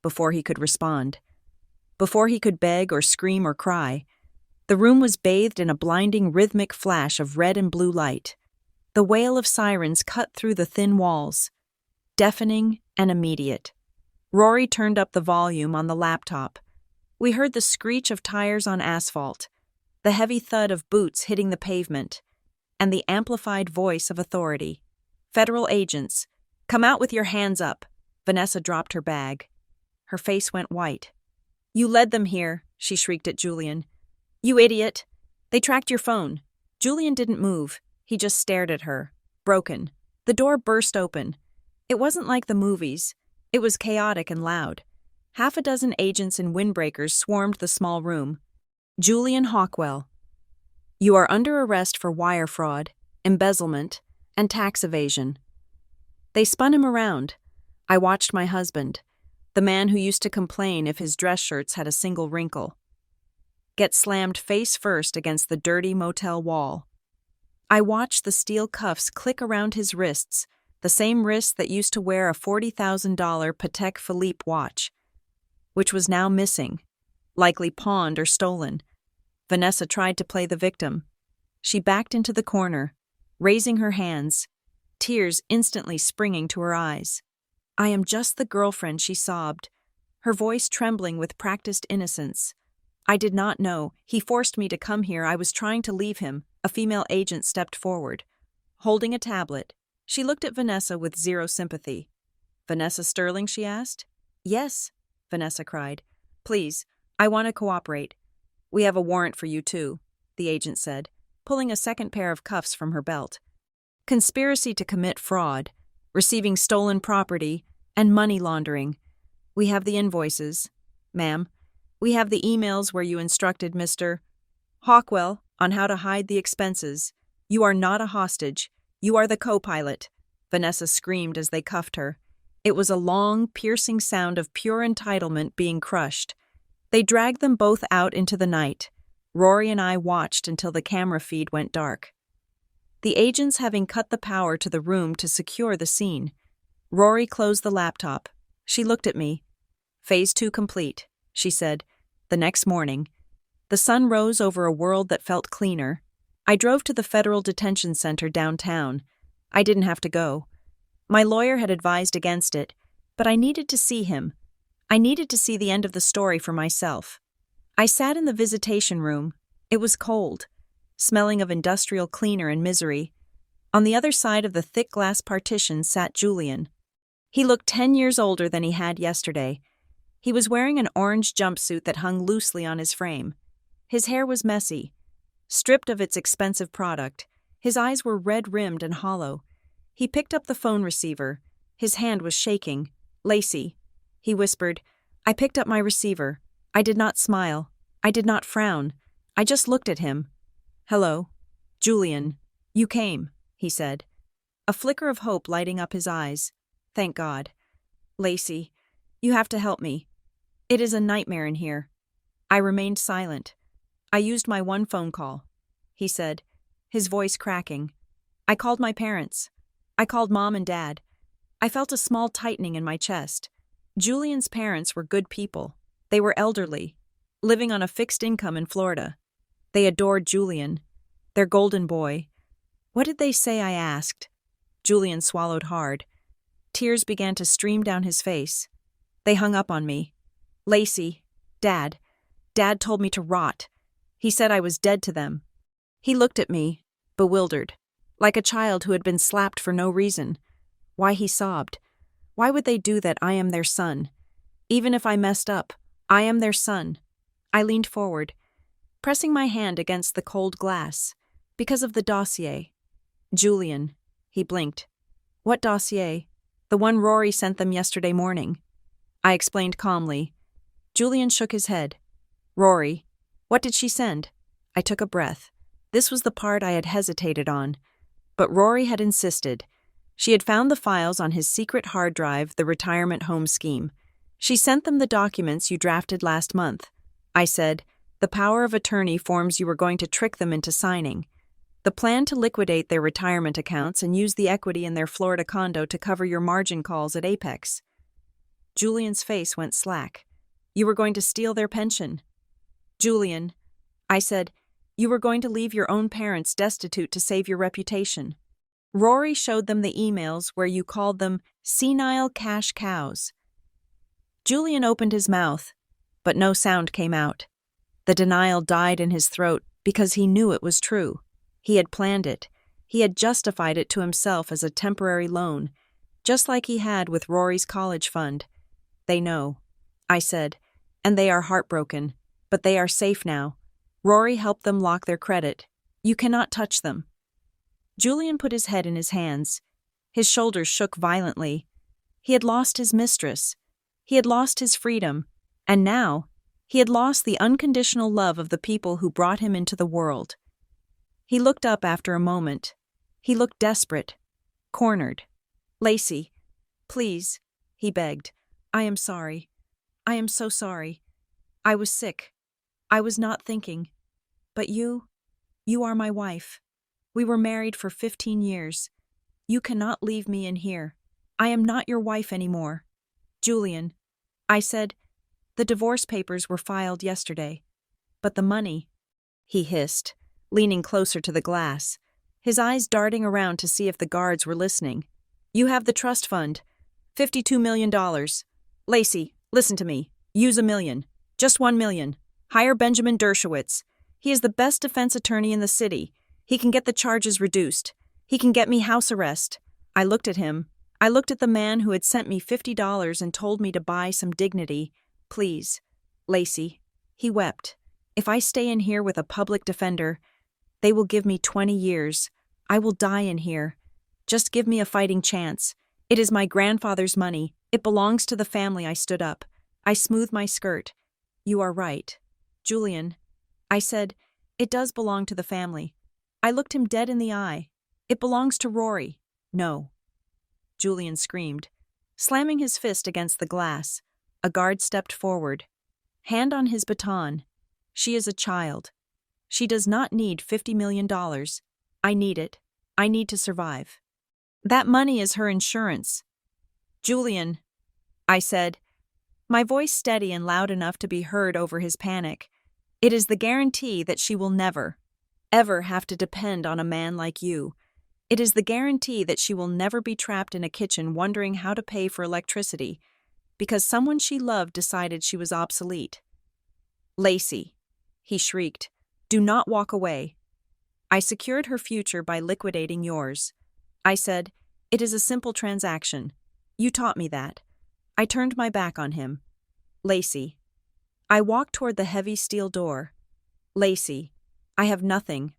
Before he could respond, before he could beg or scream or cry, the room was bathed in a blinding rhythmic flash of red and blue light. The wail of sirens cut through the thin walls, deafening and immediate. Rory turned up the volume on the laptop. We heard the screech of tires on asphalt, the heavy thud of boots hitting the pavement, and the amplified voice of authority. "Federal agents, come out with your hands up." Vanessa dropped her bag. Her face went white. "You led them here," she shrieked at Julian. "You idiot! They tracked your phone." Julian didn't move. He just stared at her, broken. The door burst open. It wasn't like the movies. It was chaotic and loud. Half a dozen agents in windbreakers swarmed the small room. "Julian Hawkwell, you are under arrest for wire fraud, embezzlement, and tax evasion." They spun him around. I watched my husband, the man who used to complain if his dress shirts had a single wrinkle, get slammed face first against the dirty motel wall. I watched the steel cuffs click around his wrists, the same wrists that used to wear a $40,000 Patek Philippe watch, which was now missing, likely pawned or stolen. Vanessa tried to play the victim. She backed into the corner, raising her hands, tears instantly springing to her eyes. "I am just the girlfriend," she sobbed, her voice trembling with practiced innocence. "I did not know. He forced me to come here. I was trying to leave him." A female agent stepped forward. Holding a tablet, she looked at Vanessa with zero sympathy. "Vanessa Sterling?" she asked. "Yes," Vanessa cried. "Please, I want to cooperate." "We have a warrant for you too," the agent said, pulling a second pair of cuffs from her belt. "Conspiracy to commit fraud, receiving stolen property, and money laundering. We have the invoices, ma'am. We have the emails where you instructed Mr. Hawkwell on how to hide the expenses. You are not a hostage. You are the co-pilot," Vanessa screamed as they cuffed her. It was a long, piercing sound of pure entitlement being crushed. They dragged them both out into the night. Rory and I watched until the camera feed went dark, the agents having cut the power to the room to secure the scene. Rory closed the laptop. She looked at me. "Phase 2 complete," she said. The next morning, the sun rose over a world that felt cleaner. I drove to the Federal Detention Center downtown. I didn't have to go. My lawyer had advised against it, but I needed to see him. I needed to see the end of the story for myself. I sat in the visitation room. It was cold, smelling of industrial cleaner and misery. On the other side of the thick glass partition sat Julian. He looked 10 years older than he had yesterday. He was wearing an orange jumpsuit that hung loosely on his frame. His hair was messy, stripped of its expensive product. His eyes were red-rimmed and hollow. He picked up the phone receiver. His hand was shaking. "Lacey," he whispered. I picked up my receiver. I did not smile. I did not frown. I just looked at him. "Hello. Julian. You came," he said, a flicker of hope lighting up his eyes. "Thank God." "Lacey, you have to help me. It is a nightmare in here." I remained silent. "I used my one phone call," he said, his voice cracking. "I called my parents. I called Mom and Dad." I felt a small tightening in my chest. Julian's parents were good people. They were elderly, living on a fixed income in Florida. They adored Julian, their golden boy. "What did they say?" I asked. Julian swallowed hard. Tears began to stream down his face. "They hung up on me. Lacey, Dad told me to rot. He said I was dead to them." He looked at me, bewildered, like a child who had been slapped for no reason. Why, he sobbed. Why would they do that? I am their son. Even if I messed up, I am their son. I leaned forward, pressing my hand against the cold glass, because of the dossier. "Julian," he blinked. "What dossier?" "The one Rory sent them yesterday morning." I explained calmly. Julian shook his head. "Rory, what did she send?" I took a breath. This was the part I had hesitated on. But Rory had insisted. She had found the files on his secret hard drive, the retirement home scheme. "She sent them the documents you drafted last month." I said, "The power of attorney forms you were going to trick them into signing." The plan to liquidate their retirement accounts and use the equity in their Florida condo to cover your margin calls at Apex. Julian's face went slack. You were going to steal their pension. Julian, I said, you were going to leave your own parents destitute to save your reputation. Rory showed them the emails where you called them senile cash cows. Julian opened his mouth, but no sound came out. The denial died in his throat because he knew it was true. He had planned it. He had justified it to himself as a temporary loan, just like he had with Rory's college fund. They know, I said, and they are heartbroken, but they are safe now. Rory helped them lock their credit. You cannot touch them. Julian put his head in his hands. His shoulders shook violently. He had lost his mistress. He had lost his freedom. And now, he had lost the unconditional love of the people who brought him into the world. He looked up after a moment. He looked desperate, cornered. Lacey, please, he begged. I am sorry. I am so sorry. I was sick. I was not thinking. But you are my wife. We were married for 15 years. You cannot leave me in here. I am not your wife anymore. Julian, I said, the divorce papers were filed yesterday. But the money, he hissed, leaning closer to the glass, his eyes darting around to see if the guards were listening. You have the trust fund. $52 million. Lacey, listen to me. Use $1 million. Just $1 million. Hire Benjamin Dershowitz. He is the best defense attorney in the city. He can get the charges reduced. He can get me house arrest. I looked at him. I looked at the man who had sent me $50 and told me to buy some dignity. Please, Lacey. He wept. If I stay in here with a public defender, they will give me 20 years. I will die in here. Just give me a fighting chance. It is my grandfather's money. It belongs to the family. I stood up. I smoothed my skirt. You are right. Julian, I said, it does belong to the family. I looked him dead in the eye. It belongs to Rory. No. Julian screamed, slamming his fist against the glass. A guard stepped forward. Hand on his baton. She is a child. She does not need $50 million. I need it. I need to survive. That money is her insurance. Julian, I said, my voice steady and loud enough to be heard over his panic. It is the guarantee that she will never, ever have to depend on a man like you. It is the guarantee that she will never be trapped in a kitchen wondering how to pay for electricity because someone she loved decided she was obsolete. Lacey, he shrieked, do not walk away. I secured her future by liquidating yours. I said, it is a simple transaction. You taught me that. I turned my back on him. Lacey. I walked toward the heavy steel door. Lacey. I have nothing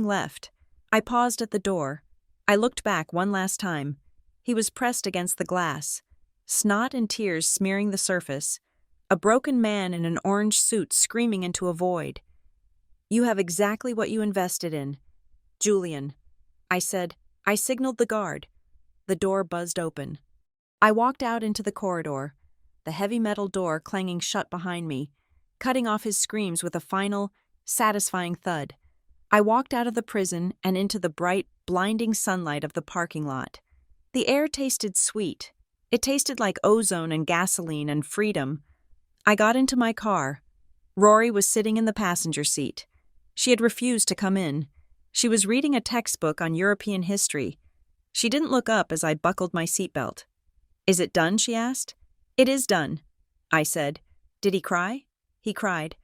left. I paused at the door. I looked back one last time. He was pressed against the glass, snot and tears smearing the surface, a broken man in an orange suit screaming into a void. You have exactly what you invested in. Julian. I said. I signaled the guard. The door buzzed open. I walked out into the corridor, the heavy metal door clanging shut behind me, cutting off his screams with a final, satisfying thud. I walked out of the prison and into the bright, blinding sunlight of the parking lot. The air tasted sweet. It tasted like ozone and gasoline and freedom. I got into my car. Rory was sitting in the passenger seat. She had refused to come in. She was reading a textbook on European history. She didn't look up as I buckled my seatbelt. Is it done? She asked. It is done, I said. Did he cry? He cried.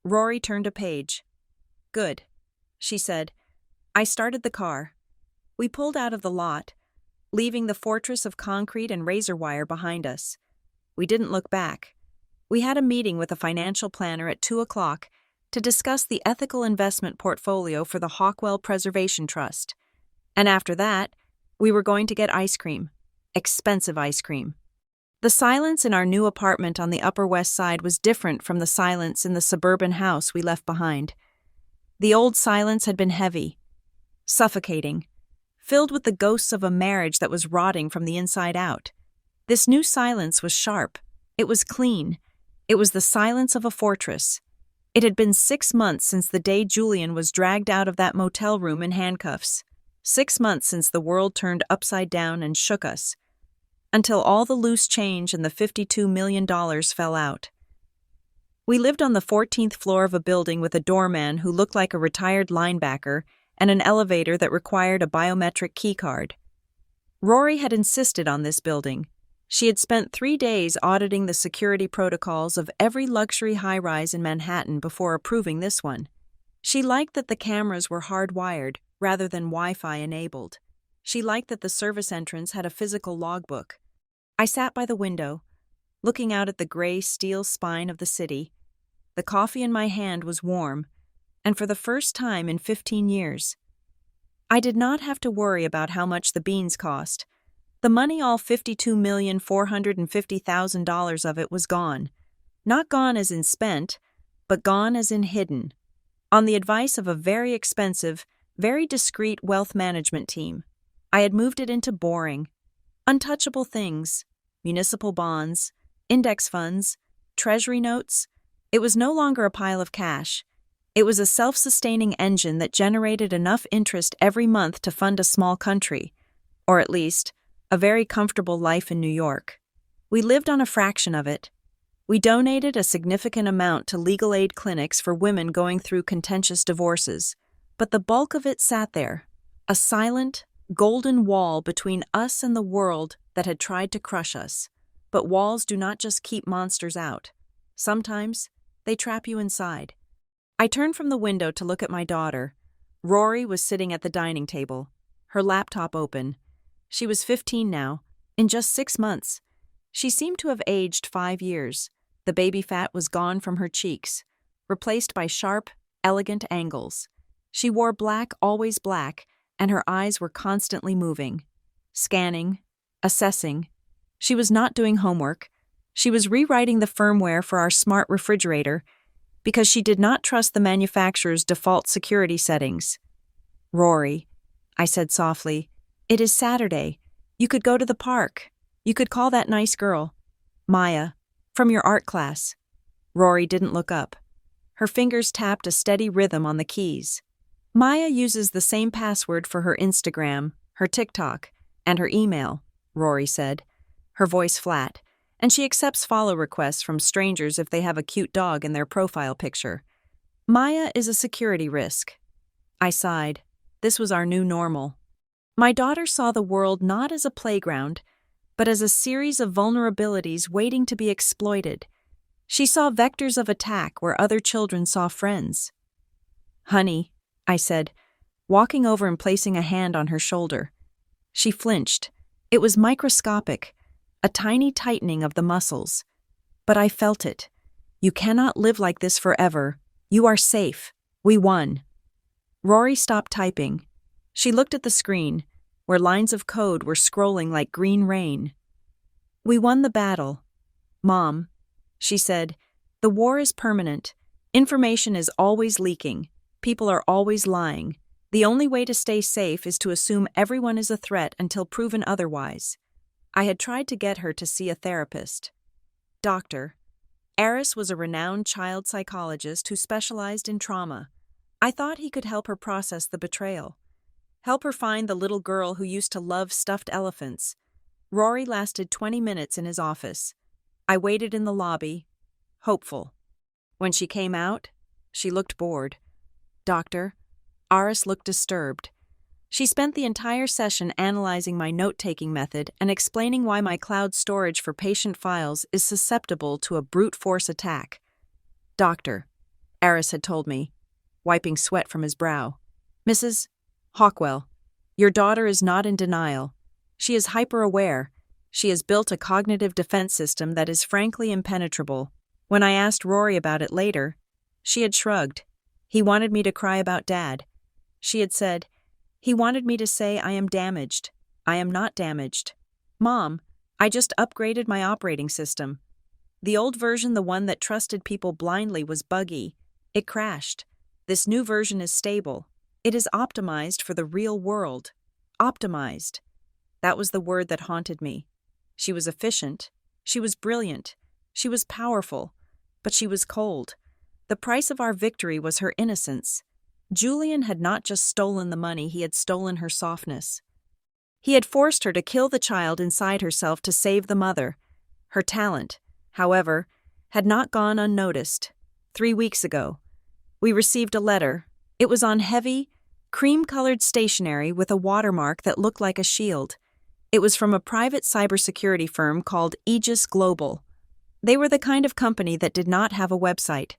Rory turned a page. Good, she said. I started the car. We pulled out of the lot, leaving the fortress of concrete and razor wire behind us. We didn't look back. We had a meeting with a financial planner at 2:00 to discuss the ethical investment portfolio for the Hawkwell Preservation Trust. And after that, we were going to get ice cream. Expensive ice cream. The silence in our new apartment on the Upper West Side was different from the silence in the suburban house we left behind. The old silence had been heavy, suffocating, filled with the ghosts of a marriage that was rotting from the inside out. This new silence was sharp. It was clean. It was the silence of a fortress. It had been 6 months since the day Julian was dragged out of that motel room in handcuffs. 6 months since the world turned upside down and shook us. Until all the loose change and the $52 million fell out. We lived on the 14th floor of a building with a doorman who looked like a retired linebacker and an elevator that required a biometric keycard. Rory had insisted on this building. She had spent 3 days auditing the security protocols of every luxury high-rise in Manhattan before approving this one. She liked that the cameras were hardwired rather than Wi-Fi enabled. She liked that the service entrance had a physical logbook. I sat by the window, looking out at the gray steel spine of the city. The coffee in my hand was warm, and for the first time in 15 years, I did not have to worry about how much the beans cost. The money, all $52,450,000 of it, was gone. Not gone as in spent, but gone as in hidden. On the advice of a very expensive, very discreet wealth management team, I had moved it into boring, untouchable things, municipal bonds, index funds, treasury notes. It was no longer a pile of cash. It was a self-sustaining engine that generated enough interest every month to fund a small country, or at least, a very comfortable life in New York. We lived on a fraction of it. We donated a significant amount to legal aid clinics for women going through contentious divorces, but the bulk of it sat there, a silent, golden wall between us and the world that had tried to crush us. But walls do not just keep monsters out. Sometimes, they trap you inside. I turned from the window to look at my daughter. Rory was sitting at the dining table, her laptop open. She was 15 now, in just 6 months. She seemed to have aged 5 years. The baby fat was gone from her cheeks, replaced by sharp, elegant angles. She wore black, always black, and her eyes were constantly moving, scanning, assessing. She was not doing homework. She was rewriting the firmware for our smart refrigerator because she did not trust the manufacturer's default security settings. "Rory," I said softly, "it is Saturday. You could go to the park. You could call that nice girl, Maya, from your art class." Rory didn't look up. Her fingers tapped a steady rhythm on the keys. "Maya uses the same password for her Instagram, her TikTok, and her email," Rory said, her voice flat, "and she accepts follow requests from strangers if they have a cute dog in their profile picture. Maya is a security risk." I sighed. This was our new normal. My daughter saw the world not as a playground, but as a series of vulnerabilities waiting to be exploited. She saw vectors of attack where other children saw friends. "Honey," I said, walking over and placing a hand on her shoulder. She flinched. It was microscopic, a tiny tightening of the muscles. But I felt it. "You cannot live like this forever. You are safe. We won." Rory stopped typing. She looked at the screen, where lines of code were scrolling like green rain. "We won the battle. Mom," she said, "the war is permanent. Information is always leaking. People are always lying. The only way to stay safe is to assume everyone is a threat until proven otherwise." I had tried to get her to see a therapist. Doctor. Eris was a renowned child psychologist who specialized in trauma. I thought he could help her process the betrayal. Help her find the little girl who used to love stuffed elephants. Rory lasted 20 minutes in his office. I waited in the lobby, hopeful. When she came out, she looked bored. "Doctor." Eris looked disturbed. She spent the entire session analyzing my note-taking method and explaining why my cloud storage for patient files is susceptible to a brute force attack. "Doctor," Eris had told me, wiping sweat from his brow. "Mrs. Hawkwell, your daughter is not in denial. She is hyper-aware. She has built a cognitive defense system that is frankly impenetrable." When I asked Rory about it later, she had shrugged. "He wanted me to cry about Dad." She had said, "He wanted me to say I am damaged. I am not damaged. Mom, I just upgraded my operating system. The old version, the one that trusted people blindly, was buggy. It crashed. This new version is stable. It is optimized for the real world. Optimized." That was the word that haunted me. She was efficient. She was brilliant. She was powerful. But she was cold. The price of our victory was her innocence. Julian had not just stolen the money, he had stolen her softness. He had forced her to kill the child inside herself to save the mother. Her talent, however, had not gone unnoticed. 3 weeks ago, we received a letter. It was on heavy, cream-colored stationery with a watermark that looked like a shield. It was from a private cybersecurity firm called Aegis Global. They were the kind of company that did not have a website,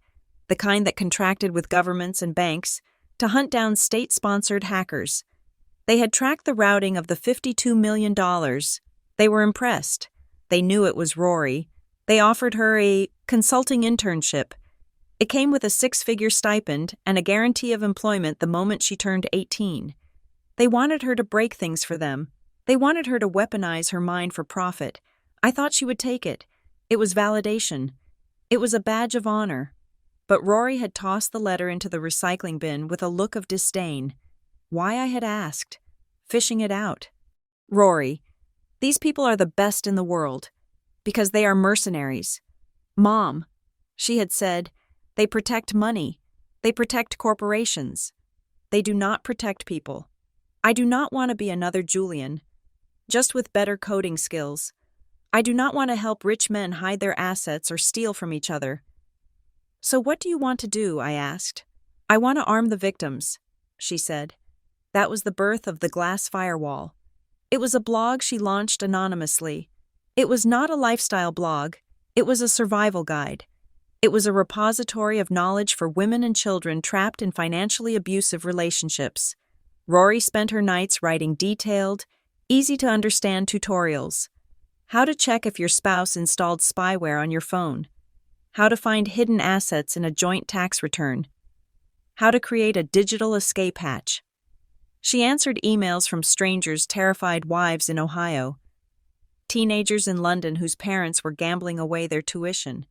the kind that contracted with governments and banks to hunt down state-sponsored hackers. They had tracked the routing of the $52 million. They were impressed. They knew it was Rory. They offered her a consulting internship. It came with a 6-figure stipend and a guarantee of employment the moment she turned 18. They wanted her to break things for them. They wanted her to weaponize her mind for profit. I thought she would take it. It was validation. It was a badge of honor. But Rory had tossed the letter into the recycling bin with a look of disdain. Why, I had asked. Fishing it out. Rory, these people are the best in the world. Because they are mercenaries. Mom, she had said, they protect money. They protect corporations. They do not protect people. I do not want to be another Julian, just with better coding skills. I do not want to help rich men hide their assets or steal from each other. So what do you want to do? I asked. I want to arm the victims, she said. That was the birth of the Glass Firewall. It was a blog she launched anonymously. It was not a lifestyle blog. It was a survival guide. It was a repository of knowledge for women and children trapped in financially abusive relationships. Rory spent her nights writing detailed, easy-to-understand tutorials. How to check if your spouse installed spyware on your phone. How to find hidden assets in a joint tax return. How to create a digital escape hatch. She answered emails from strangers' terrified wives in Ohio. Teenagers in London whose parents were gambling away their tuition.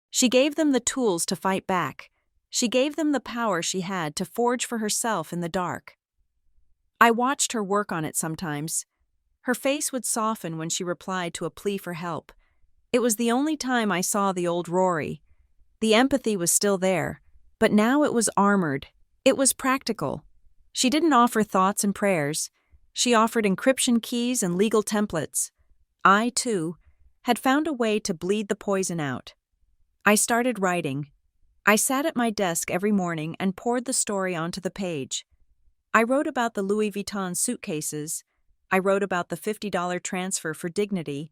She gave them the tools to fight back. She gave them the power she had to forge for herself in the dark. I watched her work on it sometimes. Her face would soften when she replied to a plea for help. It was the only time I saw the old Rory. The empathy was still there, but now it was armored. It was practical. She didn't offer thoughts and prayers. She offered encryption keys and legal templates. I, too, had found a way to bleed the poison out. I started writing. I sat at my desk every morning and poured the story onto the page. I wrote about the Louis Vuitton suitcases. I wrote about the $50 transfer for dignity.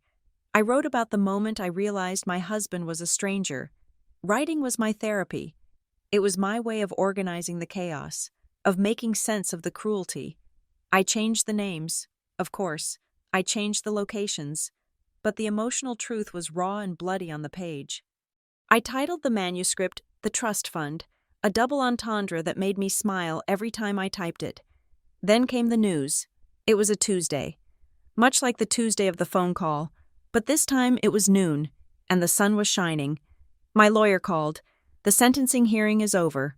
I wrote about the moment I realized my husband was a stranger. Writing was my therapy. It was my way of organizing the chaos, of making sense of the cruelty. I changed the names, of course. I changed the locations. But the emotional truth was raw and bloody on the page. I titled the manuscript The Trust Fund, a double entendre that made me smile every time I typed it. Then came the news. It was a Tuesday. Much like the Tuesday of the phone call, but this time it was noon, and the sun was shining. My lawyer called. The sentencing hearing is over.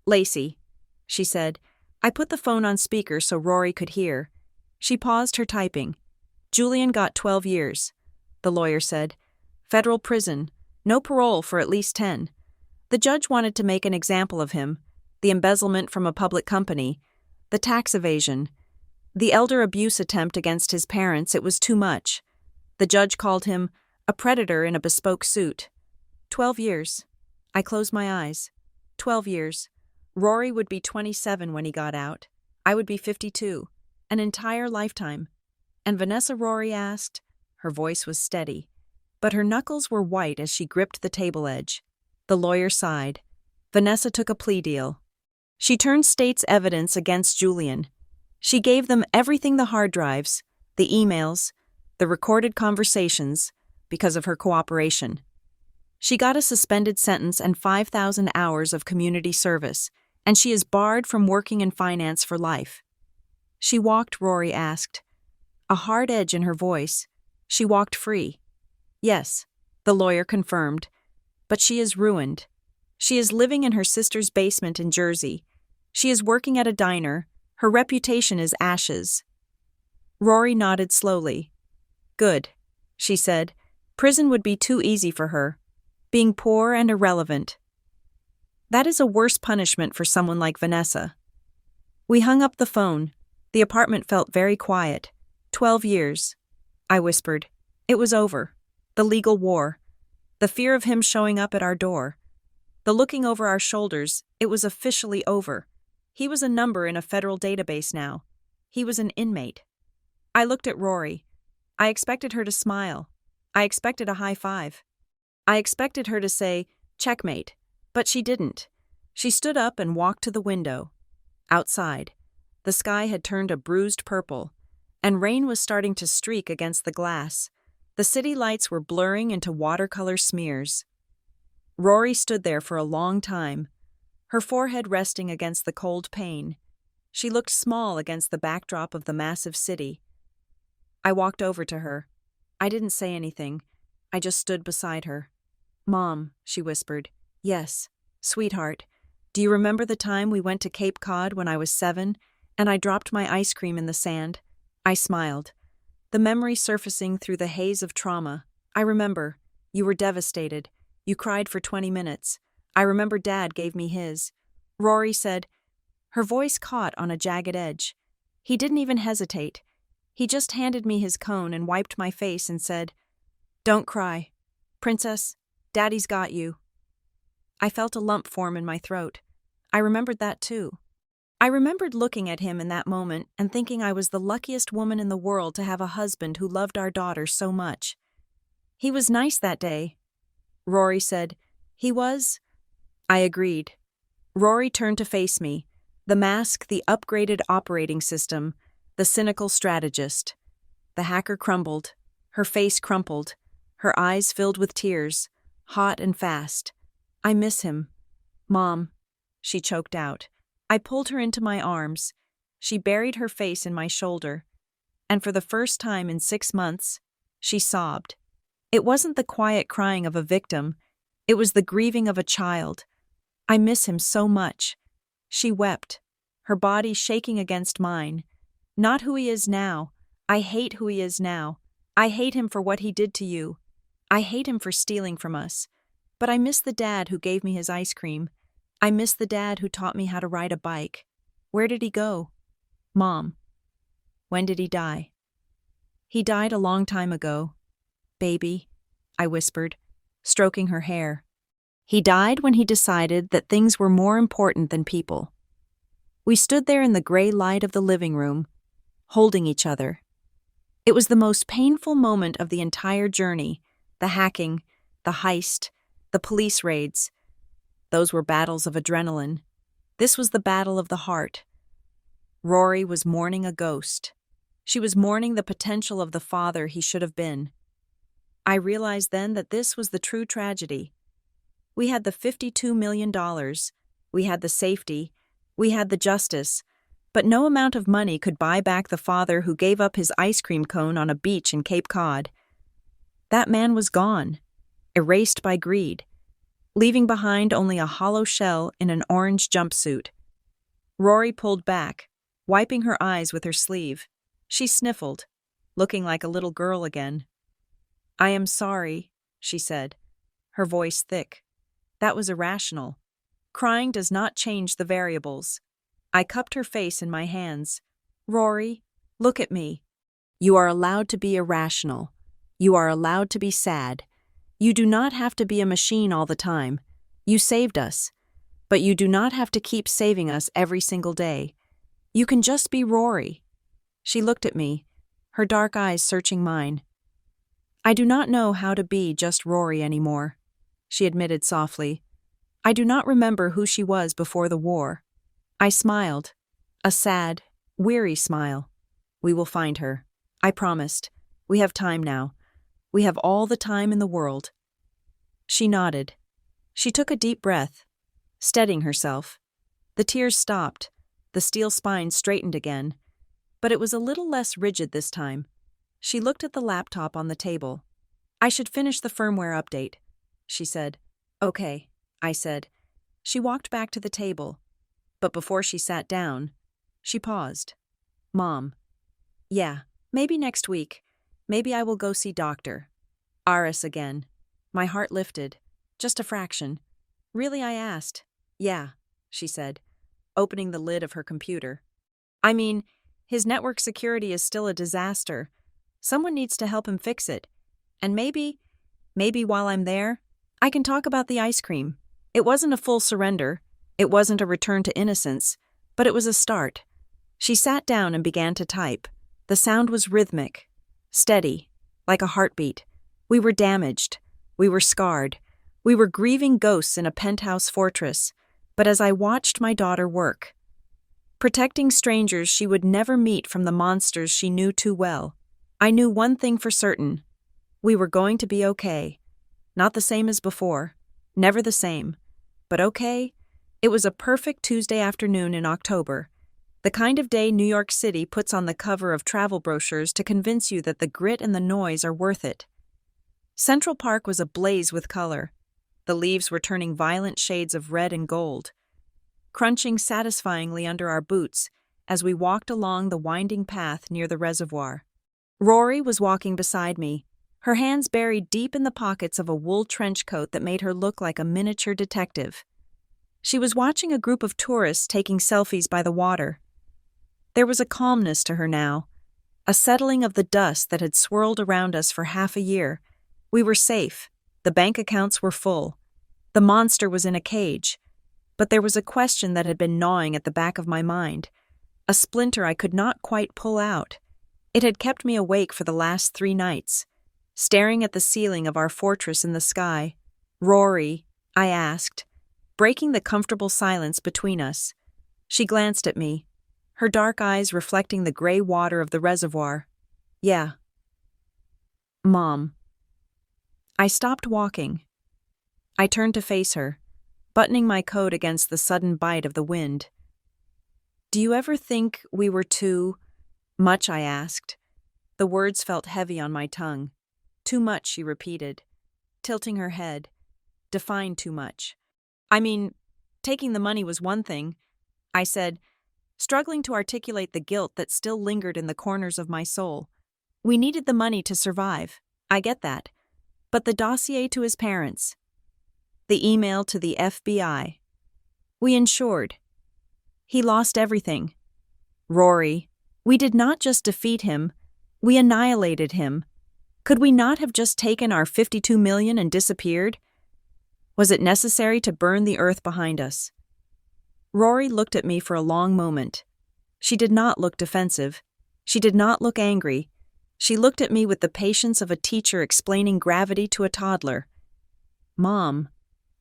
Lacey, she said. I put the phone on speaker so Rory could hear. She paused her typing. Julian got 12 years, the lawyer said. Federal prison, no parole for at least 10. The judge wanted to make an example of him, the embezzlement from a public company, the tax evasion, the elder abuse attempt against his parents. It was too much. The judge called him a predator in a bespoke suit. 12 years. I closed my eyes. 12 years. Rory would be 27 when he got out. I would be 52. An entire lifetime. And Vanessa, Rory asked. Her voice was steady, but her knuckles were white as she gripped the table edge. The lawyer sighed. Vanessa took a plea deal. She turned state's evidence against Julian. She gave them everything, the hard drives, the emails, the recorded conversations, because of her cooperation. She got a suspended sentence and 5,000 hours of community service, and she is barred from working in finance for life. She walked, Rory asked. A hard edge in her voice. She walked free. Yes, the lawyer confirmed. But she is ruined. She is living in her sister's basement in Jersey. She is working at a diner. Her reputation is ashes. Rory nodded slowly. Good, she said. Prison would be too easy for her. Being poor and irrelevant. That is a worse punishment for someone like Vanessa. We hung up the phone. The apartment felt very quiet. 12 years. I whispered. It was over. The legal war. The fear of him showing up at our door. The looking over our shoulders, it was officially over. He was a number in a federal database now. He was an inmate. I looked at Rory. I expected her to smile. I expected a high five. I expected her to say, checkmate. But she didn't. She stood up and walked to the window. Outside, the sky had turned a bruised purple, and rain was starting to streak against the glass. The city lights were blurring into watercolor smears. Rory stood there for a long time, her forehead resting against the cold pane. She looked small against the backdrop of the massive city. I walked over to her. I didn't say anything. I just stood beside her. Mom, she whispered. Yes, sweetheart. Do you remember the time we went to Cape Cod when I was 7, and I dropped my ice cream in the sand? I smiled, the memory surfacing through the haze of trauma. I remember. You were devastated. You cried for 20 minutes. I remember Dad gave me his. Rory said. Her voice caught on a jagged edge. He didn't even hesitate. He just handed me his cone and wiped my face and said, Don't cry. Princess, Daddy's got you. I felt a lump form in my throat. I remembered that too. I remembered looking at him in that moment and thinking I was the luckiest woman in the world to have a husband who loved our daughter so much. He was nice that day. Rory said, He was? I agreed. Rory turned to face me, the mask, the upgraded operating system, the cynical strategist. The hacker crumbled, her face crumpled, her eyes filled with tears, hot and fast. I miss him. Mom, she choked out. I pulled her into my arms. She buried her face in my shoulder. And for the first time in 6 months, she sobbed. It wasn't the quiet crying of a victim. It was the grieving of a child. I miss him so much. She wept, her body shaking against mine. Not who he is now. I hate who he is now. I hate him for what he did to you. I hate him for stealing from us. But I miss the dad who gave me his ice cream. I miss the dad who taught me how to ride a bike. Where did he go? Mom. When did he die? He died a long time ago. Baby, I whispered, stroking her hair. He died when he decided that things were more important than people. We stood there in the gray light of the living room, holding each other. It was the most painful moment of the entire journey, the hacking, the heist, the police raids. Those were battles of adrenaline. This was the battle of the heart. Rory was mourning a ghost. She was mourning the potential of the father he should have been. I realized then that this was the true tragedy. We had the $52 million. We had the safety. We had the justice. But no amount of money could buy back the father who gave up his ice cream cone on a beach in Cape Cod. That man was gone, erased by greed, leaving behind only a hollow shell in an orange jumpsuit. Rory pulled back, wiping her eyes with her sleeve. She sniffled, looking like a little girl again. I am sorry, she said, her voice thick. That was irrational. Crying does not change the variables. I cupped her face in my hands. Rory, look at me. You are allowed to be irrational. You are allowed to be sad. You do not have to be a machine all the time. You saved us. But you do not have to keep saving us every single day. You can just be Rory. She looked at me, her dark eyes searching mine. I do not know how to be just Rory anymore, she admitted softly. I do not remember who she was before the war. I smiled, a sad, weary smile. We will find her. I promised. We have time now. We have all the time in the world. She nodded. She took a deep breath, steadying herself. The tears stopped. The steel spine straightened again. But it was a little less rigid this time. She looked at the laptop on the table. I should finish the firmware update, she said. Okay, I said. She walked back to the table. But before she sat down, she paused. Mom. Yeah, maybe next week. Maybe I will go see Doctor Aris again. My heart lifted. Just a fraction. Really, I asked. Yeah, she said, opening the lid of her computer. I mean, his network security is still a disaster. Someone needs to help him fix it. And maybe while I'm there, I can talk about the ice cream. It wasn't a full surrender. It wasn't a return to innocence, but it was a start. She sat down and began to type. The sound was rhythmic, steady, like a heartbeat. We were damaged. We were scarred. We were grieving ghosts in a penthouse fortress. But as I watched my daughter work, protecting strangers she would never meet from the monsters she knew too well, I knew one thing for certain. We were going to be okay. Not the same as before. Never the same. But okay? It was a perfect Tuesday afternoon in October. The kind of day New York City puts on the cover of travel brochures to convince you that the grit and the noise are worth it. Central Park was ablaze with color. The leaves were turning violent shades of red and gold, crunching satisfyingly under our boots as we walked along the winding path near the reservoir. Rory was walking beside me, her hands buried deep in the pockets of a wool trench coat that made her look like a miniature detective. She was watching a group of tourists taking selfies by the water. There was a calmness to her now, a settling of the dust that had swirled around us for half a year. We were safe. The bank accounts were full. The monster was in a cage. But there was a question that had been gnawing at the back of my mind, a splinter I could not quite pull out. It had kept me awake for the last 3 nights, staring at the ceiling of our fortress in the sky. Rory, I asked, breaking the comfortable silence between us. She glanced at me, her dark eyes reflecting the gray water of the reservoir. Yeah. Mom. I stopped walking. I turned to face her, buttoning my coat against the sudden bite of the wind. Do you ever think we were too much? I asked. The words felt heavy on my tongue. Too much, she repeated, tilting her head. Define too much. I mean, taking the money was one thing, I said, struggling to articulate the guilt that still lingered in the corners of my soul. We needed the money to survive. I get that. But the dossier to his parents, the email to the FBI. We insured. He lost everything. Rory, we did not just defeat him, we annihilated him. Could we not have just taken our $52 million and disappeared? Was it necessary to burn the earth behind us? Rory looked at me for a long moment. She did not look defensive. She did not look angry. She looked at me with the patience of a teacher explaining gravity to a toddler. Mom,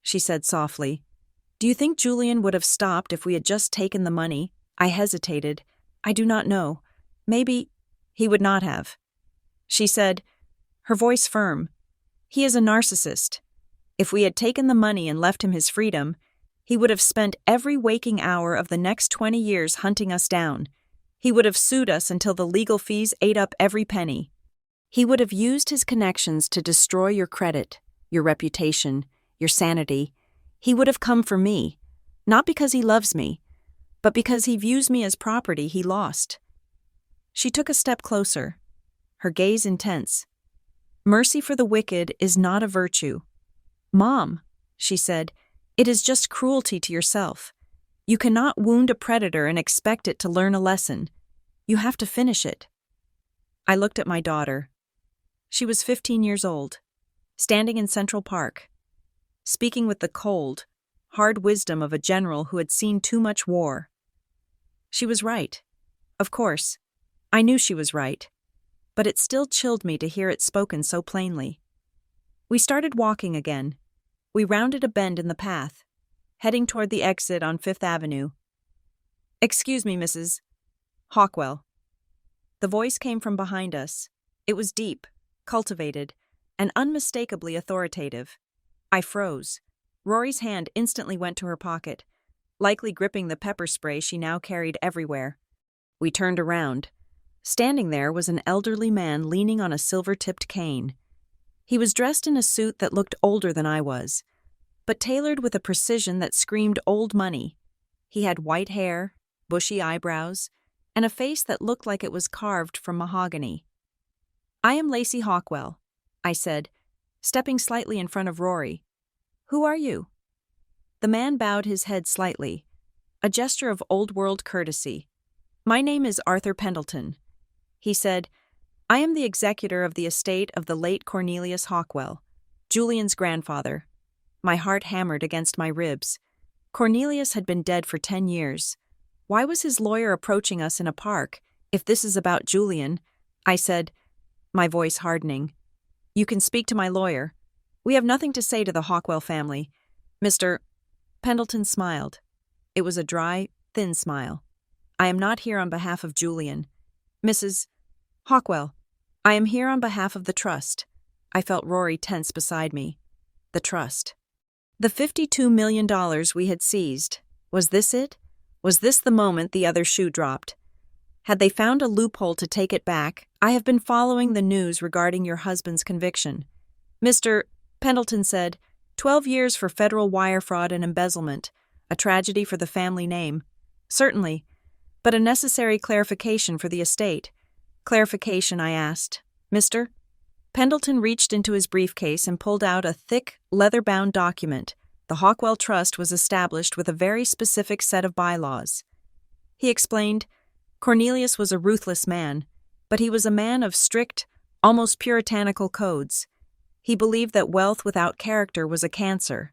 she said softly, do you think Julian would have stopped if we had just taken the money? I hesitated. I do not know. Maybe he would not have. She said, her voice firm, he is a narcissist. If we had taken the money and left him his freedom, he would have spent every waking hour of the next 20 years hunting us down. He would have sued us until the legal fees ate up every penny. He would have used his connections to destroy your credit, your reputation, your sanity. He would have come for me, not because he loves me, but because he views me as property he lost. She took a step closer, her gaze intense. Mercy for the wicked is not a virtue. Mom, she said, it is just cruelty to yourself. You cannot wound a predator and expect it to learn a lesson. You have to finish it. I looked at my daughter. She was 15 years old, standing in Central Park, speaking with the cold, hard wisdom of a general who had seen too much war. She was right. Of course, I knew she was right, but it still chilled me to hear it spoken so plainly. We started walking again. We rounded a bend in the path, heading toward the exit on 5th Avenue. Excuse me, Mrs. Hawkwell. The voice came from behind us. It was deep, cultivated, and unmistakably authoritative. I froze. Rory's hand instantly went to her pocket, likely gripping the pepper spray she now carried everywhere. We turned around. Standing there was an elderly man leaning on a silver-tipped cane. He was dressed in a suit that looked older than I was, but tailored with a precision that screamed old money. He had white hair, bushy eyebrows, and a face that looked like it was carved from mahogany. I am Lacey Hawkwell, I said, stepping slightly in front of Rory. Who are you? The man bowed his head slightly, a gesture of old-world courtesy. "My name is Arthur Pendleton," he said. "I am the executor of the estate of the late Cornelius Hawkwell, Julian's grandfather." My heart hammered against my ribs. Cornelius had been dead for 10 years. Why was his lawyer approaching us in a park, if this is about Julian? I said, my voice hardening. "You can speak to my lawyer. We have nothing to say to the Hawkwell family. Mr. Pendleton smiled. It was a dry, thin smile. "I am not here on behalf of Julian. Mrs. Hawkwell, I am here on behalf of the trust." I felt Rory tense beside me. The trust. The $52 million we had seized. Was this it? Was this the moment the other shoe dropped? Had they found a loophole to take it back? "I have been following the news regarding your husband's conviction," Mr. Pendleton said. 12 years for federal wire fraud and embezzlement. A tragedy for the family name. "Certainly, but a necessary clarification for the estate." "Clarification?" I asked. "Mr. Pendleton reached into his briefcase and pulled out a thick, leather-bound document. The Hawkwell Trust was established with a very specific set of bylaws. He explained, Cornelius was a ruthless man, but he was a man of strict, almost puritanical codes. He believed that wealth without character was a cancer.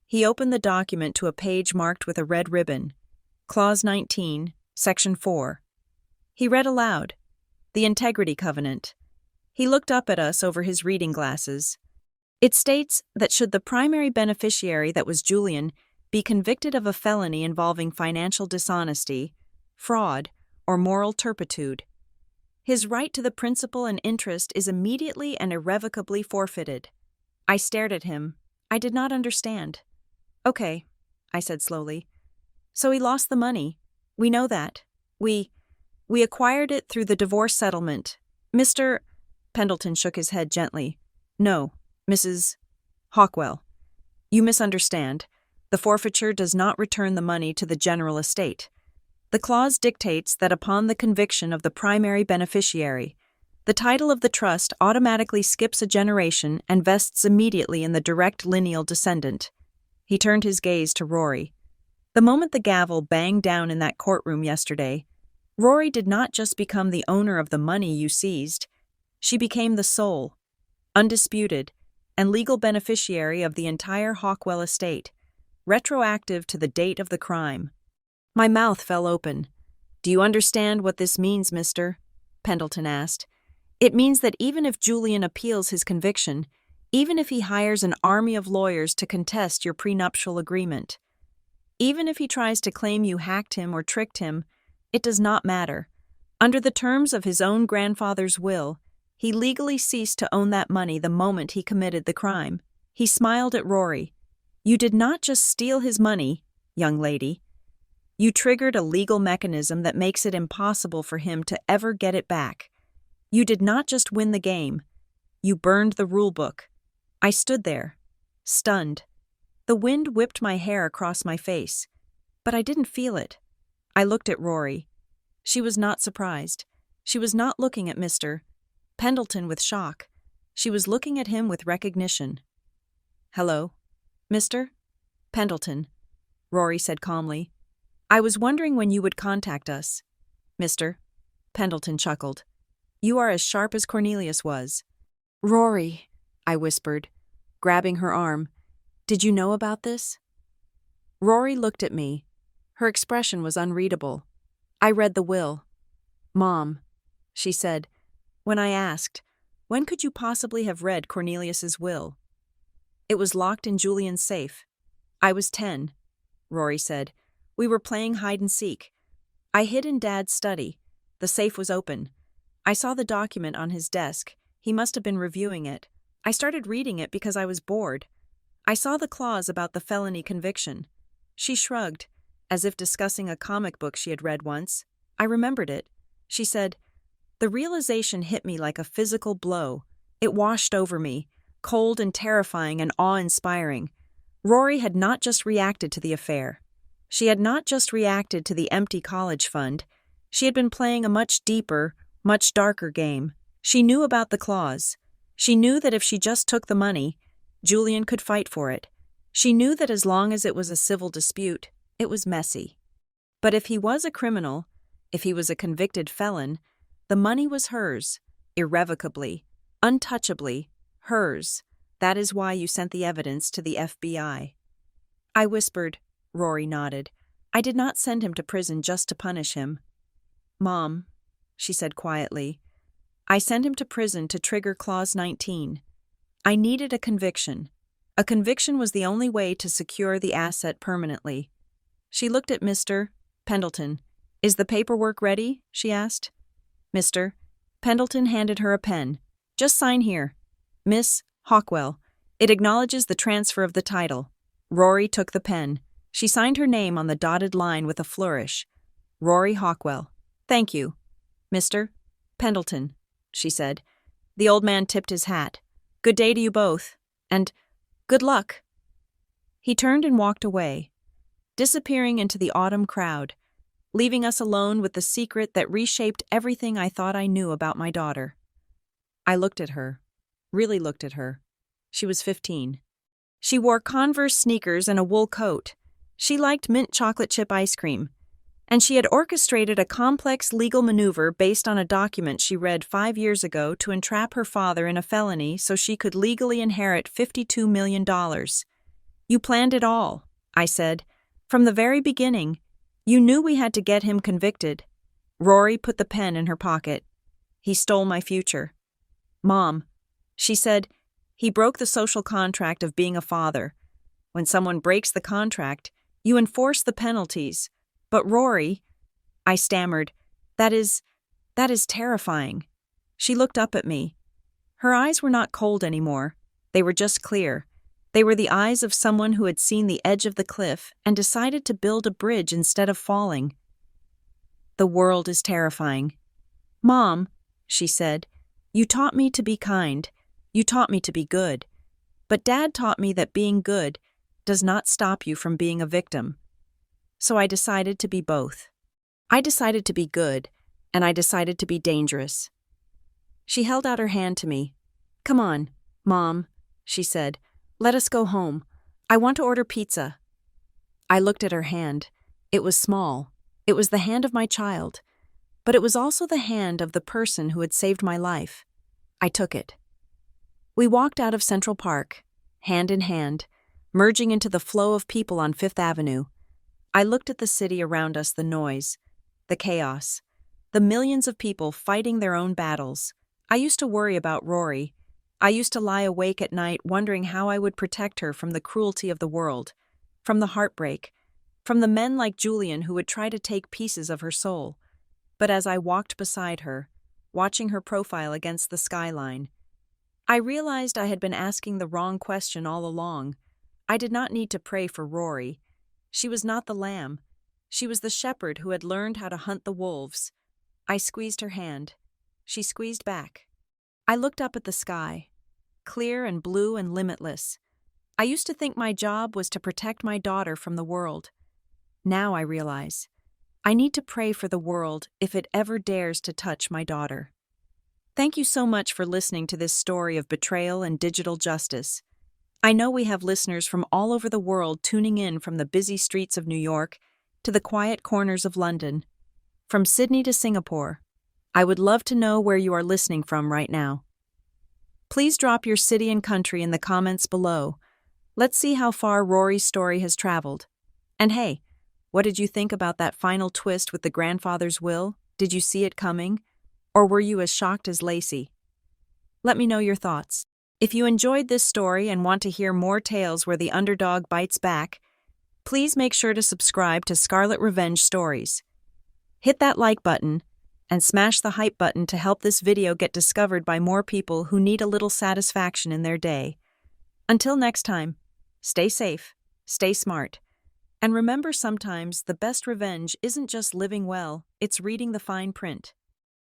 He opened the document to a page marked with a red ribbon. Clause 19, Section 4. He read aloud, "The Integrity Covenant." He looked up at us over his reading glasses. "It states that should the primary beneficiary, that was Julian, be convicted of a felony involving financial dishonesty, fraud, or moral turpitude, his right to the principal and interest is immediately and irrevocably forfeited." I stared at him. I did not understand. "Okay," I said slowly. "So he lost the money. We know that. We acquired it through the divorce settlement." Mr. Pendleton shook his head gently. "No, Mrs. Hawkwell. You misunderstand. The forfeiture does not return the money to the general estate. The clause dictates that upon the conviction of the primary beneficiary, the title of the trust automatically skips a generation and vests immediately in the direct lineal descendant." He turned his gaze to Rory. "The moment the gavel banged down in that courtroom yesterday, Rory did not just become the owner of the money you seized. She became the sole, undisputed, and legal beneficiary of the entire Hawkwell estate, retroactive to the date of the crime." My mouth fell open. "Do you understand what this means, Mr. Pendleton asked. "It means that even if Julian appeals his conviction, even if he hires an army of lawyers to contest your prenuptial agreement, even if he tries to claim you hacked him or tricked him, it does not matter. Under the terms of his own grandfather's will, he legally ceased to own that money the moment he committed the crime." He smiled at Rory. "You did not just steal his money, young lady. You triggered a legal mechanism that makes it impossible for him to ever get it back. You did not just win the game. You burned the rulebook." I stood there, stunned. The wind whipped my hair across my face, but I didn't feel it. I looked at Rory. She was not surprised. She was not looking at Mr. Pendleton with shock. She was looking at him with recognition. "Hello, Mr. Pendleton," Rory said calmly. "I was wondering when you would contact us." Mr. Pendleton chuckled. "You are as sharp as Cornelius was." "Rory," I whispered, grabbing her arm, "did you know about this?" Rory looked at me. Her expression was unreadable. "I read the will." "Mom," she said, when I asked, "When could you possibly have read Cornelius's will?" "It was locked in Julian's safe. I was 10, Rory said. "We were playing hide-and-seek. I hid in Dad's study. The safe was open. I saw the document on his desk. He must have been reviewing it. I started reading it because I was bored. I saw the clause about the felony conviction." She shrugged, as if discussing a comic book she had read once. I remembered it. She said, "The realization hit me like a physical blow. It washed over me, cold and terrifying and awe-inspiring. Rory had not just reacted to the affair. She had not just reacted to the empty college fund. She had been playing a much deeper, much darker game. She knew about the clause. She knew that if she just took the money, Julian could fight for it. She knew that as long as it was a civil dispute, it was messy. But if he was a criminal, if he was a convicted felon, the money was hers, irrevocably, untouchably, hers. That is why you sent the evidence to the FBI. I whispered. Rory nodded. I did not send him to prison just to punish him. Mom, she said quietly, I sent him to prison to trigger Clause 19. I needed a conviction. A conviction was the only way to secure the asset permanently. She looked at Mr. Pendleton. Is the paperwork ready? She asked. Mr. Pendleton handed her a pen. Just sign here. Miss Hawkwell. It acknowledges the transfer of the title. Rory took the pen. She signed her name on the dotted line with a flourish. Rory Hawkwell. Thank you. Mr. Pendleton, she said. The old man tipped his hat. Good day to you both. And good luck. He turned and walked away, disappearing into the autumn crowd, leaving us alone with the secret that reshaped everything I thought I knew about my daughter. I looked at her, really looked at her. She was 15. She wore Converse sneakers and a wool coat. She liked mint chocolate chip ice cream. And she had orchestrated a complex legal maneuver based on a document she read 5 years ago to entrap her father in a felony so she could legally inherit $52 million. You planned it all, I said. From the very beginning, you knew we had to get him convicted. Rory put the pen in her pocket. He stole my future. Mom, she said, he broke the social contract of being a father. When someone breaks the contract, you enforce the penalties. But Rory, I stammered, that is terrifying. She looked up at me. Her eyes were not cold anymore. They were just clear. They were the eyes of someone who had seen the edge of the cliff and decided to build a bridge instead of falling. The world is terrifying. Mom, she said, you taught me to be kind. You taught me to be good. But Dad taught me that being good does not stop you from being a victim. So I decided to be both. I decided to be good, and I decided to be dangerous. She held out her hand to me. Come on, Mom, she said. Let us go home. I want to order pizza. I looked at her hand. It was small. It was the hand of my child. But it was also the hand of the person who had saved my life. I took it. We walked out of Central Park, hand in hand, merging into the flow of people on Fifth Avenue. I looked at the city around us, the noise, the chaos, the millions of people fighting their own battles. I used to worry about Rory. I used to lie awake at night wondering how I would protect her from the cruelty of the world, from the heartbreak, from the men like Julian who would try to take pieces of her soul. But as I walked beside her, watching her profile against the skyline, I realized I had been asking the wrong question all along. I did not need to pray for Rory. She was not the lamb. She was the shepherd who had learned how to hunt the wolves. I squeezed her hand. She squeezed back. I looked up at the sky, clear and blue and limitless. I used to think my job was to protect my daughter from the world. Now I realize I need to pray for the world if it ever dares to touch my daughter. Thank you so much for listening to this story of betrayal and digital justice. I know we have listeners from all over the world tuning in, from the busy streets of New York to the quiet corners of London, from Sydney to Singapore. I would love to know where you are listening from right now. Please drop your city and country in the comments below. Let's see how far Rory's story has traveled. And hey, what did you think about that final twist with the grandfather's will? Did you see it coming? Or were you as shocked as Lacey? Let me know your thoughts. If you enjoyed this story and want to hear more tales where the underdog bites back, please make sure to subscribe to Scarlet Revenge Stories. Hit that like button and smash the hype button to help this video get discovered by more people who need a little satisfaction in their day. Until next time, stay safe, stay smart, and remember, sometimes the best revenge isn't just living well, it's reading the fine print.